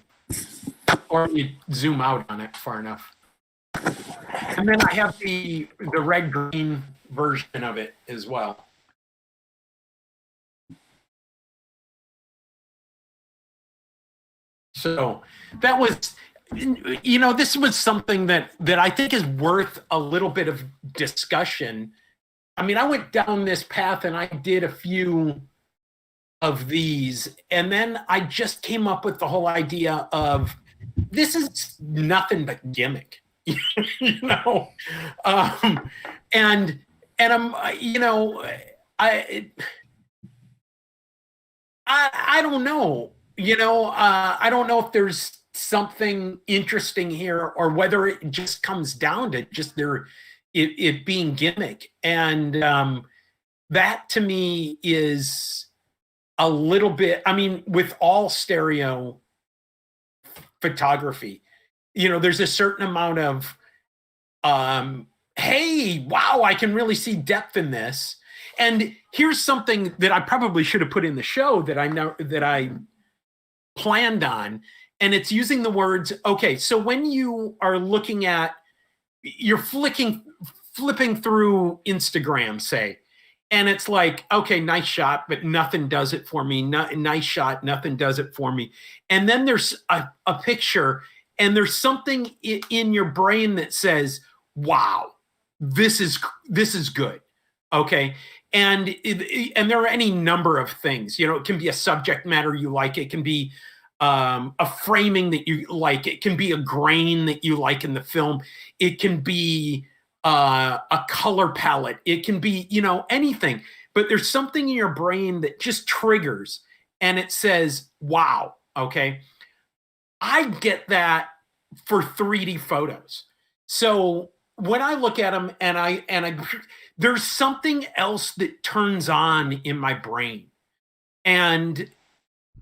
you zoom out on it far enough. And then I have the red-green version of it as well. So that was, this was something that I think is worth a little bit of discussion. I mean, I went down this path and I did a few of these, and then I just came up with the whole idea of this is nothing but gimmick. And I'm, I don't know, I don't know if there's something interesting here or whether it just comes down to just it being gimmick. And that to me is a little bit, I mean, with all stereo photography, there's a certain amount of, hey, wow, I can really see depth in this. And here's something that I probably should have put in the show that I know that I planned on. And it's using the words, okay, so when you are looking at, you're flipping through Instagram, say, and it's like, okay, nice shot, but nothing does it for me. Nice shot, nothing does it for me. And then there's a picture, and there's something in your brain that says, wow, this is good. Okay. And there are any number of things, it can be a subject matter you like. It can be a framing that you like. It can be a grain that you like in the film. It can be a color palette. It can be, anything. But there's something in your brain that just triggers and it says, wow, okay. I get that for 3D photos. So when I look at them and I there's something else that turns on in my brain. And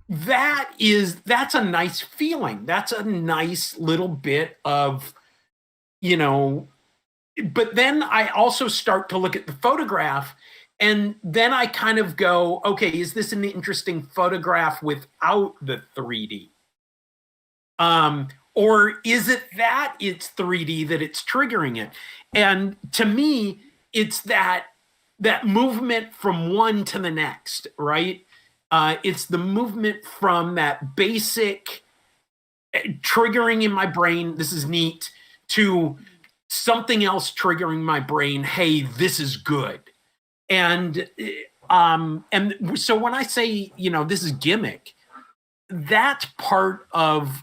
that's a nice feeling. That's a nice little bit of, you know, but then I also start to look at the photograph, and then I kind of go, okay, is this an interesting photograph without the 3D? Or is it that it's 3D that it's triggering it? And to me, it's that movement from one to the next, right? It's the movement from that basic triggering in my brain, this is neat, to something else triggering my brain, hey, this is good. And so when I say, you know, this is gimmick, that's part of,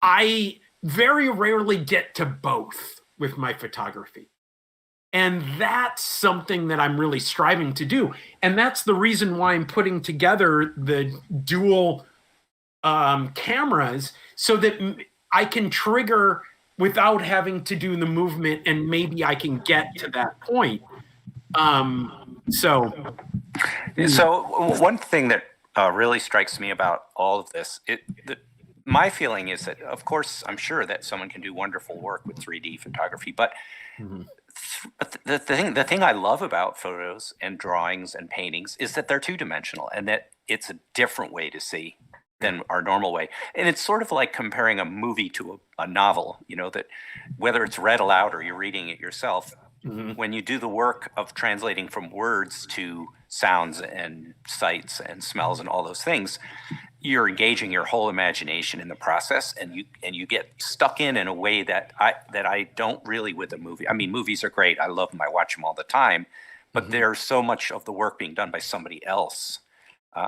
I very rarely get to both with my photography. And that's something that I'm really striving to do. And that's the reason why I'm putting together the dual cameras, so that I can trigger without having to do the movement, and maybe I can get to that point. So one thing that really strikes me about all of this, my feeling is that, of course, I'm sure that someone can do wonderful work with 3D photography, but the thing I love about photos and drawings and paintings is that they're two-dimensional, and that it's a different way to see than our normal way. And it's sort of like comparing a movie to a novel, you know, that whether it's read aloud or you're reading it yourself, when you do the work of translating from words to sounds and sights and smells and all those things, you're engaging your whole imagination in the process, and you get stuck in a way that I don't really with a movie. I mean, movies are great. I love them. I watch them all the time, but there's so much of the work being done by somebody else.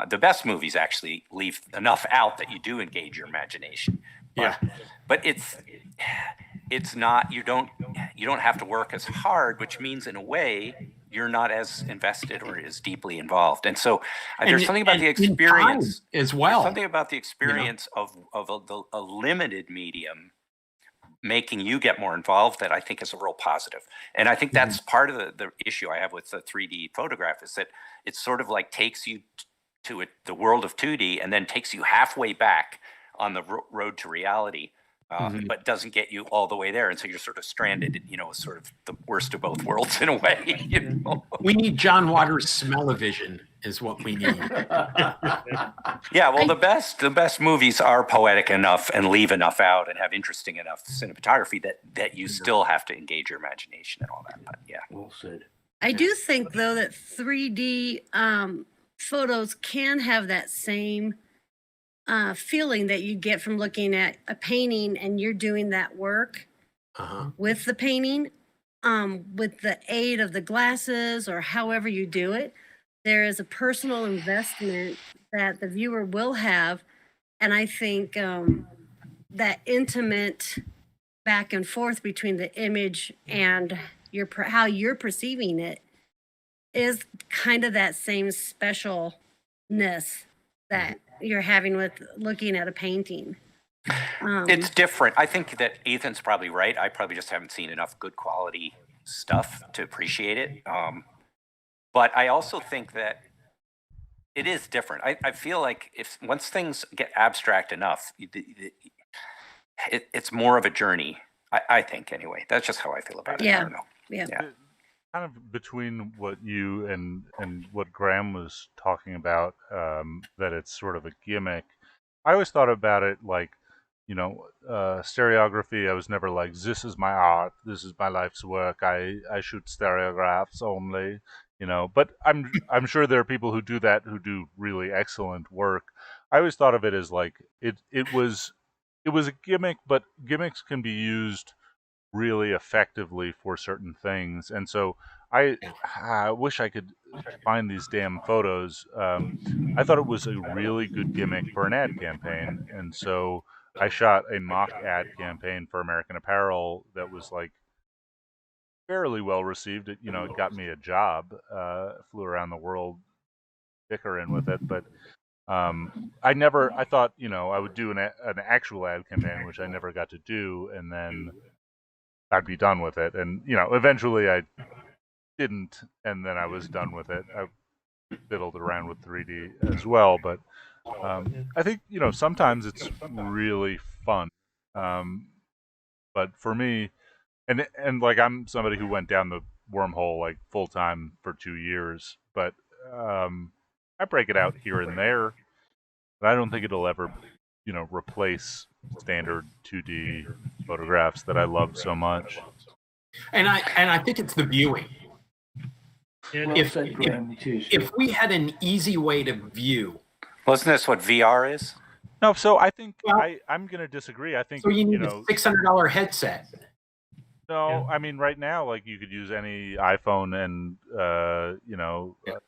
The best movies actually leave enough out that you do engage your imagination. But it's not, you don't have to work as hard, which means in a way you're not as invested or as deeply involved. And so there's something about the experience as well. There's something about the experience of a limited medium making you get more involved that I think is a real positive. And I think that's part of the issue I have with the 3D photograph, is that it sort of like takes you to the world of 2D and then takes you halfway back on the road to reality. But doesn't get you all the way there, and so you're sort of stranded. You know, sort of the worst of both worlds in a way. You know? We need John Waters' smell-o-vision, is what we need. Yeah, well, the best movies are poetic enough and leave enough out and have interesting enough cinematography that you still have to engage your imagination and all that. But yeah, well said. I do think, though, that 3D photos can have that same feeling that you get from looking at a painting and you're doing that work with the painting, with the aid of the glasses or however you do it. There is a personal investment that the viewer will have. And I think that intimate back and forth between the image and how you're perceiving it is kind of that same specialness that you're having with looking at a painting. It's different. I think that Ethan's probably right. I probably just haven't seen enough good quality stuff to appreciate it. But I also think that it is different. I feel like once things get abstract enough, it's more of a journey. I think anyway. That's just how I feel about it. I don't know. Yeah. Kind of between what you and what Graham was talking about, that it's sort of a gimmick. I always thought about it like, you know, stereography. I was never like, this is my art, this is my life's work. I shoot stereographs only, you know. But I'm sure there are people who do that, who do really excellent work. I always thought of it as like it was a gimmick, but gimmicks can be used really effectively for certain things. And so I wish I could find these damn photos. I thought it was a really good gimmick for an ad campaign, and so I shot a mock ad campaign for American Apparel that was like fairly well received. It got me a job. Flew around the world bickering with it, but I thought, I would do an actual ad campaign, which I never got to do, and then I'd be done with it. And eventually I didn't, and then I was done with it. I fiddled around with 3D as well, but I think sometimes it's really fun. But for me, and like I'm somebody who went down the wormhole like full time for 2 years, but I break it out here and there. But I don't think it'll ever, replace standard 2D photographs that I love so much. And I think it's the viewing. Yeah, Well If- said, Graham. It is. If we had an easy way to view, Wasn't this what VR is? No, so I think Well- I'm going to disagree. I think so you need a $600 headset. No, Yeah. I mean right now, like you could use any iPhone and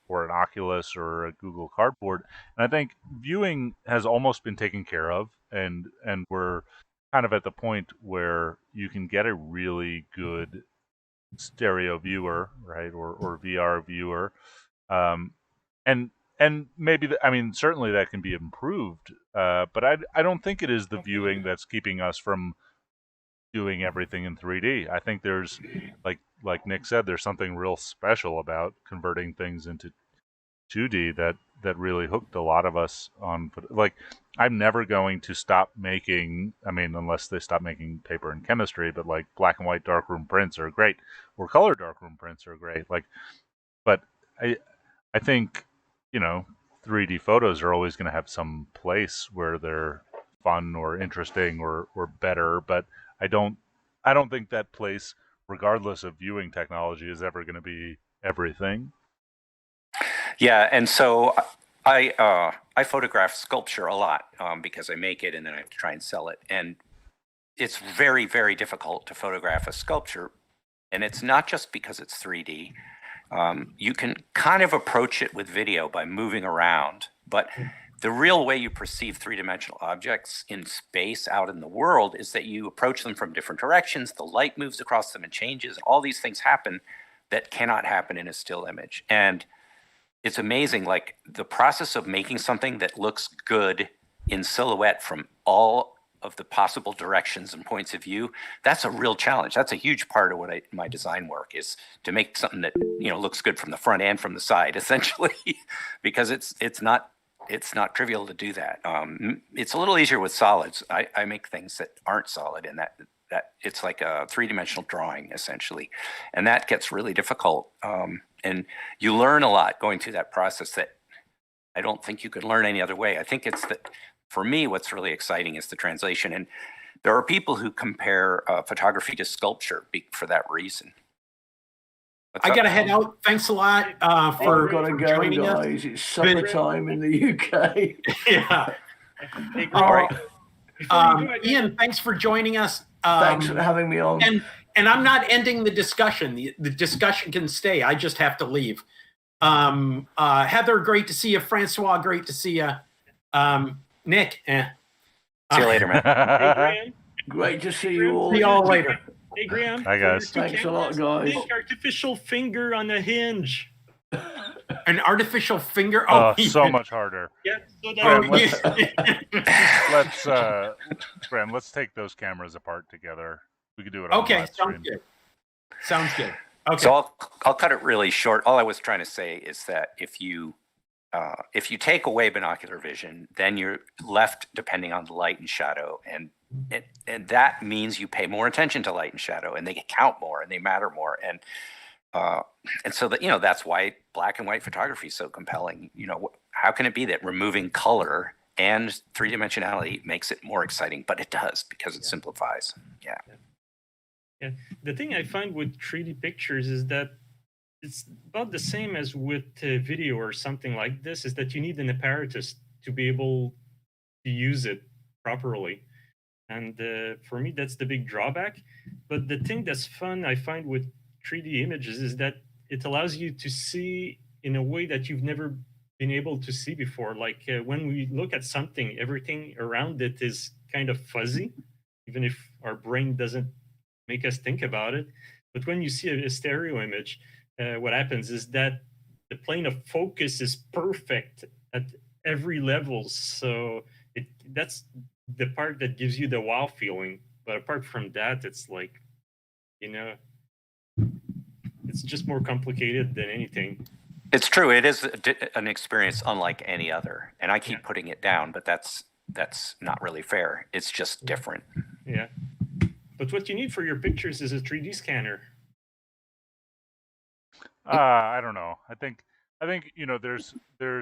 or an Oculus or a Google Cardboard, and I think viewing has almost been taken care of, and we're kind of at the point where you can get a really good stereo viewer, right, or VR viewer, and maybe I mean certainly that can be improved, but I don't think it is the viewing that's keeping us from doing everything in 3D. I think there's like Nick said, there's something real special about converting things into 2D that really hooked a lot of us on. Like, I'm never going to stop making, I mean, unless they stop making paper and chemistry, but like black and white darkroom prints are great, or color darkroom prints are great. Like, but I think 3D photos are always going to have some place where they're fun or interesting or better, but I don't think that place, regardless of viewing technology, is ever going to be everything. Yeah, and so I photograph sculpture a lot because I make it and then I have to try and sell it. And it's very, very difficult to photograph a sculpture. And it's not just because it's 3D. You can kind of approach it with video by moving around, but the real way you perceive three-dimensional objects in space out in the world is that you approach them from different directions, the light moves across them and changes, and all these things happen that cannot happen in a still image. And it's amazing, like the process of making something that looks good in silhouette from all of the possible directions and points of view, that's a real challenge. That's a huge part of what my design work is, to make something that looks good from the front and from the side, essentially, because it's not trivial to do that. It's a little easier with solids. I make things that aren't solid, and that it's like a three-dimensional drawing essentially, and that gets really difficult. And you learn a lot going through that process that I don't think you could learn any other way. I think it's that for me, what's really exciting is the translation, and there are people who compare photography to sculpture for that reason. I got to head out. Thanks a lot for I've got to go, joining us. guys. It's supper time in the UK. Yeah. Hey, All right. before you go, Ian, thanks for joining us. Thanks for having me on. And I'm not ending the discussion. The discussion can stay. I just have to leave. Heather, great to see you. Francois, great to see you. Nick, See you later, man. Hey, Graham. Great to see you all. See you all later. Hey, Graham. Hi, guys. for your two Thanks a lot, cameras, guys. Big artificial finger on a hinge. An artificial finger. Oh, Oh, so much harder. Yeah, so Graham, that let's Graham, let's take those cameras apart together. We could do it on Okay, live sounds stream. good. Sounds good. Okay. So I'll cut it really short. All I was trying to say is that if you take away binocular vision, then you're left depending on the light and shadow, and that means you pay more attention to light and shadow, and they count more and they matter more, and so that that's why black and white photography is so compelling. How can it be that removing color and three-dimensionality makes it more exciting? But it does, because it simplifies. Yeah. the thing I find with 3D pictures is that it's about the same as with video or something like this, is that you need an apparatus to be able to use it properly. And for me, that's the big drawback. But the thing that's fun, I find, with 3D images is that it allows you to see in a way that you've never been able to see before. Like when we look at something, everything around it is kind of fuzzy, even if our brain doesn't make us think about it. But when you see a stereo image, what happens is that the plane of focus is perfect at every level. So that's the part that gives you the wow feeling. But apart from that, it's like You know, it's just more complicated than anything. It's true. It is an experience unlike any other, and I keep putting it down, but that's not really fair. It's just different. Yeah. But what you need for your pictures is a 3D scanner. I don't know. I think you know there's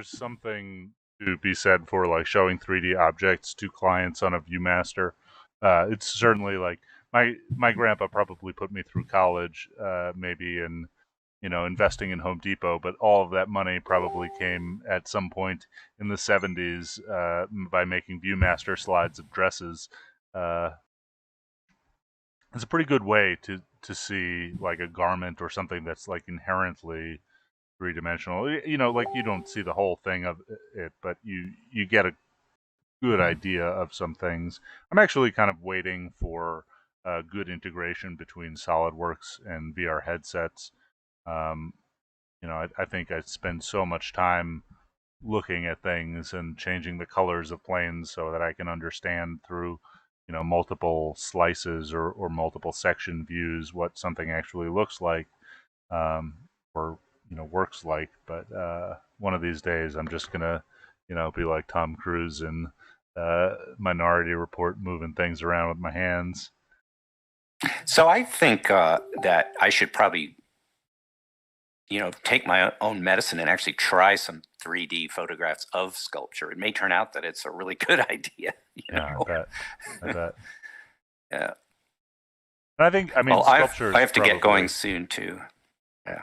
something to be said for like showing 3D objects to clients on a ViewMaster. It's certainly like my grandpa probably put me through college, maybe in investing in Home Depot, but all of that money probably came at some point in the 70s by making ViewMaster slides of dresses. It's a pretty good way to see like a garment or something that's like inherently three-dimensional. Like you don't see the whole thing of it, but you get a good idea of some things. I'm actually kind of waiting for good integration between SolidWorks and VR headsets. I think I spend so much time looking at things and changing the colors of planes so that I can understand through multiple slices or multiple section views what something actually looks like, or works like. But one of these days I'm just gonna be like Tom Cruise in Minority Report, moving things around with my hands. So I think that I should probably take my own medicine and actually try some 3D photographs of sculpture. It may turn out that it's a really good idea. Yeah, I bet. Yeah. And I mean, sculpture. I have to get going soon too. Yeah.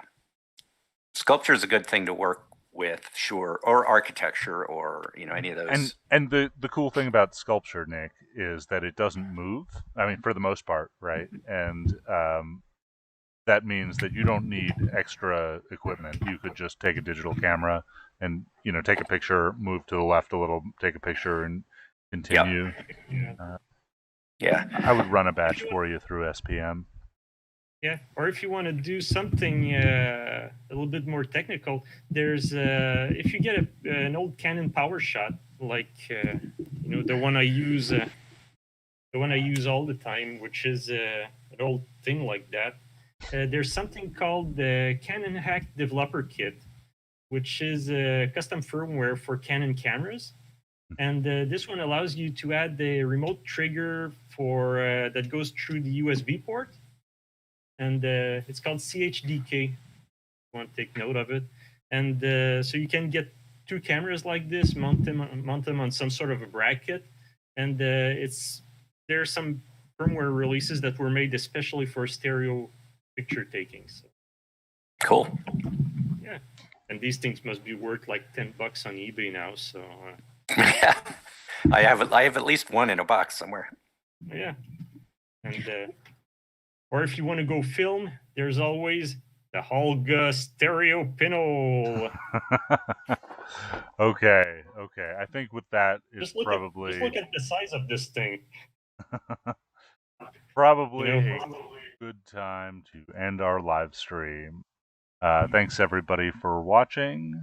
Sculpture is a good thing to work with, sure, or architecture, or any of those. And the cool thing about sculpture, Nick, is that it doesn't move. I mean, for the most part, right? And that means that you don't need extra equipment. You could just take a digital camera and take a picture, move to the left a little, take a picture, and continue. Yeah. Yeah. I would run a batch for you through SPM. Yeah, or if you want to do something a little bit more technical, there's if you get an old Canon PowerShot, like the one I use all the time, which is an old thing like that. There's something called the Canon Hack Developer Kit, which is a custom firmware for Canon cameras. And this one allows you to add the remote trigger for that goes through the USB port. And it's called CHDK. You want to take note of it. And so you can get two cameras like this, mount them on some sort of a bracket. And there's some firmware releases that were made especially for stereo picture taking. So. Cool. Yeah. And these things must be worth like $10 on eBay now. So yeah, I have at least one in a box somewhere. Yeah, and or if you want to go film, there's always the Holga Stereo Pinhole. Okay. I think with that is just look at the size of this thing. Probably a good time to end our live stream. Thanks everybody for watching.